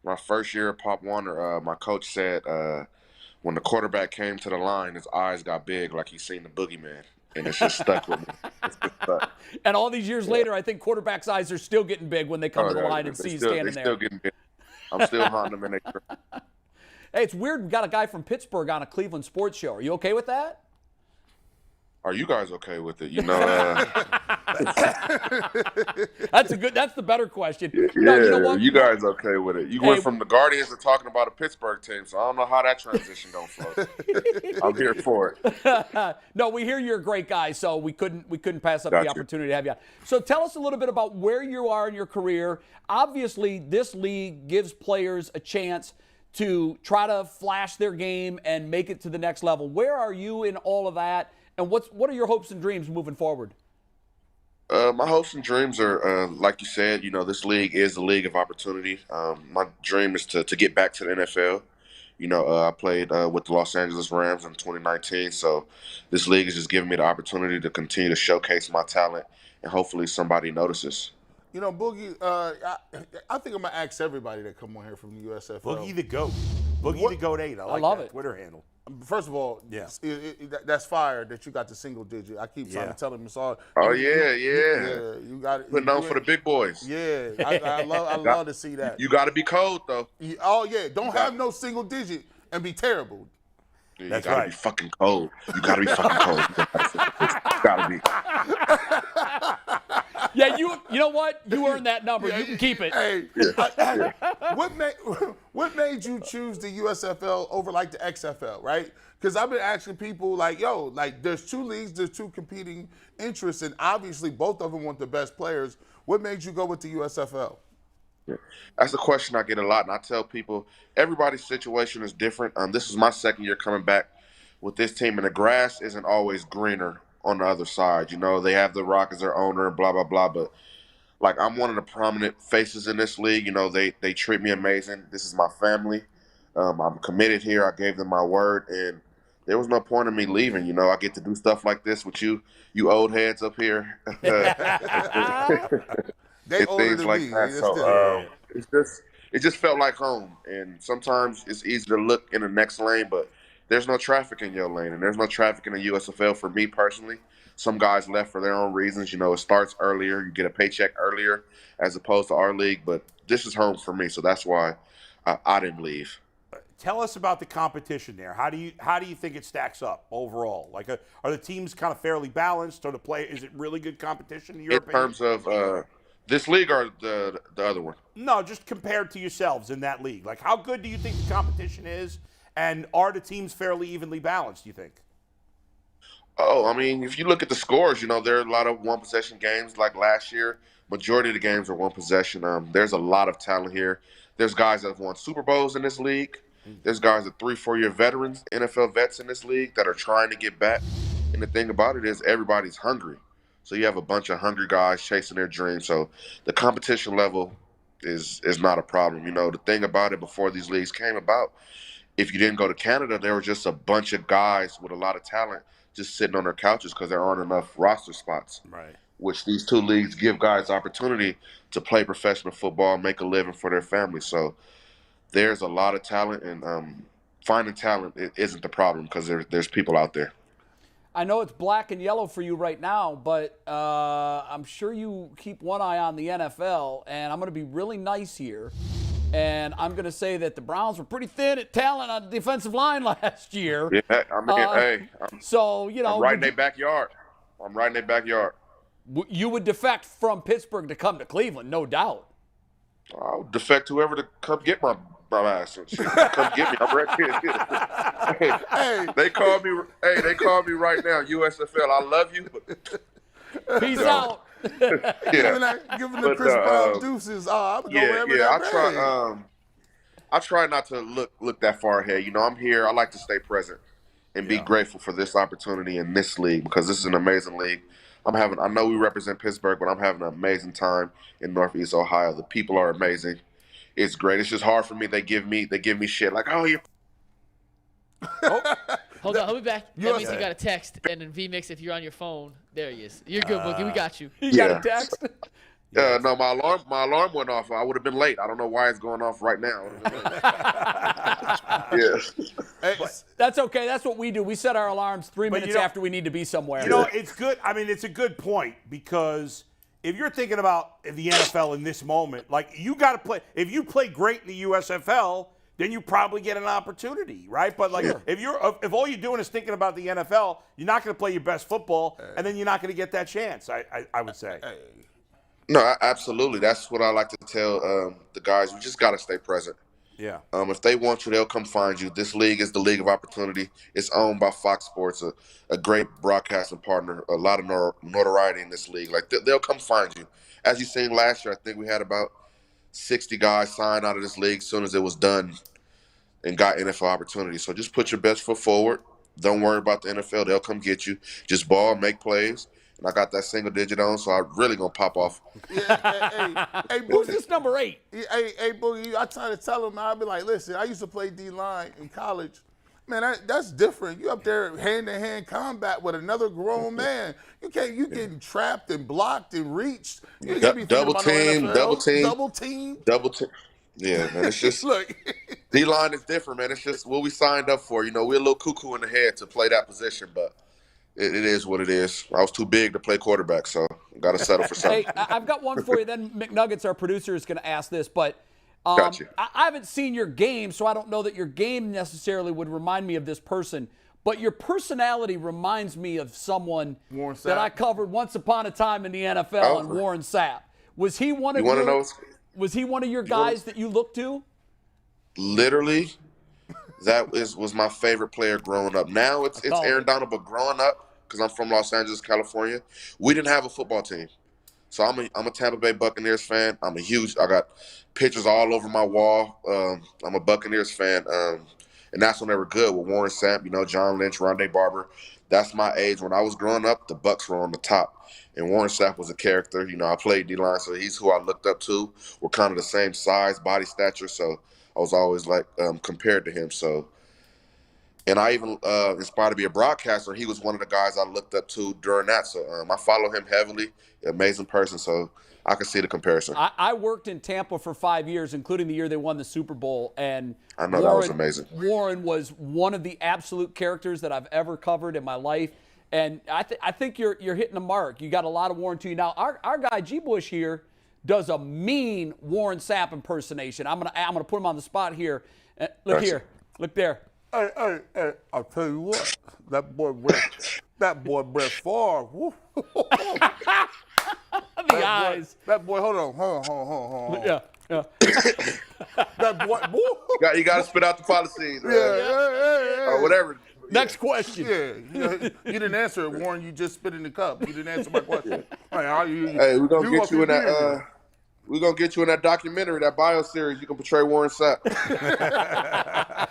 My first year at Pop Warner, my coach said when the quarterback came to the line, his eyes got big like he seen the boogeyman, and it's just stuck with me. And all these years later, I think quarterbacks' eyes are still getting big when they come to the line and see you standing there. Still getting big. I'm still haunting them in their. Hey, it's weird. We got a guy from Pittsburgh on a Cleveland sports show. Are you okay with that? Are you guys okay with it? You know. That's the better question. Yeah, no, you know what? You guys okay with it? You went from the Guardians to talking about a Pittsburgh team, so I don't know how that transition don't flow. I'm here for it. No, we hear you're a great guy, so we couldn't pass up the opportunity to have you on. So tell us a little bit about where you are in your career. Obviously, this league gives players a chance to try to flash their game and make it to the next level. Where are you in all of that? And what are your hopes and dreams moving forward? My hopes and dreams are, like you said, this league is the league of opportunity. My dream is to get back to the NFL. I played with the Los Angeles Rams in 2019, so this league is just giving me the opportunity to continue to showcase my talent, and hopefully somebody notices. Boogie, I think I'm going to ask everybody that come on here from the USFL. Boogie the GOAT. Boogie the GOAT 8. I love that Twitter handle. First of all, that's fire that you got the single digit. I keep trying to tell him it's all. Oh, yeah. You got it. Putting on for the big boys. Yeah, I love to see that. You got to be cold, though. Oh, yeah. Don't have no single digit and be terrible. Dude, you got to be fucking cold. You got to be fucking cold. You got to be. Yeah, you know what? You earned that number. You can keep it. Hey, what made you choose the USFL over like the XFL, right? Because I've been asking people there's two leagues, there's two competing interests, and obviously both of them want the best players. What made you go with the USFL? That's a question I get a lot, and I tell people everybody's situation is different. This is my second year coming back with this team, and the grass isn't always greener on the other side. They have The Rock as their owner, blah, blah, blah. But, I'm one of the prominent faces in this league. They treat me amazing. This is my family. I'm committed here. I gave them my word, and there was no point in me leaving. I get to do stuff like this with you old heads up here. They older than me. So, it just felt like home. And sometimes it's easy to look in the next lane, but there's no traffic in your lane, and there's no traffic in the USFL for me personally. Some guys left for their own reasons. It starts earlier. You get a paycheck earlier as opposed to our league. But this is home for me, so that's why I didn't leave. Tell us about the competition there. How do you think it stacks up overall? Are the teams kind of fairly balanced, or is it really good competition in your opinion? In terms of this league or the other one? No, just compared to yourselves in that league. How good do you think the competition is? And are the teams fairly evenly balanced, do you think? Oh, if you look at the scores, there are a lot of one-possession games like last year. Majority of the games are one possession. There's a lot of talent here. There's guys that have won Super Bowls in this league. There's guys that 3-4 year veterans, NFL vets in this league that are trying to get back. And the thing about it is everybody's hungry. So you have a bunch of hungry guys chasing their dreams. So the competition level is not a problem. The thing about it before these leagues came about, if you didn't go to Canada, there were just a bunch of guys with a lot of talent just sitting on their couches because there aren't enough roster spots. Right. Which these two leagues give guys opportunity to play professional football, make a living for their family. So there's a lot of talent, and finding talent isn't the problem because there's people out there. I know it's black and yellow for you right now, but I'm sure you keep one eye on the NFL, and I'm going to be really nice here. And I'm going to say that the Browns were pretty thin at talent on the defensive line last year. Yeah, I'm right in their backyard. I'm right in their backyard. You would defect from Pittsburgh to come to Cleveland, no doubt. I'll defect whoever to come get my ass. Come get me. I'm right here. Hey, they call me. Hey, they call me right now. USFL. I love you. But, peace out. Yeah. Giving the Chris Brown deuces. I'm going wherever that I try not to look that far ahead. I'm here. I like to stay present and be grateful for this opportunity in this league because this is an amazing league. I know we represent Pittsburgh, but I'm having an amazing time in Northeast Ohio. The people are amazing. It's great. It's just hard for me. They give me shit like, oh, you're. Hold on, I'll be back. That means you got a text, and then VMix, if you're on your phone, there he is. You're good, Boogie. We got you. You got a text? No, my alarm went off. I would have been late. I don't know why it's going off right now. Hey, that's okay. That's what we do. We set our alarms 3 minutes after we need to be somewhere. It's good. It's a good point because if you're thinking about the NFL in this moment, you got to play. If you play great in the USFL, then you probably get an opportunity, right? But if all you're doing is thinking about the NFL, you're not going to play your best football, and then you're not going to get that chance. I would say. No, absolutely. That's what I like to tell the guys. We just got to stay present. Yeah. If they want you, they'll come find you. This league is the league of opportunity. It's owned by Fox Sports, a great broadcasting partner, a lot of notoriety in this league. They'll come find you. As you seen last year, I think we had about 60 guys signed out of this league as soon as it was done and got NFL opportunities. So just put your best foot forward. Don't worry about the NFL. They'll come get you. Just ball, make plays, and I got that single digit on, so I'm really gonna pop off. Hey, who's this number 8? Hey, Boogie, I try to tell him, I'll be like, listen, I used to play D-line in college. Man, that's different. You up there hand-to-hand combat with another grown man. You getting trapped and blocked and reached. You Double team. Yeah, man, it's just look. D-line is different, man. It's just what we signed up for. We're a little cuckoo in the head to play that position, but it is what it is. I was too big to play quarterback, so got to settle for something. Hey, I've got one for you. Then McNuggets, our producer, is going to ask this, but Gotcha. I haven't seen your game, so I don't know that your game necessarily would remind me of this person. But your personality reminds me of someone that I covered once upon a time in the NFL, and Warren Sapp. Was he one of Was he one of your guys that you looked to? Literally, that was my favorite player growing up. Now it's Aaron Donald, but growing up, because I'm from Los Angeles, California, we didn't have a football team. So I'm a Tampa Bay Buccaneers fan. I got pictures all over my wall. I'm a Buccaneers fan. And that's when they were good with Warren Sapp, John Lynch, Rondé Barber. That's my age. When I was growing up, the Bucs were on the top. And Warren Sapp was a character. I played D-line, so he's who I looked up to. We're kind of the same size, body stature, so I was always compared to him. So, and I even inspired to be a broadcaster. He was one of the guys I looked up to during that. So I follow him heavily. Amazing person, so I can see the comparison. I worked in Tampa for 5 years, including the year they won the Super Bowl, and I know that was amazing. Warren was one of the absolute characters that I've ever covered in my life, and I think you're hitting the mark. You got a lot of Warren to you. Now, our guy G. Bush here does a mean Warren Sapp impersonation. I'm gonna put him on the spot here. Look here, look there. Hey, I'll tell you what, that boy Brett Favre. Eyes. That boy, hold on. Yeah. That boy, you got to spit out the policies. Yeah. Or whatever. Next question. Yeah. You didn't answer it, Warren. You just spit in the cup. You didn't answer my question. Hey, we're gonna get you in that. We're gonna get you in that documentary, that bio series. You can portray Warren Sapp.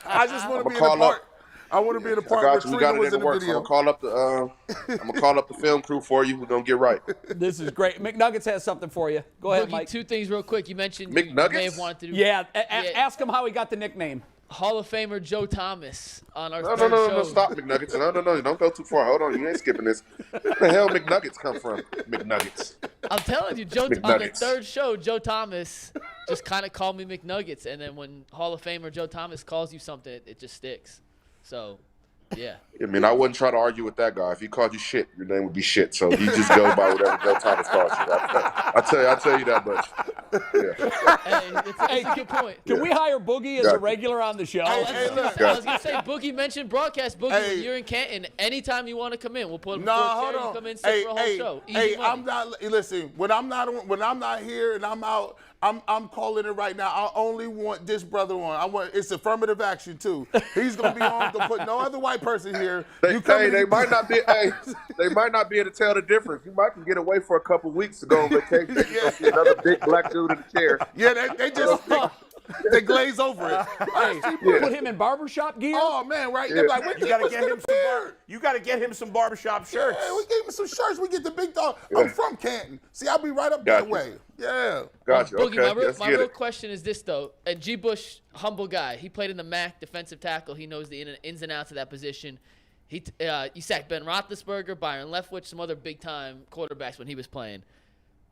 I just want to be in the part. I want to be in the part where Trina was in the video. I'm gonna call up the film crew for you. We're gonna get right. This is great. McNuggets has something for you. Go ahead, Mike. 2 things real quick. You mentioned McNuggets? you may have wanted to do. Yeah, ask him how he got the nickname. Hall of Famer Joe Thomas on our No, show. stop McNuggets. No, don't go too far. Hold on, you ain't skipping this. Where the hell McNuggets come from? McNuggets. I'm telling you, Joe, on the 3rd show, Joe Thomas just kind of called me McNuggets, and then when Hall of Famer Joe Thomas calls you something, it just sticks. So, yeah. I mean, I wouldn't try to argue with that guy. If he called you shit, your name would be shit. So you just go by whatever Joe Thomas calls you. I tell you that much. Yeah. Hey, it's a good point. Can we hire Boogie as a regular on the show? I was going to say, Boogie mentioned broadcast. Boogie, when you're in Canton, anytime you want to come in, we'll put him hold on. Come in, sit for a whole show. Easy money. I'm not. Listen, when I'm not here and I'm out, I'm calling it right now. I only want this brother on. It's affirmative action too. He's gonna be on. Don't put no other white person here. They might not be. They might not be able to tell the difference. You might can get away for a couple weeks to go on vacation. See another big black dude in the chair. Yeah, they just. They glaze over it. Put him in barbershop gear. Oh man, right? Yeah. Like, you gotta get him some. You gotta get him some barbershop shirts. Yeah, we gave him some shirts. We get the big dog. I'm from Canton. See, I'll be right up that way. Yeah. Gotcha. Boogie, Okay. my real question is this though. And G. Bush, humble guy. He played in the MAC, defensive tackle. He knows the ins and outs of that position. You sacked Ben Roethlisberger, Byron Leftwich, some other big time quarterbacks when he was playing.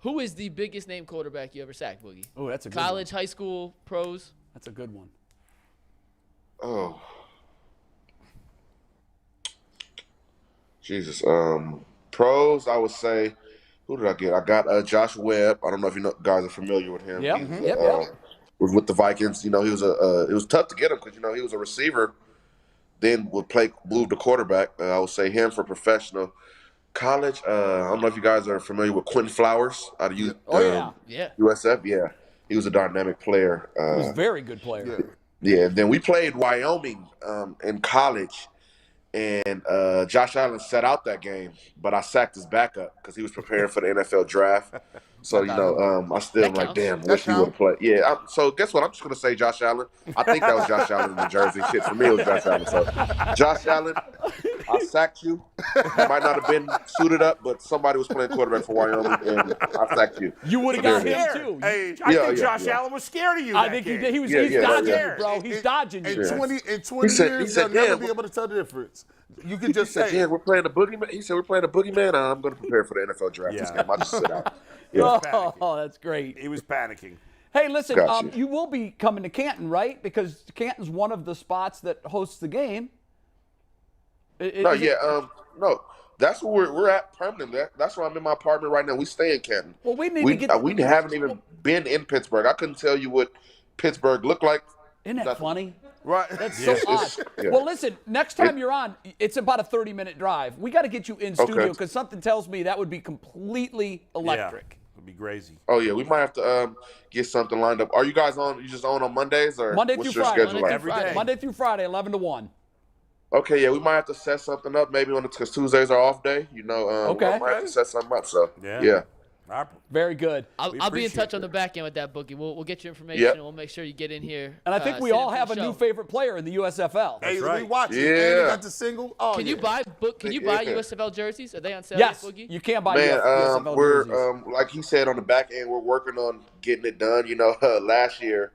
Who is the biggest name quarterback you ever sacked, Boogie? Oh, that's a good college, one. High school, pros. That's a good one. Oh. Jesus. Pros, I would say, who did I get? I got Josh Webb. I don't know if you guys are familiar with him. Yep. Was with the Vikings. He was it was tough to get him because he was a receiver. Then moved to quarterback. I would say him for professional. College, I don't know if you guys are familiar with Quentin Flowers out of USF. Yeah, he was a dynamic player. He was a very good player. Yeah. Then we played Wyoming in college, and Josh Allen sat out that game, but I sacked his backup because he was preparing for the NFL draft. So, I still am like, damn, wish he would have played. Yeah, so guess what? I'm just going to say Josh Allen. I think that was Josh Allen in the jersey. Shit, for me, it was Josh Allen. So, Josh Allen, I sacked you. You might not have been suited up, but somebody was playing quarterback for Wyoming, and I sacked you. You would have got him, too. Hey, I think Josh Allen was scared of you. I think he did. He's dodging you, bro. He's dodging you. In 20 years, you'll never be able to tell the difference. You can just say, yeah, we're playing the boogeyman. He said, we're playing the boogeyman. I'm going to prepare for the NFL draft this game. I just sit out. Yeah. Oh, that's great. He was panicking. Hey, listen, you will be coming to Canton, right? Because Canton's one of the spots that hosts the game. No. That's where we're at permanently. That's where I'm in my apartment right now. We stay in Canton. Well, we haven't even been in Pittsburgh. I couldn't tell you what Pittsburgh looked like. Isn't that funny? Right. That's so odd. Yeah. Well, listen, next time you're on, it's about a 30-minute drive. We got to get you in studio because something tells me that would be completely electric. Yeah, it would be crazy. Oh, yeah. We might have to get something lined up. Are you guys on? You just on Mondays? Or Monday what's through your Friday. schedule like? Every day. Monday through Friday, 11 to 1. Okay, yeah. We might have to set something up maybe because Tuesdays are off day. We might have to set something up. So, yeah. Very good. I'll be in touch on the back end with that, Boogie. We'll get you information, and we'll make sure you get in here. And I think we all have a new favorite player in the USFL. Hey, we watch it. Yeah. And got the single. Oh, Can you buy USFL jerseys? Are they on sale? Yes, Boogie? you can buy USFL jerseys. We're like he said on the back end, we're working on getting it done. Last year,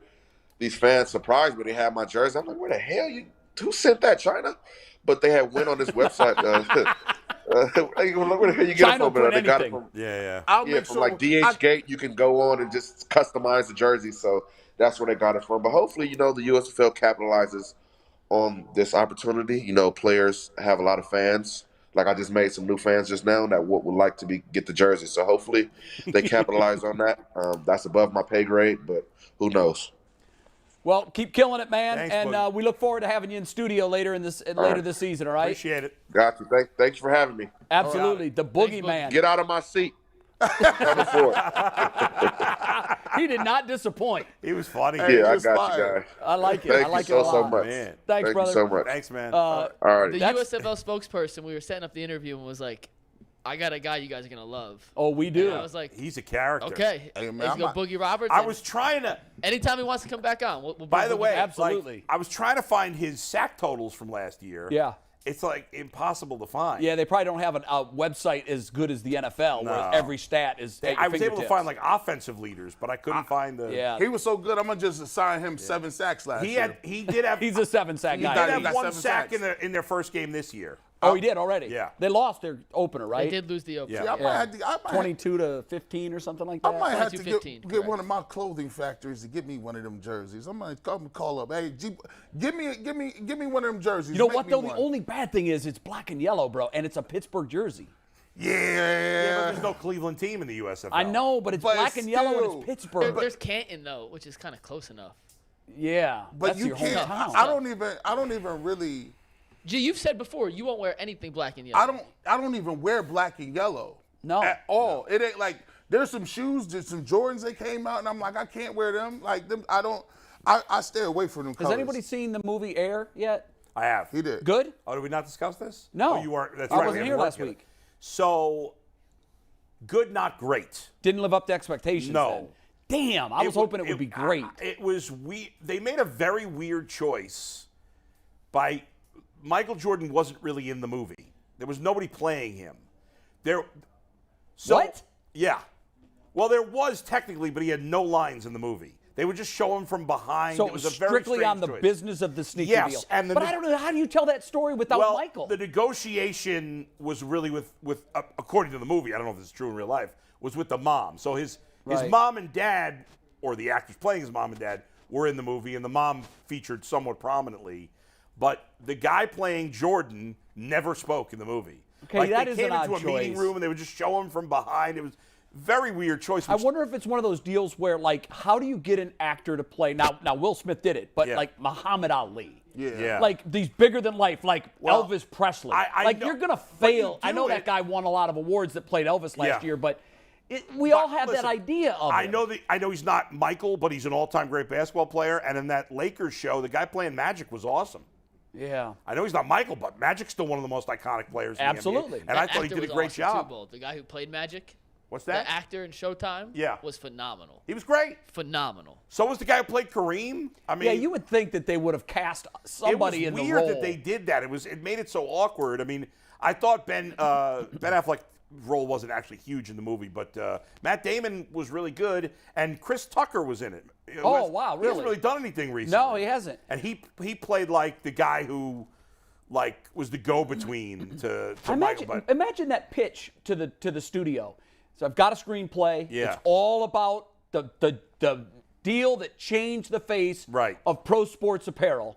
these fans surprised me. They had my jersey. I'm like, where the hell who sent that, China? But they had went on this website. Where the hell you get it from? They got it from from like DHgate. You can go on and just customize the jersey. So that's where they got it from. But hopefully, the USFL capitalizes on this opportunity. Players have a lot of fans. Like I just made some new fans just now that would like to get the jersey. So hopefully they capitalize on that. That's above my pay grade, but who knows? Well, keep killing it, man, Thanks, and we look forward to having you in studio later this season. All right. Appreciate it. Got you. Thanks for having me. Absolutely, the boogeyman. Get out of my seat. Coming forward. He did not disappoint. He was funny. Yeah, I got you guys. I like it. Thank I like you it a lot. so much. Man. Thanks, brother. Thank you so much. Thanks, man. All right. The USFL spokesperson, we were setting up the interview and was like, I got a guy you guys are going to love. Oh, we do. And I was like, he's a character. Okay. Hey, man, Let's go Boogie Roberts. I was trying to. Anytime he wants to come back on. We'll By the way, absolutely. I was trying to find his sack totals from last year. Yeah. It's like impossible to find. Yeah, they probably don't have a website as good as the NFL where every stat is at your I was able to fingertips. find like offensive leaders, but I couldn't find the. Yeah. He was so good, I'm going to just assign him 7 sacks last year. He did have. He's a 7-sack guy. He did have one 7 sack sacks. in their first game this year. Oh, he did already? Yeah. They lost their opener, right? They did lose the opener. Yeah, I might have to, 22 to 15 or something like that. I might have to 22-15, get one of my clothing factories to get me one of them jerseys. I'm gonna call up. Hey, give me one of them jerseys. You know Make what me though? one. The only bad thing is it's black and yellow, bro, and it's a Pittsburgh jersey. Yeah, but there's no Cleveland team in the USFL. I know, but it's black and yellow and it's Pittsburgh. There's Canton though, which is kind of close enough. Yeah, but that's you your can't. hometown. I don't even really. G, you've said before you won't wear anything black and yellow. I don't even wear black and yellow. No. At all. It ain't like there's some shoes, there's some Jordans that came out, and I'm like, I can't wear them. Like them, I stay away from them. Has anybody seen the movie Air yet? I have. He did. Good? Oh, did we not discuss this? No. Oh, you weren't. That's I right. wasn't here last week. So, good, not great. Didn't live up to expectations. No. Then. Damn, I was hoping it would be great. It was they made a very weird choice by Michael Jordan wasn't really in the movie. There was nobody playing him. What? Yeah. Well, there was technically, but he had no lines in the movie. They would just show him from behind. So it was a very strictly on the choice. business of the sneaker Yes, deal. and but I don't know, how do you tell that story without Michael? The negotiation was really with according to the movie, I don't know if this is true in real life, was with the mom. So his mom and dad, or the actors playing his mom and dad, were in the movie, and the mom featured somewhat prominently. But the guy playing Jordan never spoke in the movie. Okay, that is they an came odd into a meeting choice. room and they would just show him from behind. It was a very weird choice. I wonder if it's one of those deals where, like, how do you get an actor to play? Now Will Smith did it, but like Muhammad Ali. Yeah. Like these bigger than life, like Elvis Presley. I know, you're gonna fail. I know that guy won a lot of awards that played Elvis last year, but we all have that idea of him. I know he's not Michael, but he's an all-time great basketball player. And in that Lakers show, the guy playing Magic was awesome. Yeah. I know he's not Michael, but Magic's still one of the most iconic players in Absolutely. the NBA. And I thought he did a great job. Too, the guy who played Magic. What's that? The actor in Showtime was phenomenal. He was great. Phenomenal. So was the guy who played Kareem. I mean, yeah, you would think that they would have cast somebody in the role. It was weird that they did that. It made it so awkward. I mean, I thought Ben Affleck's role wasn't actually huge in the movie, but Matt Damon was really good, and Chris Tucker was in it. Oh, wow, really? He hasn't really done anything recently. No, he hasn't. And he played like the guy who was the go-between to Michael. But imagine that pitch to the studio. So I've got a screenplay. Yeah. It's all about the deal that changed the face of pro sports apparel.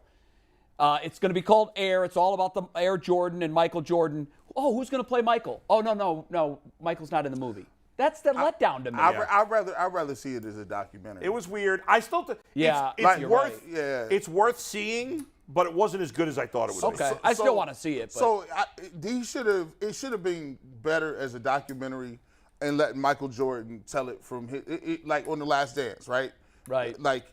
It's going to be called Air. It's all about the Air Jordan and Michael Jordan. Oh, who's going to play Michael? Oh, no. Michael's not in the movie. That's the letdown to me. I'd rather see it as a documentary. It was weird. I still think it's worth seeing, but it wasn't as good as I thought it would be. Okay, I still want to see it. But. So it should have been better as a documentary and let Michael Jordan tell it from like on The Last Dance, right? Right. Like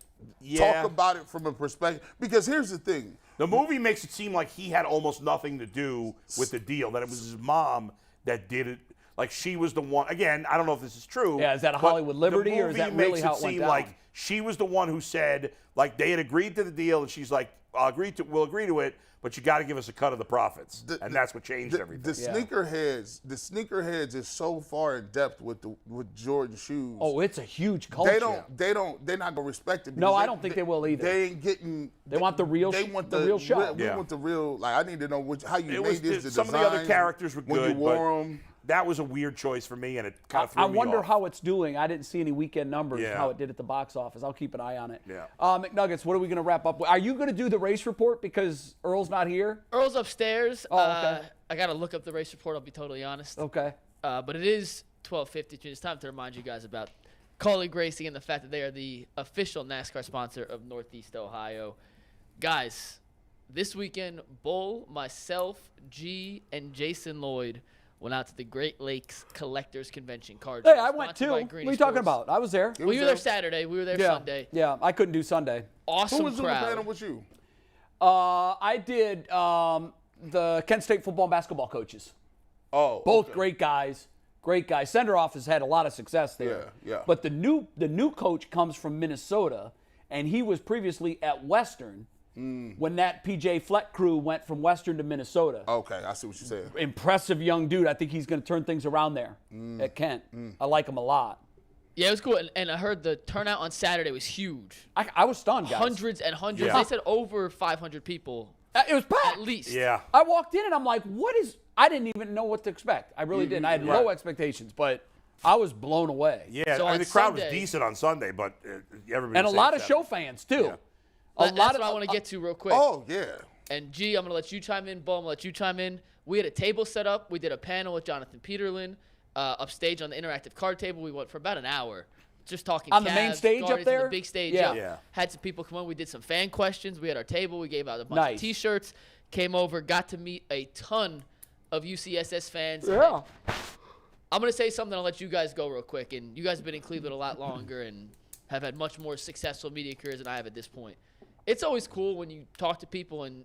talk about it from a perspective. Because here's the thing. The movie makes it seem like he had almost nothing to do with the deal, that it was his mom that did it. Like she was the one. Again, I don't know if this is true. Yeah, is that a Hollywood Liberty or is that really how it went down? Like she was the one who said, like they had agreed to the deal, and she's like, we'll agree to it, but you got to give us a cut of the profits, and that's what changed everything. The sneakerheads is so far in depth with Jordan shoes. Oh, it's a huge culture. They're not gonna respect it. No, I don't think they will either. They ain't getting. They want the real. They want the real show. We want the real. Like I need to know how you made this. Some of the other characters were good, when you wore them. That was a weird choice for me, and it kind of threw me off. I wonder how it's doing. I didn't see any weekend numbers, how it did at the box office. I'll keep an eye on it. Yeah. McNuggets, what are we going to wrap up with? Are you going to do the race report because Earl's not here? Earl's upstairs. Oh, okay. I got to look up the race report, I'll be totally honest. Okay. But it is 12:53. It's time to remind you guys about Carly Gracie and the fact that they are the official NASCAR sponsor of Northeast Ohio. Guys, this weekend, Bull, myself, G, and Jason Lloyd went out to the Great Lakes Collectors Convention card show. Hey, I went too. What are you talking about? I was there. We were there Saturday. We were there Sunday. Yeah, I couldn't do Sunday. Awesome crowd. Who was crowd. in the panel with you? I did the Kent State football and basketball coaches. Oh, both great guys. Great guys. Senderoff has had a lot of success there. Yeah. But the new coach comes from Minnesota, and he was previously at Western. When that PJ Fleck crew went from Western to Minnesota. Okay, I see what you're saying. Impressive young dude. I think he's going to turn things around there at Kent. I like him a lot. Yeah, it was cool. And I heard the turnout on Saturday was huge. I was stunned, guys. Hundreds and hundreds. Yeah. They said over 500 people. It was packed. At least. Yeah. I walked in and I'm like, I didn't even know what to expect. I really didn't. I had low expectations, but I was blown away. Yeah, So the crowd was decent on Sunday, but everybody. And a lot of show fans, too. Yeah. That's what I want to get to real quick. Oh, yeah. And G, I'm going to let you chime in. Bo, I'm going to let you chime in. We had a table set up. We did a panel with Jonathan Peterlin upstage on the interactive card table. We went for about an hour just talking on the main stage Guardians, up there? on the big stage. Yeah. Had some people come on. We did some fan questions. We had our table. We gave out a bunch of T-shirts. Came over, got to meet a ton of UCSS fans. Yeah. I'm going to say something. I'll let you guys go real quick. And you guys have been in Cleveland a lot longer and have had much more successful media careers than I have at this point. It's always cool when you talk to people, and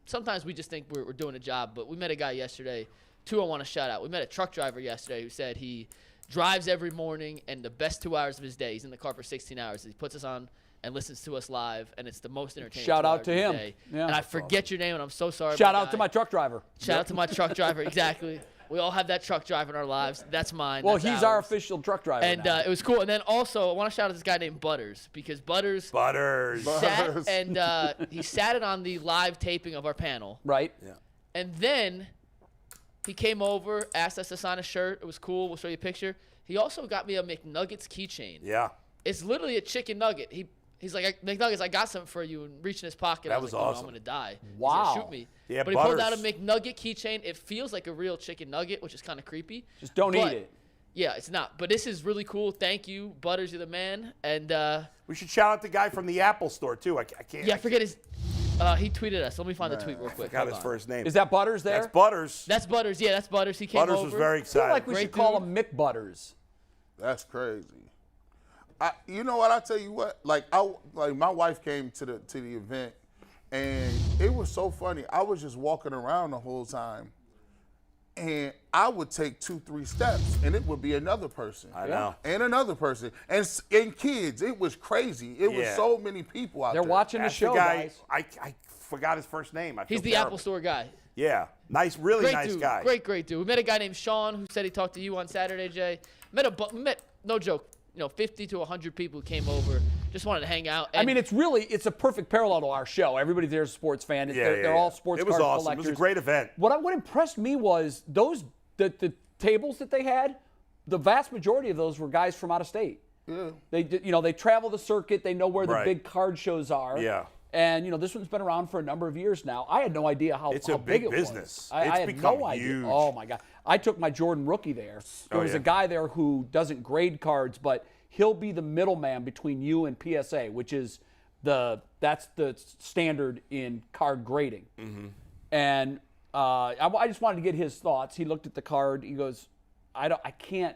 sometimes we just think we're doing a job. But we met a guy yesterday, I want to shout out. We met a truck driver yesterday who said he drives every morning, and the best 2 hours of his day, he's in the car for 16 hours. He puts us on and listens to us live, and it's the most entertaining. Shout out to him. Day. Yeah. And I forget your name, and I'm so sorry. Shout out to my truck driver. Shout out to my truck driver, exactly. We all have that truck driver in our lives. That's mine. Well, that's he's ours. our official truck driver. And it was cool. And then also, I want to shout out this guy named Butters, because Butters sat and he sat in on the live taping of our panel. Right. Yeah. And then he came over, asked us to sign a shirt. It was cool. We'll show you a picture. He also got me a McNuggets keychain. Yeah. It's literally a chicken nugget. He's like, McNuggets, I got something for you, and reached in his pocket. That I was was like, awesome. I'm going to die. Wow. He's gonna shoot me. Yeah, but he pulled Butters. out a McNugget keychain. It feels like a real chicken nugget, which is kind of creepy. Just don't eat it. Yeah, it's not. But this is really cool. Thank you, Butters. You're the man. And we should shout out the guy from the Apple store, too. I can't. yeah, I forget his. He tweeted us. Let me find the tweet real quick. I forgot his first name. Is that Butters there? That's Butters. That's Butters. Yeah, that's Butters. He came Butters over. was very I excited. feel like we Great should call dude. him Mick Butters. That's crazy. You know what? I tell you what. Like my wife came to the event, And it was so funny. I was just walking around the whole time, and I would take 2-3 steps, and it would be another person. I know. And another person. And kids, it was crazy. It was so many people out there. They're watching the show, guys. I forgot his first name. He's the Apple Store guy. Yeah. Nice, really Great nice dude. guy. Great dude. We met a guy named Sean who said he talked to you on Saturday, Jay. Met, no joke, 50 to 100 people who came over, just wanted to hang out. I mean, it's a perfect parallel to our show. Everybody there's a sports fan. They're all sports card collectors. It was a great event. What impressed me was the tables that they had. The vast majority of those were guys from out of state. Yeah. They travel the circuit. They know where the big card shows are. Yeah. And this one's been around for a number of years now. I had no idea how It's a big big it business. was. I had become no idea. huge. Oh my God! I took my Jordan rookie there. There was a guy there who doesn't grade cards, but he'll be the middleman between you and PSA, which is that's the standard in card grading. Mm-hmm. And I just wanted to get his thoughts. He looked at the card. He goes, I can't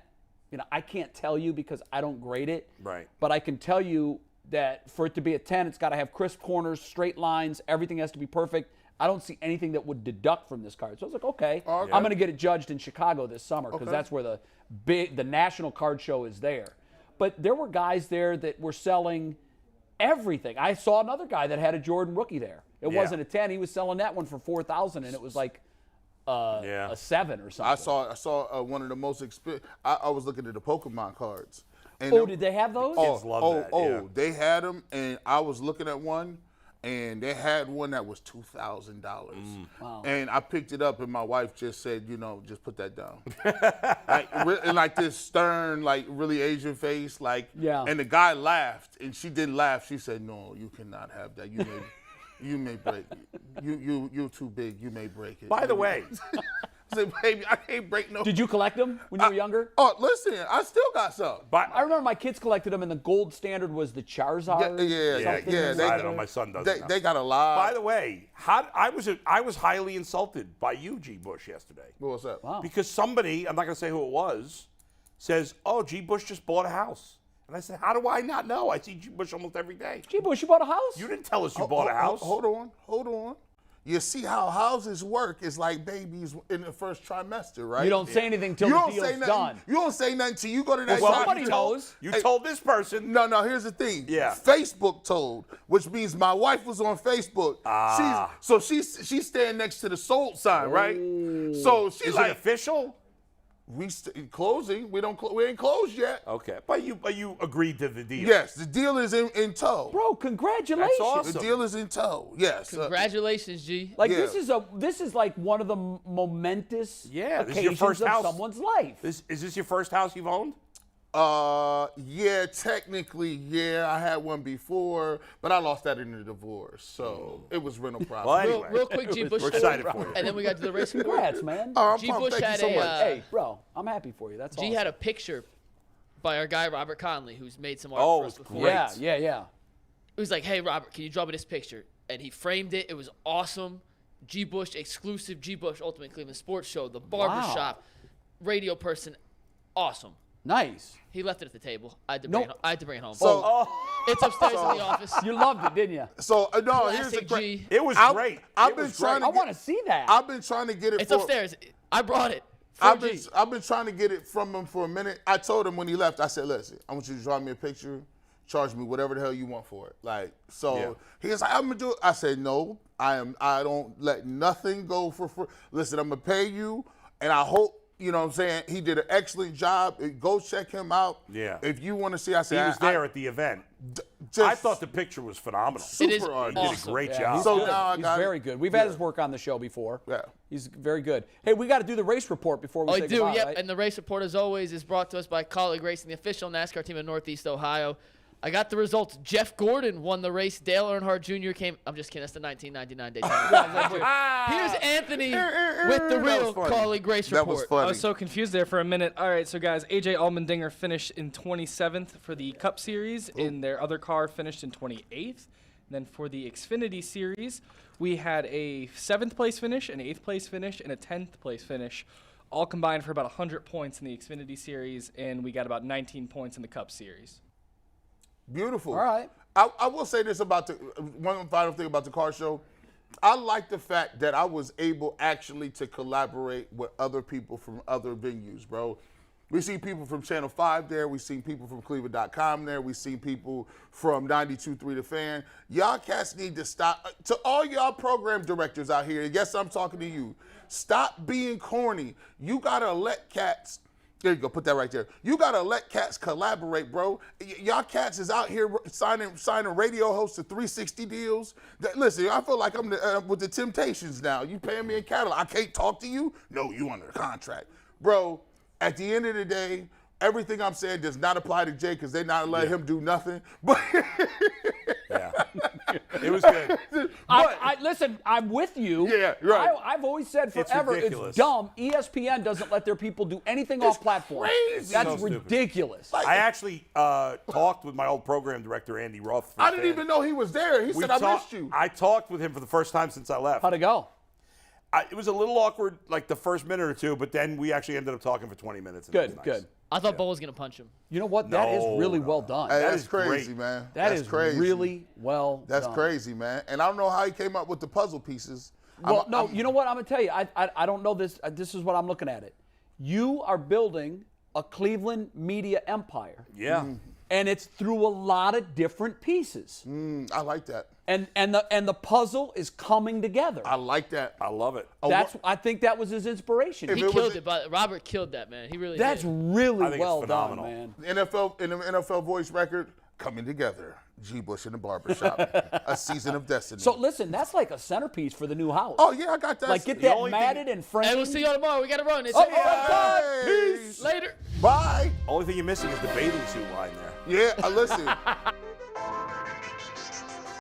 tell you because I don't grade it. Right. But I can tell you that for it to be a 10, it's got to have crisp corners, straight lines, everything has to be perfect. I don't see anything that would deduct from this card. So I was like, okay, I'm going to get it judged in Chicago this summer because that's where the national card show is there. But there were guys there that were selling everything. I saw another guy that had a Jordan rookie there. It wasn't a 10. He was selling that one for $4,000, and it was like a 7 or something. I saw one of the most expensive. I was looking at the Pokemon cards. And did they have those? Kids love that. They had them, and I was looking at one, and they had one that was $2,000. Wow. And I picked it up, and my wife just said, just put that down. like this stern, like really Asian face, And the guy laughed, and she didn't laugh. She said, "No, you cannot have that. You may break it. You're too big. You may break it." By the way. I said, "Baby, I can't break no." Did you collect them when you were younger? Oh, listen, I still got some. I remember my kids collected them, and the gold standard was the Charizard. Yeah. I don't know. My son does. They got a lot. By the way, I was highly insulted by you, G. Bush, yesterday. What was that? Wow. Because somebody, I'm not going to say who it was, says, "Oh, G. Bush just bought a house." And I said, "How do I not know? I see G. Bush almost every day." G. Bush, you bought a house? You didn't tell us you bought a house. Hold on. You see how houses work is like babies in the first trimester, right? You don't say anything till the deal's done. You don't say nothing till you go to that Well, shop. somebody knows. You told this person. No, here's the thing. Yeah. Facebook told, which means my wife was on Facebook. She's standing next to the sold sign, right? So she's Is like, it official? We closing. We ain't closed yet. Okay, but you agreed to the deal. Yes, the deal is in tow. Bro, congratulations. That's awesome. The deal is in tow. Yes. Congratulations, G. Like this is like one of the momentous occasions of someone's life. Is this your first house you've owned? Yeah, technically, yeah. I had one before, but I lost that in a divorce, so it was rental property. Well, anyway, real quick, G. Bush. we're excited for you. And then we got to the race report. Congrats, man. I'm G. pumped. Bush Thank had you so much. Hey, bro, I'm happy for you. That's G awesome. had a picture by our guy Robert Conley, who's made some art for us before. great. Yeah. He was like, "Hey, Robert, can you draw me this picture?" And he framed it. It was awesome. G. Bush exclusive. G. Bush Ultimate Cleveland Sports Show. The barbershop, radio person, awesome. Nice. He left it at the table. I had to bring it home. So, it's upstairs in the office. You loved it, didn't you? so no, here's the Classic great. G. It was great. I've It been was trying great. I want to see that. I've been trying to get it. It's upstairs. I brought it. I've been trying to get it from him for a minute. I told him when he left, I said, "Listen, I want you to draw me a picture, charge me whatever the hell you want for it." He was like, "I'm gonna do it." I said, "No, I don't let nothing go for free. Listen, I'm gonna pay you, and I hope." You know what I'm saying? He did an excellent job. Go check him out. Yeah. If you want to see, I said He was there at the event. I thought the picture was phenomenal. It is He did a awesome. great Yeah, job. he's So good. now I He's got it. very good. We've had his work on the show before. Yeah. He's very good. Hey, we got to do the race report before we say I do, goodbye, yep. right? And the race report, as always, is brought to us by Colleague Racing, the official NASCAR team in Northeast Ohio. I got the results. Jeff Gordon won the race. Dale Earnhardt Jr. came. I'm just kidding. That's the 1999 Daytona. Here's Anthony with the real Colleague Race That report. was funny. I was so confused there for a minute. All right, so guys, AJ Allmendinger finished in 27th for the Cup Series. In their other car, finished in 28th. And then for the Xfinity Series, we had a 7th place finish, an 8th place finish, and a 10th place finish, all combined for about 100 points in the Xfinity Series, and we got about 19 points in the Cup Series. Beautiful. All right. I will say this about one final thing about the car show. I like the fact that I was able actually to collaborate with other people from other venues, bro. We see people from Channel 5 there. We seen people from Cleveland.com there. We seen people from 92.3 The Fan. Y'all cats need to stop. To all y'all program directors out here, yes, I'm talking to you. Stop being corny. You got to let cats, there you go, put that right there. You got to let cats collaborate, bro. Y'all cats is out here signing radio hosts to 360 deals. Listen, I feel like I'm with the Temptations now. You paying me in Cadillac. I can't talk to you? No, you under contract. Bro, at the end of the day, everything I'm saying does not apply to Jay because they not let him do nothing. But yeah, it was good. Listen, I'm with you. Yeah, right. I've always said forever it's dumb. ESPN doesn't let their people do anything off platform. Crazy. That's ridiculous. I actually talked with my old program director, Andy Ruff. I didn't even know he was there. He said, I missed you. I talked with him for the first time since I left. How'd it go? It was a little awkward, like the first minute or two, but then we actually ended up talking for 20 minutes. And good, it was nice. good. I thought Bo was going to punch him. You know what? That is really well done. Hey, That that's is crazy, great. man. That's crazy. really well That's done. crazy, man. And I don't know how he came up with the puzzle pieces. Well, you know what? I'm going to tell you. I don't know this. This is what I'm looking at it. You are building a Cleveland media empire. Yeah. And it's through a lot of different pieces. I like that. And the puzzle is coming together. I like that. I love it. I think that was his inspiration. He killed it, but Robert killed that, man. He really That's did. really well done, man. NFL in the NFL voice record, coming together. G. Bush in the barbershop. A season of destiny. So listen, that's like a centerpiece for the new house. Oh yeah, I got that. Like get that matted and framed. Hey, we'll see you tomorrow. We got to run. It's Peace. Later. Bye. Only thing you're missing is the bathing suit line there. Yeah, listen.